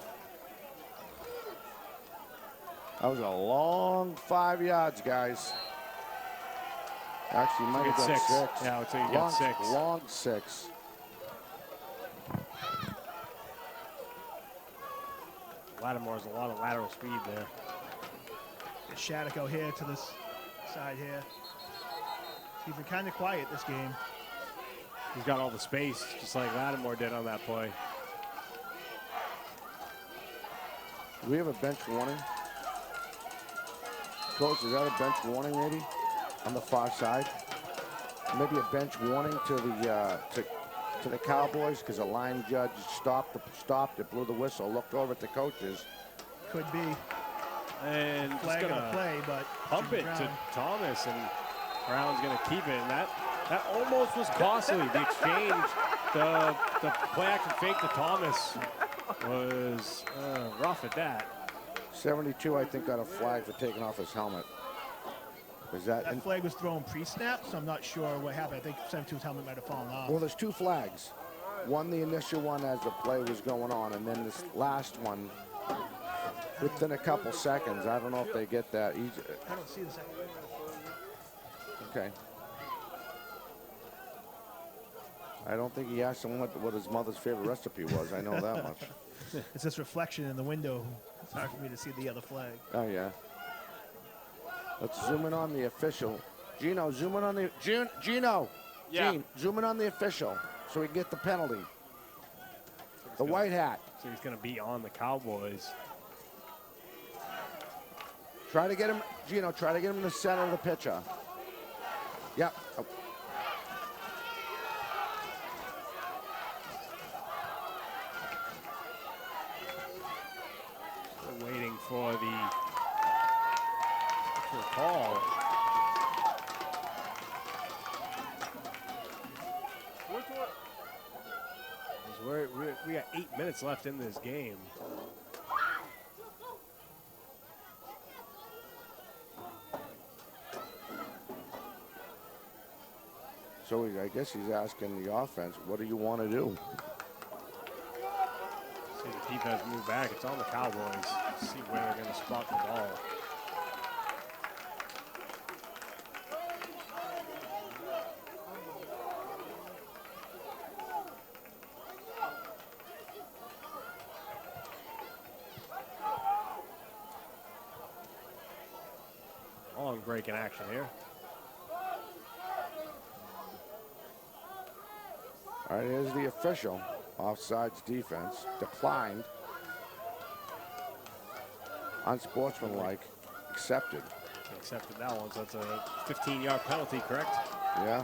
That was a long 5 yards, guys. Actually, might have been 6. Yeah, I would say you got 6. Long 6. Lattimore's a lot of lateral speed there. Shattuck out here to this side here. He's been kind of quiet this game. He's got all the space, just like Lattimore did on that play. Do we have a bench warning? Coach, is that a bench warning maybe on the far side? Maybe a bench warning to the Cowboys because the line judge stopped it, blew the whistle, looked over at the coaches. Could be. And flag on the play, but pump it to Thomas, and Brown's going to keep it. And that almost was costly. The exchange, the play action fake to Thomas was rough at that. 72, I think, got a flag for taking off his helmet. Was that flag was thrown pre-snap, so I'm not sure what happened. I think 72's helmet might have fallen off. Well, there's 2 flags. One, the initial one as the play was going on, and then this last one within a couple seconds. I don't know if they get that. I don't see the second. Okay. I don't think he asked him what his mother's favorite recipe was. I know that much. It's this reflection in the window. It's hard for me to see the other flag. Oh, yeah. Let's zoom in on the official. Gino, zoom in on the... Gino! Yeah. Gene, zoom in on the official so we can get the penalty. The white hat. So he's going to be on the Cowboys. Try to get him, Gino, try to get him in the center of the picture. Yep. Oh. Still waiting for the actual call. We got 8 minutes left in this game. So I guess he's asking the offense, what do you want to do? See the defense move back. It's on the Cowboys. See where they're going to spot the ball. Long break in action here. All right, here's the official. Offsides defense declined. Unsportsmanlike accepted. Accepted that one, so that's a 15-yard penalty, correct? Yeah.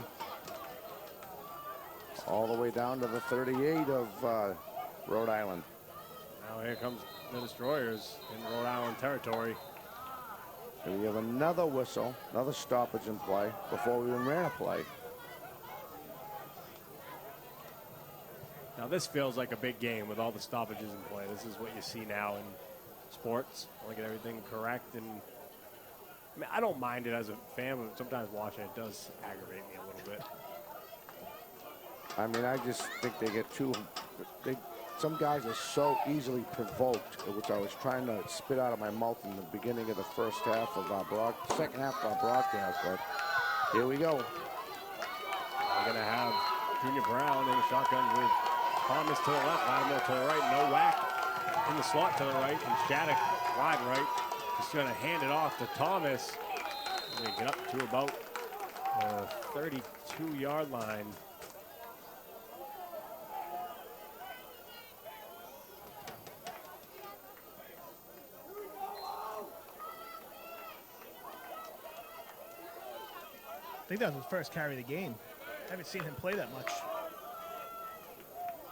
All the way down to the 38 of Rhode Island. Now here comes the Destroyers in Rhode Island territory. And we have another whistle, another stoppage in play before we even ran a play. Now this feels like a big game with all the stoppages in play. This is what you see now in sports. I get everything correct, and I mean, I don't mind it as a fan, but sometimes watching it does aggravate me a little bit. I mean, I just think they get too. Some guys are so easily provoked, which I was trying to spit out of my mouth in the beginning of the first half of our second half of our broadcast. But here we go. We're gonna have Junior Brown in the shotgun with Thomas to the left, Lattimore to the right, no whack in the slot to the right, and Shattuck wide right. Just gonna hand it off to Thomas. They get up to about the 32-yard line. I think that was his first carry of the game. I haven't seen him play that much.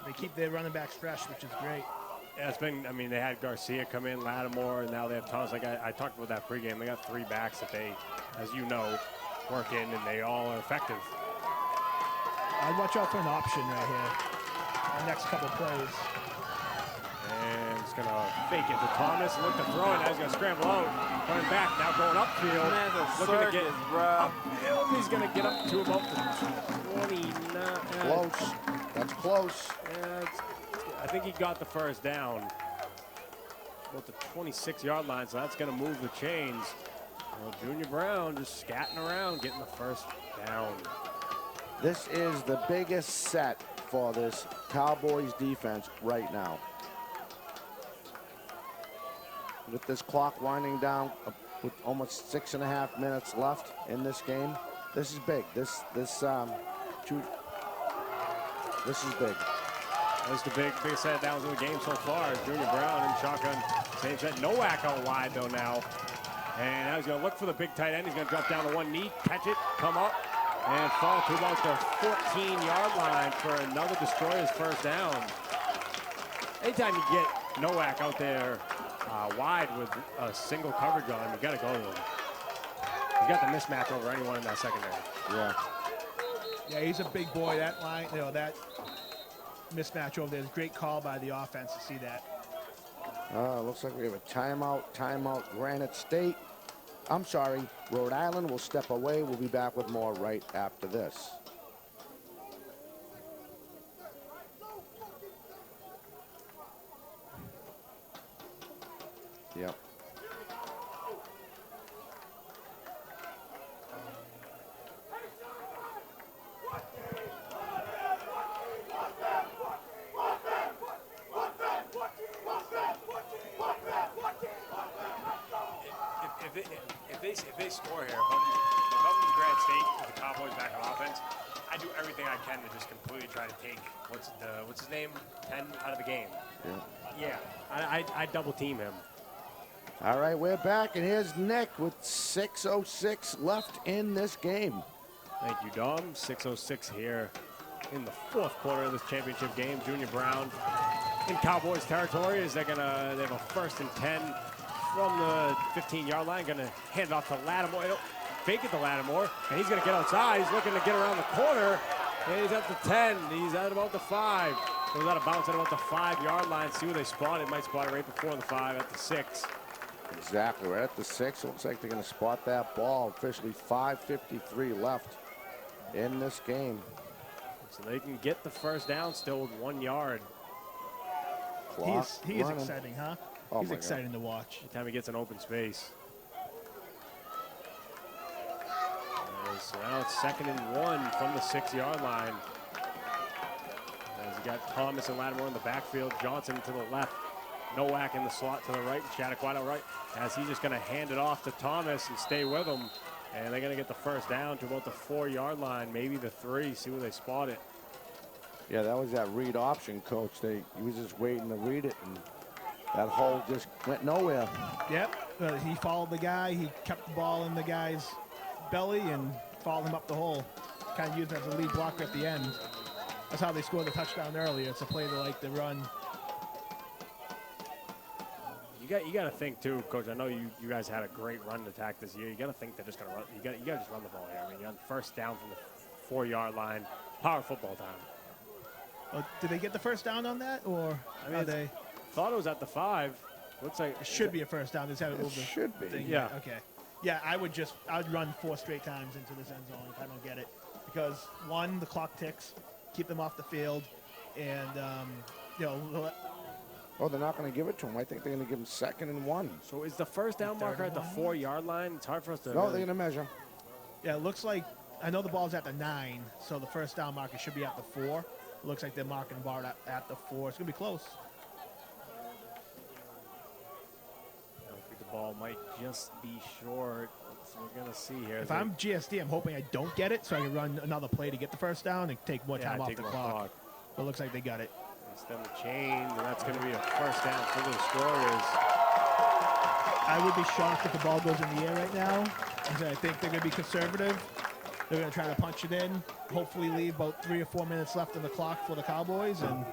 They keep their running backs fresh, which is great. Yeah, it's been, I mean, they had Garcia come in, Lattimore, and now they have Thomas. Like I talked about that pregame. They got 3 backs that they, as you know, work in, and they all are effective. I'd watch out for an option right here. The next couple plays. And it's going to fake it to Thomas. Look to throw it. Now he's going to scramble out. Running back, now going upfield. Looking to get upfield. He's going to get up to about the 29. Close. That's close. I think he got the first down. About the 26-yard line, so that's going to move the chains. Well, Junior Brown just scatting around, getting the first down. This is the biggest set for this Cowboys defense right now. With this clock winding down with almost 6.5 minutes left in this game, this is big. This is big. That's the biggest set downs in the game so far. Junior Brown in shotgun. Same set. Nowak out wide though now. And now he's going to look for the big tight end. He's going to drop down to one knee, catch it, come up, and fall to about the 14-yard line for another Destroyer's first down. Anytime you get Nowak out there wide with a single coverage on him, you got to go to him. He's got the mismatch over anyone in that secondary. Yeah. Yeah, he's a big boy. That line, that mismatch over there is a great call by the offense to see that. Looks like we have a timeout, Granite State. I'm sorry, Rhode Island will step away. We'll be back with more right after this. Yep. If they score here, if I'm Granite State with the Cowboys back on offense, I do everything I can to just completely try to take what's his name, 10 out of the game. Yeah, I double team him. All right, we're back, and here's Nick with 6:06 left in this game. Thank you, Dom. 6:06 here in the fourth quarter of this championship game. Junior Brown in Cowboys territory as they have a 1st and 10 from the 15-yard line. Going to hand it off to Lattimore. Fake it to Lattimore, and he's going to get outside. He's looking to get around the corner, and he's at the 10. He's at about the 5. Goes out of bounds at about the 5-yard line. See where they spot it. Might spot it right before the 5 at the 6. Exactly, right at the 6. Looks like they're going to spot that ball. Officially 5:53 left in this game. So they can get the first down still with 1 yard. He is exciting, huh? Oh, he's exciting to watch. Every time he gets an open space. So now it's 2nd and 1 from the 6-yard line. As you got Thomas and Lattimore in the backfield, Johnson to the left, Nowak in the slot to the right, Shattuck wide out right. As he's just going to hand it off to Thomas and stay with him. And they're going to get the first down to about the 4-yard line, maybe the 3, see where they spot it. Yeah, that was that read option, Coach. He was just waiting to read it, and that hole just went nowhere. Yep, he followed the guy. He kept the ball in the guy's belly and followed him up the hole. Kind of used him as a lead blocker at the end. That's how they scored the touchdown earlier. It's a play they like to run. You got to think too, Coach. I know you guys had a great run attack this year. You got to think they're just going to run. You got to just run the ball here. I mean, you're on first down from the 4-yard line. Power football time. Did they get the first down on that, or I mean, they thought it was at the 5? Looks like it should be a first down. It should be. Yeah. Okay. Yeah, I would run 4 straight times into this end zone if I don't get it, because 1, the clock ticks, keep them off the field, and Oh, they're not going to give it to him. I think they're going to give him 2nd and 1. So is the first down marker at the 4-yard line? It's hard for us to. No, they're going to measure. Yeah, it looks like, I know the ball's at the 9, so the first down marker should be at the 4. It looks like they're marking the ball at the 4. It's going to be close. I think the ball might just be short. So we're going to see here. If I'm GSD, I'm hoping I don't get it so I can run another play to get the first down and take more time off the clock. But it looks like they got it. Extend the chain, and that's going to be a first down for the Destroyers. I would be shocked if the ball goes in the air right now. I think they're going to be conservative. They're going to try to punch it in, hopefully leave about 3 or 4 minutes left on the clock for the Cowboys, and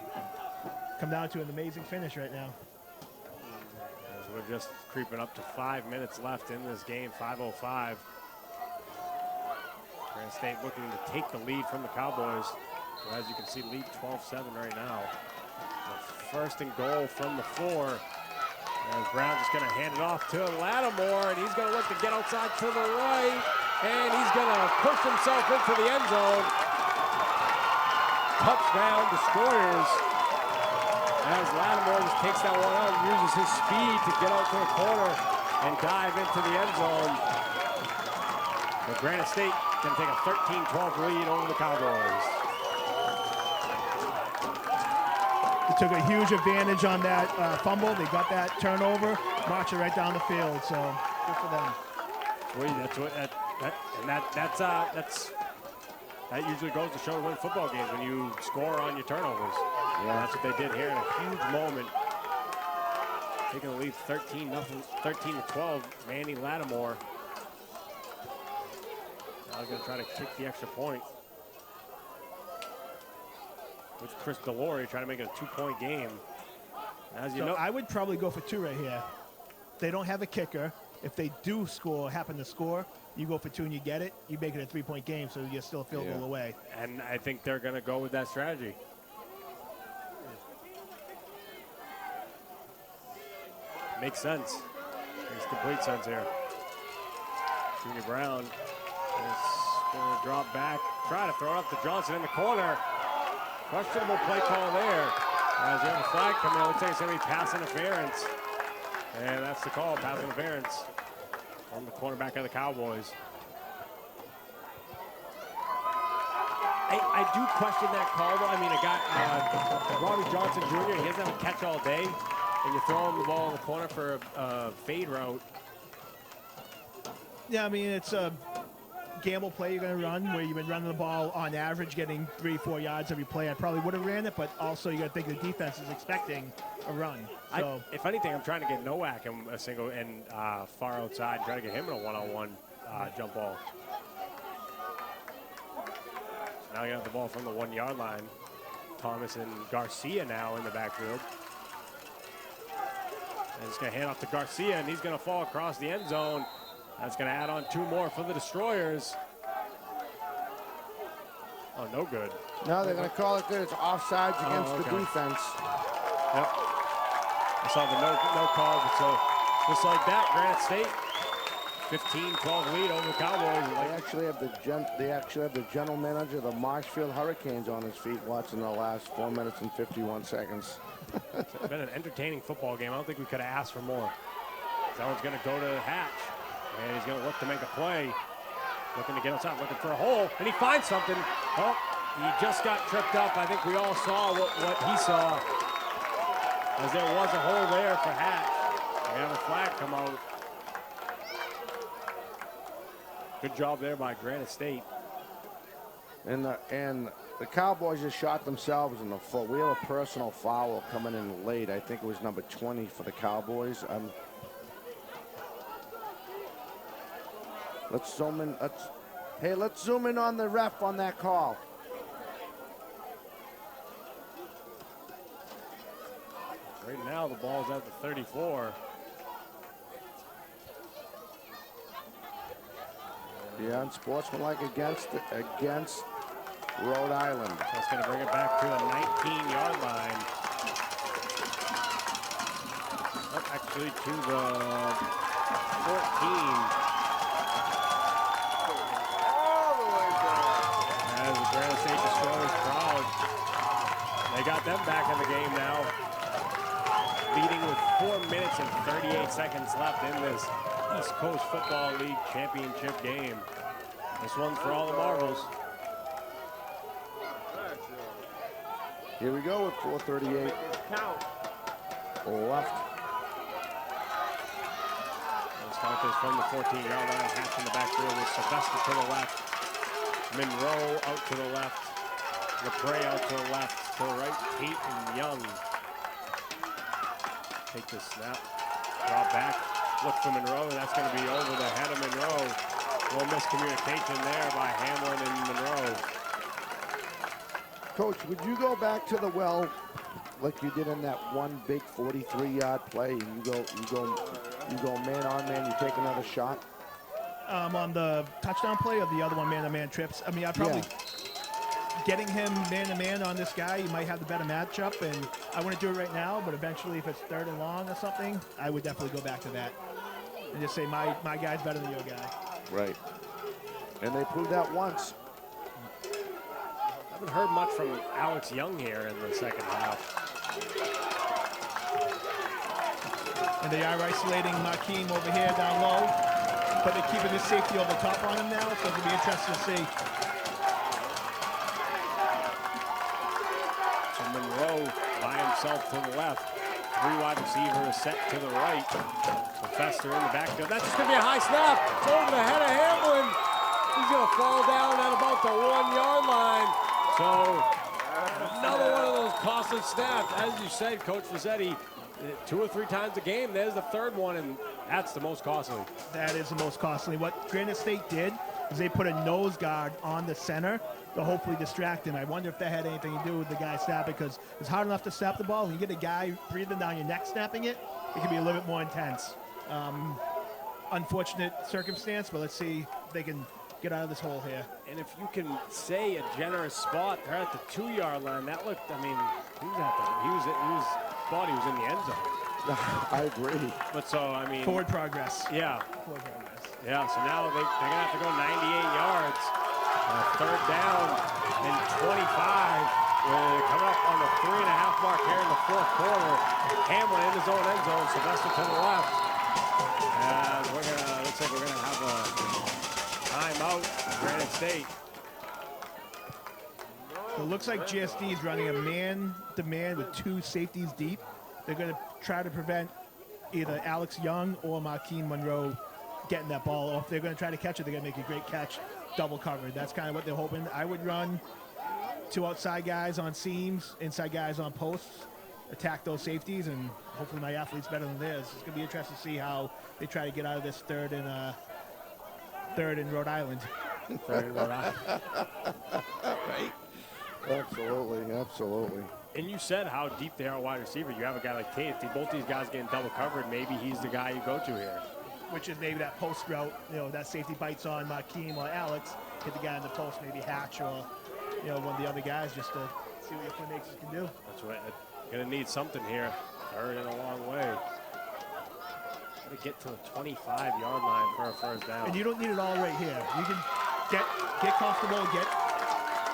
come down to an amazing finish right now. As we're just creeping up to 5 minutes left in this game, 5:05. Granite State looking to take the lead from the Cowboys. So as you can see, lead 12-7 right now. So 1st and goal from the 4. And Brown's just going to hand it off to Lattimore, and he's going to look to get outside to the right, and he's going to push himself into the end zone. Touchdown, Destroyers. As Lattimore just takes that one out and uses his speed to get out to the corner and dive into the end zone. But Granite State can take a 13-12 lead over the Cowboys. They took a huge advantage on that fumble. They got that turnover, marched it right down the field. So good for them. That's what that usually goes to show to win football games when you score on your turnovers. Yeah, that's what they did here in a huge moment. Taking the lead 13-12. Manny Lattimore. Now he's going to try to kick the extra point. With Chris Delory trying to make it a 2-point game. As you know, I would probably go for 2 right here. They don't have a kicker. If they do happen to score, you go for 2 and you get it. You make it a 3-point game, so you're still a field goal away. And I think they're going to go with that strategy. Makes sense. Makes complete sense here. Junior Brown is going to drop back, try to throw it up to Johnson in the corner. Questionable play call there. As you have a flag coming out, looks like it's going to be pass interference. And that's the call, pass interference from the cornerback of the Cowboys. I do question that call, though. I mean, a guy, Robbie Johnson Jr., he doesn't have a catch all day, and you throw him the ball in the corner for a fade route. Yeah, I mean, it's a gamble play you're going to run where you've been running the ball on average, getting 3-4 yards every play. I probably would have ran it, but also you got to think the defense is expecting a run. So if anything, I'm trying to get Nowak in a single and far outside, try to get him in a one-on-one jump ball. So now you have the ball from the 1-yard line. Thomas and Garcia now in the backfield. And he's going to hand off to Garcia, and he's going to fall across the end zone. That's going to add on 2 more for the Destroyers. Oh, no good. No, they're going to call it good. It's offsides against the defense. Yep. I saw the no call, so just like that, Granite State, 15-12 lead over the Cowboys. They actually have the general manager of the Marshfield Hurricanes on his feet watching the last 4 minutes and 51 seconds. It's been an entertaining football game. I don't think we could have asked for more. That one's going to go to Hatch, and he's going to look to make a play. Looking to get outside, looking for a hole, and he finds something. Oh, he just got tripped up. I think we all saw what he saw, as there was a hole there for Hatch. They have a flag come out. Good job there by Granite State. And the Cowboys just shot themselves in the foot. We have a personal foul coming in late. I think it was number 20 for the Cowboys. Let's zoom in. Let's zoom in on the ref on that call. Right now, the ball's at the 34. Yeah, unsportsmanlike against Rhode Island. That's going to bring it back to the 19-yard line. Actually, to the 14. As the Granite State Destroyers crowd, they got them back in the game now, leading with 4 minutes and 38 seconds left in this East Coast Football League Championship game. This one's for all the marbles. Here we go with 4:38 left. Let's start this from the 14-yard line. Hatch in the backfield with Sylvester to the left. Monroe out to the left. LePray out to the left. To the right, Peyton Young. Take the snap. Draw back. Look for Monroe, and that's going to be over the head of Monroe. A little miscommunication there by Hamlin and Monroe. Coach, would you go back to the well like you did in that one big 43-yard play? And you go man on man. You take another shot. On the touchdown play or the other one, man-to-man trips. I mean, I probably getting him man-to-man on this guy. He might have the better matchup, and I wouldn't do it right now. But eventually, if it's 3rd and long or something, I would definitely go back to that and just say my guy's better than your guy. Right. And they proved that once. Haven't heard much from Alex Young here in the second half. And they are isolating Marquine over here down low, but they're keeping his safety over top on him now, so it'll be interesting to see. So Monroe by himself to the left. 3 wide receivers set to the right. Fester in the backfield. That's just going to be a high snap. It's over the head of Hamlin. He's going to fall down at about the 1-yard line. So another one of those costly snaps. As you said, Coach Fazzetti, 2 or 3 times a game, there's the 3rd one, and that's the most costly. That is the most costly. What Granite State did is they put a nose guard on the center to hopefully distract him. I wonder if that had anything to do with the guy snapping, because it's hard enough to snap the ball. When you get a guy breathing down your neck snapping it, it can be a little bit more intense. Unfortunate circumstance, but let's see if they can get out of this hole here. And if you can say a generous spot, they're at the 2-yard line. That looked, I mean, he thought he was in the end zone. I agree. But so, I mean. Forward progress. Yeah. Forward progress. Yeah, so now they're going to have to go 98 yards. 3rd down and 25. Coming up on the 3.5 mark here in the 4th quarter. Hamlin in his own end zone. Sylvester to the left. And looks like we're gonna have a timeout. Granite State. So it looks like GSD is running a man-to-man with 2 safeties deep. They're going to try to prevent either Alex Young or Marquine Monroe getting that ball. Or if they're going to try to catch it, they're going to make a great catch, double covered. That's kind of what they're hoping. I would run 2 outside guys on seams, inside guys on posts, attack those safeties, and hopefully my athlete's better than theirs. It's going to be interesting to see how they try to get out of this third in Rhode Island. Right. Absolutely. And you said how deep they are wide receiver. You have a guy like Tate. If both these guys getting double covered, maybe he's the guy you go to here. Which is maybe that post route, that safety bites on Markeem or Alex, hit the guy in the post, maybe Hatch or, one of the other guys, just to see what your playmakers can do. That's what going to need something here. Third and a long way. Got to get to the 25-yard line for a first down. And you don't need it all right here. You can get comfortable, get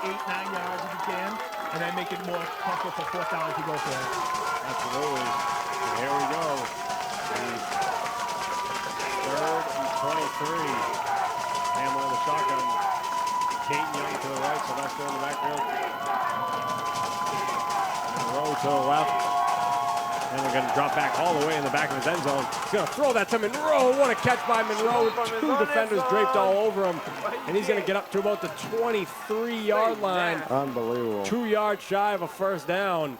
8-9 yards if you can, and then make it more comfortable for fourth down if you go for it. Absolutely. And here we go. Third and 23. Hamler in the shotgun. Kate Young to the right, Sylvester in the backfield. Monroe to the left. And we're going to drop back all the way in the back of his end zone. He's going to throw that to Monroe. What a catch by Monroe. Two defenders draped all over him. And he's going to get up to about the 23-yard line. Unbelievable. 2 yards shy of a first down.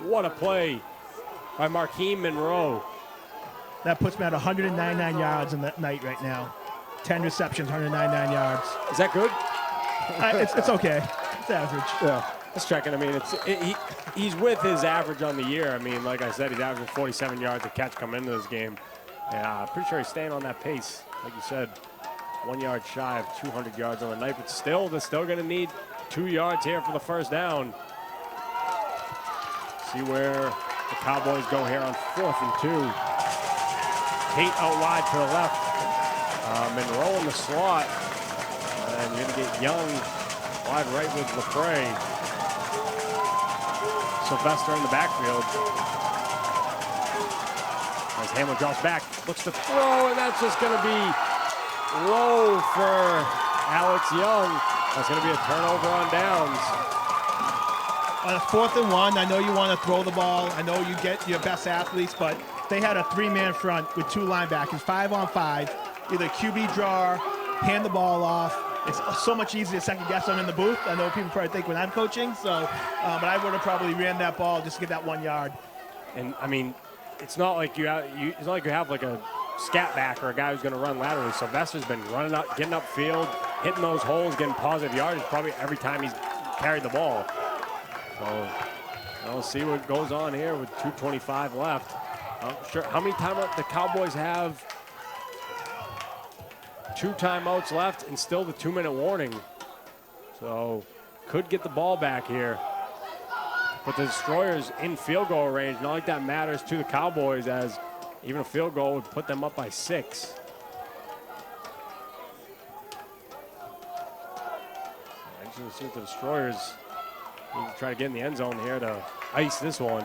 What a play by Markeem Monroe. That puts me at 199 yards in that night right now. 10 receptions, 199 yards. Is that good? It's okay. It's average. Yeah. Just checking. I mean, he's with his average on the year. I mean, like I said, he's averaging 47 yards a catch coming into this game. Yeah, pretty sure he's staying on that pace. Like you said, 1 yard shy of 200 yards on the night. But still, they're still going to need 2 yards here for the first down. See where the Cowboys go here on 4th and 2. Tate out wide to the left. Monroe in the slot. And you're going to get Young wide right with LaPre. Sylvester in the backfield. As Hamler drops back, looks to throw, and that's just going to be low for Alex Young. That's going to be a turnover on downs. On a 4th and 1, I know you want to throw the ball. I know you get your best athletes, but they had a 3-man front with 2 linebackers, 5-on-5. Either QB draw, hand the ball off. It's so much easier to second guess them in the booth. I know people probably think when I'm coaching, so but I would have probably ran that ball just to get that 1 yard. And I mean, it's not like you have like a scat back or a guy who's going to run laterally. Sylvester's been running up, getting upfield, hitting those holes, getting positive yardage probably every time he's carried the ball. So we'll see what goes on here with 2:25 left. I'm sure how many timeouts the Cowboys have. 2 timeouts left and still the 2-minute warning. So could get the ball back here. But the Destroyers in field goal range. Not like that matters to the Cowboys, as even a field goal would put them up by 6. I just want to see if the Destroyers need to try to get in the end zone here to ice this one.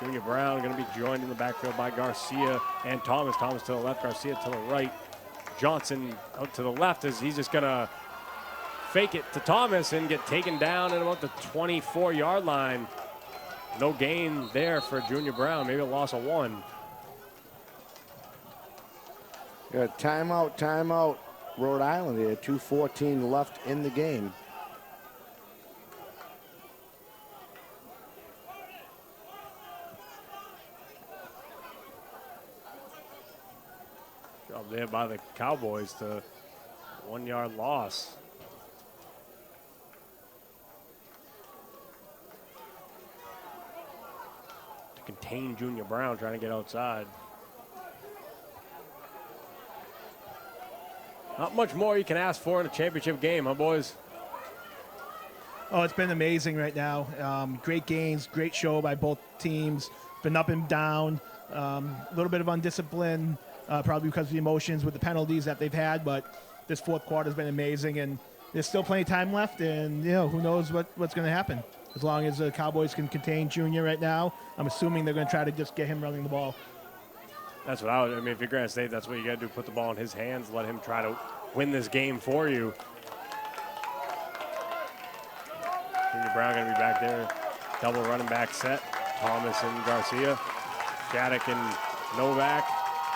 Junior Brown going to be joined in the backfield by Garcia and Thomas. Thomas to the left, Garcia to the right. Johnson out to the left as he's just going to fake it to Thomas and get taken down at about the 24-yard line. No gain there for Junior Brown, maybe a loss of 1. Yeah, timeout, Rhode Island here. 2:14 left in the game. Job there by the Cowboys to 1-yard loss. To contain Junior Brown trying to get outside. Not much more you can ask for in a championship game, huh, boys? Oh, it's been amazing right now. Great games, great show by both teams. Been up and down. A little bit of undiscipline, probably because of the emotions with the penalties that they've had. But this fourth quarter has been amazing, and there's still plenty of time left. And who knows what's going to happen? As long as the Cowboys can contain Junior right now, I'm assuming they're going to try to just get him running the ball. That's what I mean, if you're Granite State, that's what you got to do. Put the ball in his hands, let him try to win this game for you. Junior Brown going to be back there. Double running back set. Thomas and Garcia. Shattuck and Novak.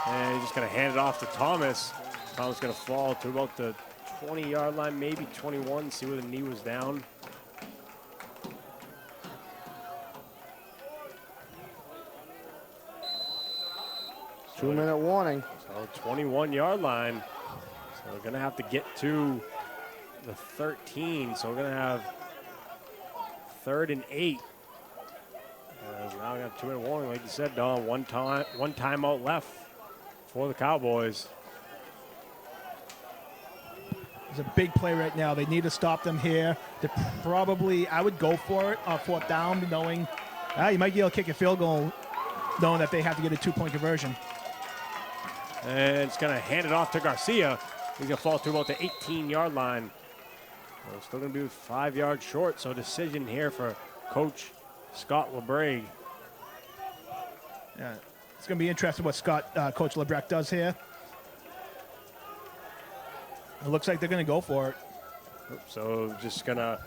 And he's just going to hand it off to Thomas. Thomas going to fall to about the 20-yard line, maybe 21. See where the knee was down. Two-minute warning. So 21-yard line. So we're going to have to get to the 13. So we're going to have 3rd and 8. So now we got 2-minute warning, like you said, Don. One timeout left for the Cowboys. It's a big play right now. They need to stop them here. They're probably, I would go for it on 4th down, knowing you might be able to kick a field goal, knowing that they have to get a 2-point conversion. And it's going to hand it off to Garcia. He's going to fall to about the 18-yard line. Well, still going to be 5 yards short, so decision here for Coach Scott LeBrecht. Yeah, it's going to be interesting what Coach LeBrecht does here. It looks like they're going to go for it. So just going to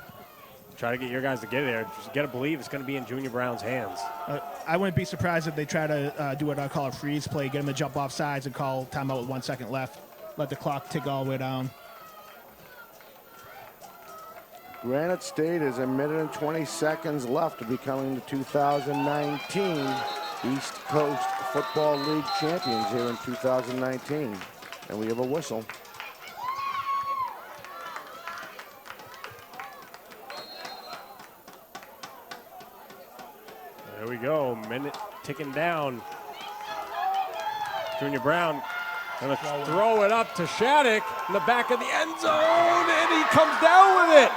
try to get your guys to get there. Just got to believe it's going to be in Junior Brown's hands. I wouldn't be surprised if they try to do what I call a freeze play, get them to jump off sides and call timeout with 1 second left. Let the clock tick all the way down. Granite State is 1:20 seconds left to becoming the 2019 East Coast Football League champions here in 2019. And we have a whistle. There we go, minute ticking down. Junior Brown gonna throw it up to Shattuck in the back of the end zone, and he comes down with it.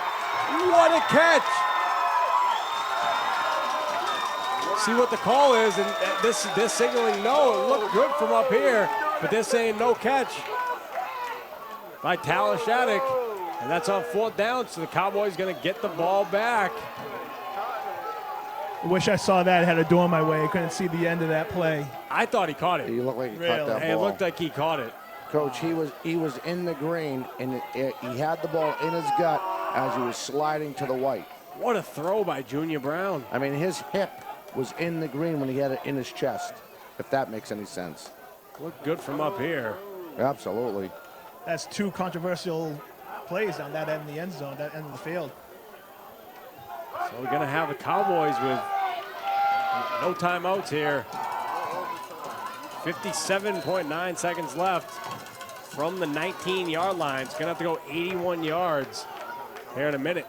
What a catch. See what the call is, and this signaling no. It looked good from up here, but they're saying no catch by Tyler Shattuck, and that's on 4th down, so the Cowboys gonna get the ball back. I wish I saw that. I had a door my way. I couldn't see the end of that play. I thought he caught it. He looked like he Really? caught that ball. It looked like he caught it. Coach, he was in the green, and he had the ball in his gut as he was sliding to the white. What a throw by Junior Brown. I mean, his hip was in the green when he had it in his chest, if that makes any sense. Looked good from up here. Absolutely. That's 2 controversial plays on that end of the end zone, that end of the field. So we're going to have the Cowboys with no timeouts here. 57.9 seconds left from the 19-yard line. It's going to have to go 81 yards here in a minute.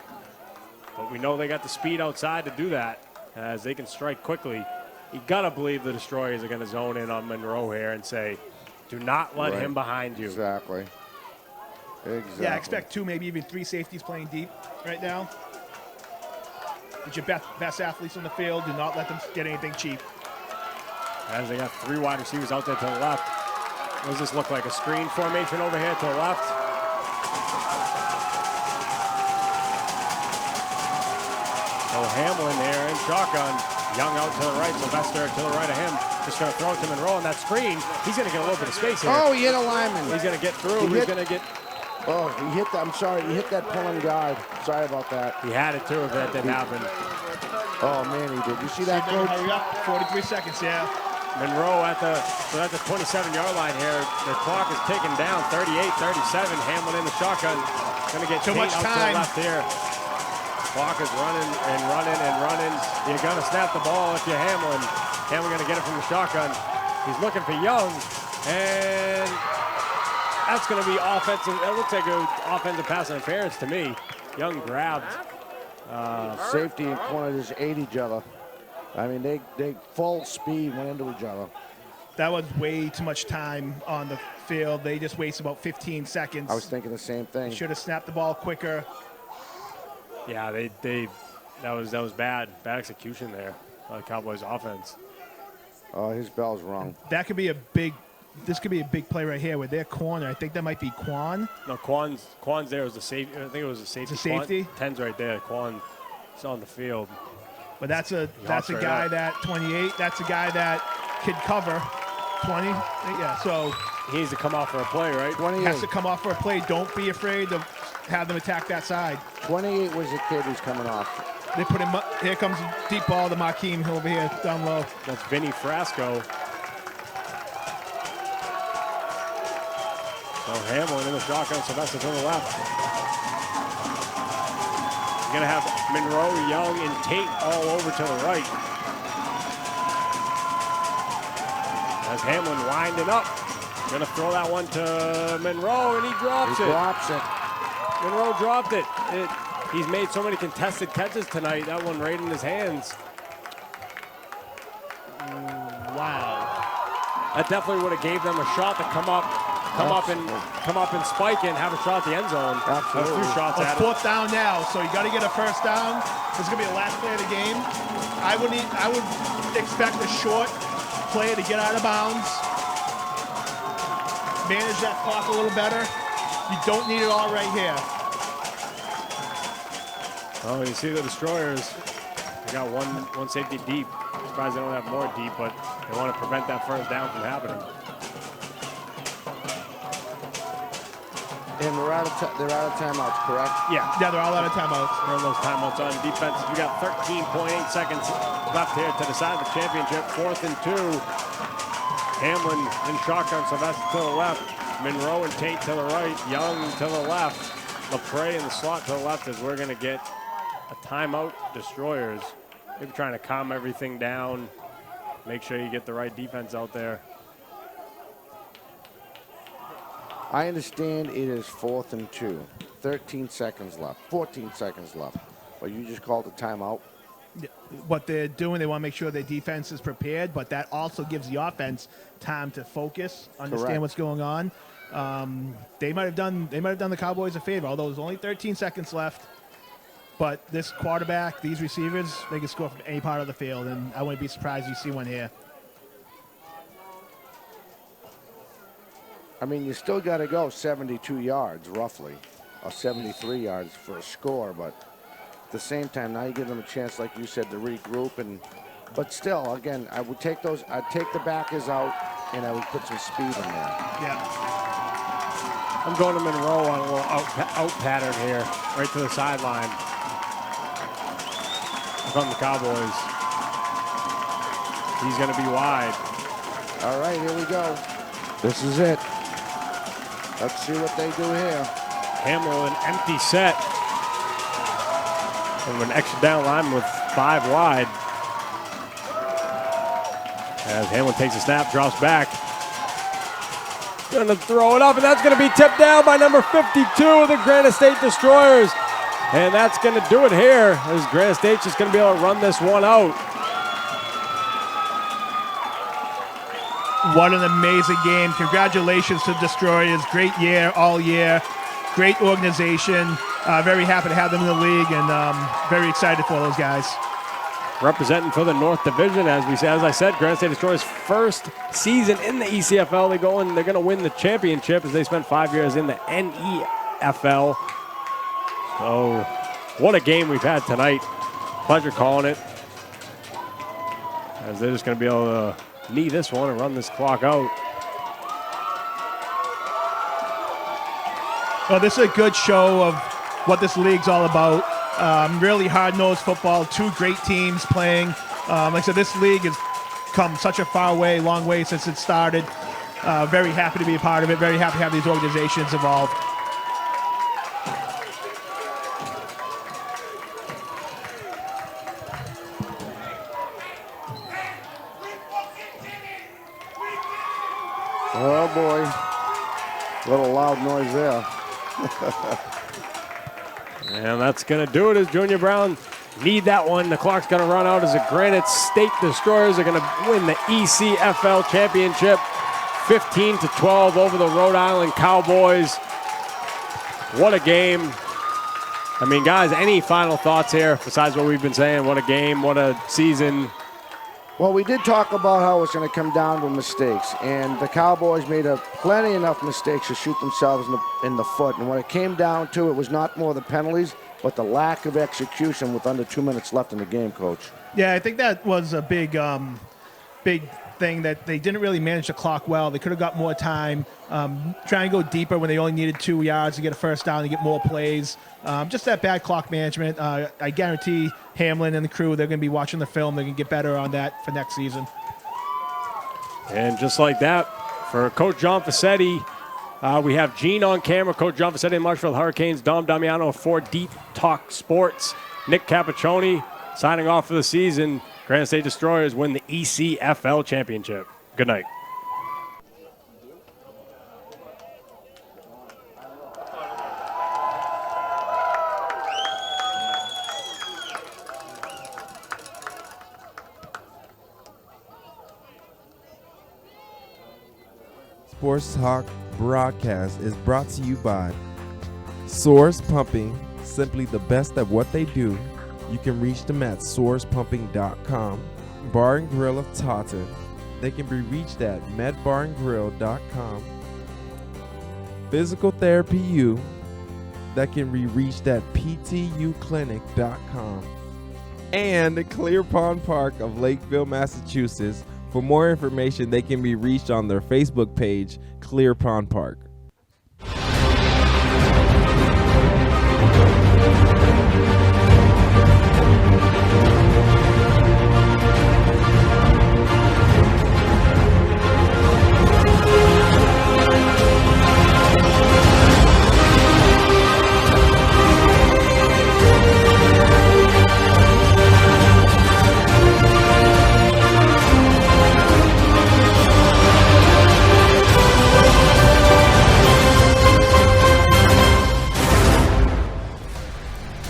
But we know they got the speed outside to do that, as they can strike quickly. You got to believe the Destroyers are going to zone in on Monroe here and say, do not let him behind you. Exactly. Yeah, I expect 2, maybe even 3 safeties playing deep right now. Get your best athletes on the field. Do not let them get anything cheap. As they got 3 wide receivers out there to the left. What does this look like? A screen formation over here to the left. So Hamlin there in shotgun. Young out to the right. Sylvester to the right of him. Just going to throw it to Monroe on that screen. He's going to get a little bit of space here. Oh, he hit a lineman. He's going to get through. He's going to get... Oh, he hit that. I'm sorry. He hit that pulling guard. Sorry about that. He had it too if that didn't happen. Oh, man, he did. You see that, Coach? Hurry up. 43 seconds, yeah. Monroe at the 27-yard line here. The clock is ticking down. 38-37. Hamlin in the shotgun. Going to get too much out time to the left here. Clock is running and running and running. You're going to snap the ball if you're Hamlin. Hamlin going to get it from the shotgun. He's looking for Young, and that's going to be offensive. It looks like an offensive pass interference to me. Young grabbed. Safety and corner just ate each other. I mean, they full speed went into each other. That was way too much time on the field. They just wasted about 15 seconds. I was thinking the same thing. Should have snapped the ball quicker. Yeah, that was bad execution there by the Cowboys offense. Oh, his bell's rung. That could be this could be a big play right here with their corner. I think that might be Quan. No, Quan's there was a safety. I think it was a safety. It's a safety? 10's right there. Quan is on the field. But that's a guy that 28. That's a guy that could cover 20. Yeah, so he needs to come off for a play, right? 28 has to come off for a play. Don't be afraid to have them attack that side. 28 was the kid who's coming off. They put him up. Here comes deep ball to Makeem over here down low. That's Vinny Frasco. So Hamlin in the shotgun, Sylvester to the left. You're going to have Monroe, Young, and Tate all over to the right. As Hamlin winding up. Going to throw that one to Monroe, and he drops it. He drops it. Monroe dropped it. He's made so many contested catches tonight. That one right in his hands. Wow. That definitely would have gave them a shot to come up and spike and have a shot at the end zone. Absolutely. A few shots Well, at it's fourth down now, so you got to get a first down. This is gonna be the last play of the game. I would expect a short play to get out of bounds. Manage that clock a little better. You don't need it all right here. Oh, you see the Destroyers. They got one safety deep. Surprised they don't have more deep, but they want to prevent that first down from happening. And they're out of timeouts, correct? Yeah. Yeah, they're all out of timeouts. Throw those timeouts on defense. We got 13.8 seconds left here to decide the championship. 4th and 2. Hamlin in shotgun, Sylvester to the left. Monroe and Tate to the right. Young to the left. LaPrey in the slot to the left as we're going to get a timeout. Destroyers. Maybe trying to calm everything down. Make sure you get the right defense out there. I understand it is 4th and 2. 13 seconds left. 14 seconds left. But you just called a timeout. What they're doing, they want to make sure their defense is prepared, but that also gives the offense time to focus, understand Correct. what's going on. They might have done the Cowboys a favor, although there's only 13 seconds left. But this quarterback, these receivers, they can score from any part of the field, and I wouldn't be surprised if you see one here. I mean, you still got to go 72 yards, roughly, or 73 yards for a score. But at the same time, now you give them a chance, like you said, to regroup. But still, again, I would take those. I'd take the backers out, and I would put some speed in there. Yeah. I'm going to Monroe on a little out pattern here, right to the sideline. From the Cowboys. He's going to be wide. All right, here we go. This is it. Let's see what they do here. Hamill, an empty set. And an extra down line with 5 wide. As Hamlin takes a snap, drops back. Going to throw it up, and that's going to be tipped down by number 52 of the Granite State Destroyers. And that's going to do it here, as Granite State's just going to be able to run this one out. What an amazing game. Congratulations to Destroyers. Great year, all year. Great organization. Very happy to have them in the league, and very excited for those guys. Representing for the North Division, as I said, Granite State Destroyers' first season in the ECFL. They're going to win the championship as they spent 5 years in the NEFL. So, what a game we've had tonight. Pleasure calling it. As they're just going to be able to knee this one and run this clock out. Well, this is a good show of what this league's all about. Really hard-nosed football, 2 great teams playing. Like I said, this league has come such a long way since it started. Very happy to be a part of it. Very happy to have these organizations involved. Oh, boy. Little loud noise there. And that's going to do it as Junior Brown need that one. The clock's going to run out as the Granite State Destroyers are going to win the ECFL championship 15-12 over the Rhode Island Cowboys. What a game. I mean, guys, any final thoughts here besides what we've been saying? What a game, what a season. Well, we did talk about how it's going to come down to mistakes, and the Cowboys made plenty enough mistakes to shoot themselves in the foot. And when it came down to it was not more the penalties, but the lack of execution with under 2 minutes left in the game, Coach. Yeah, I think that was a big thing that they didn't really manage the clock well. They could have got more time, trying to go deeper when they only needed 2 yards to get a first down to get more plays. Just that bad clock management. I guarantee Hamlin and the crew, they're going to be watching the film. They're going to get better on that for next season. And just like that, for Coach John Facchetti, we have Gene on camera, Coach John Facchetti of Marshfield Hurricanes, Dom Damiano for Deep Talk Sports, Nick Capiccioni signing off for the season. Granite State Destroyers win the ECFL championship. Good night. Sports Talk broadcast is brought to you by Source Pumping, simply the best at what they do. You can reach them at sourcepumping.com. Bar and Grill of Taunton. They can be reached at medbarandgrill.com. Physical Therapy U. That can be reached at ptuclinic.com. And Clear Pond Park of Lakeville, Massachusetts. For more information, they can be reached on their Facebook page, Clear Pond Park.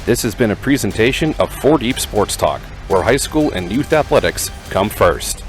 This has been a presentation of 4 Deep Sports Talk, where high school and youth athletics come first.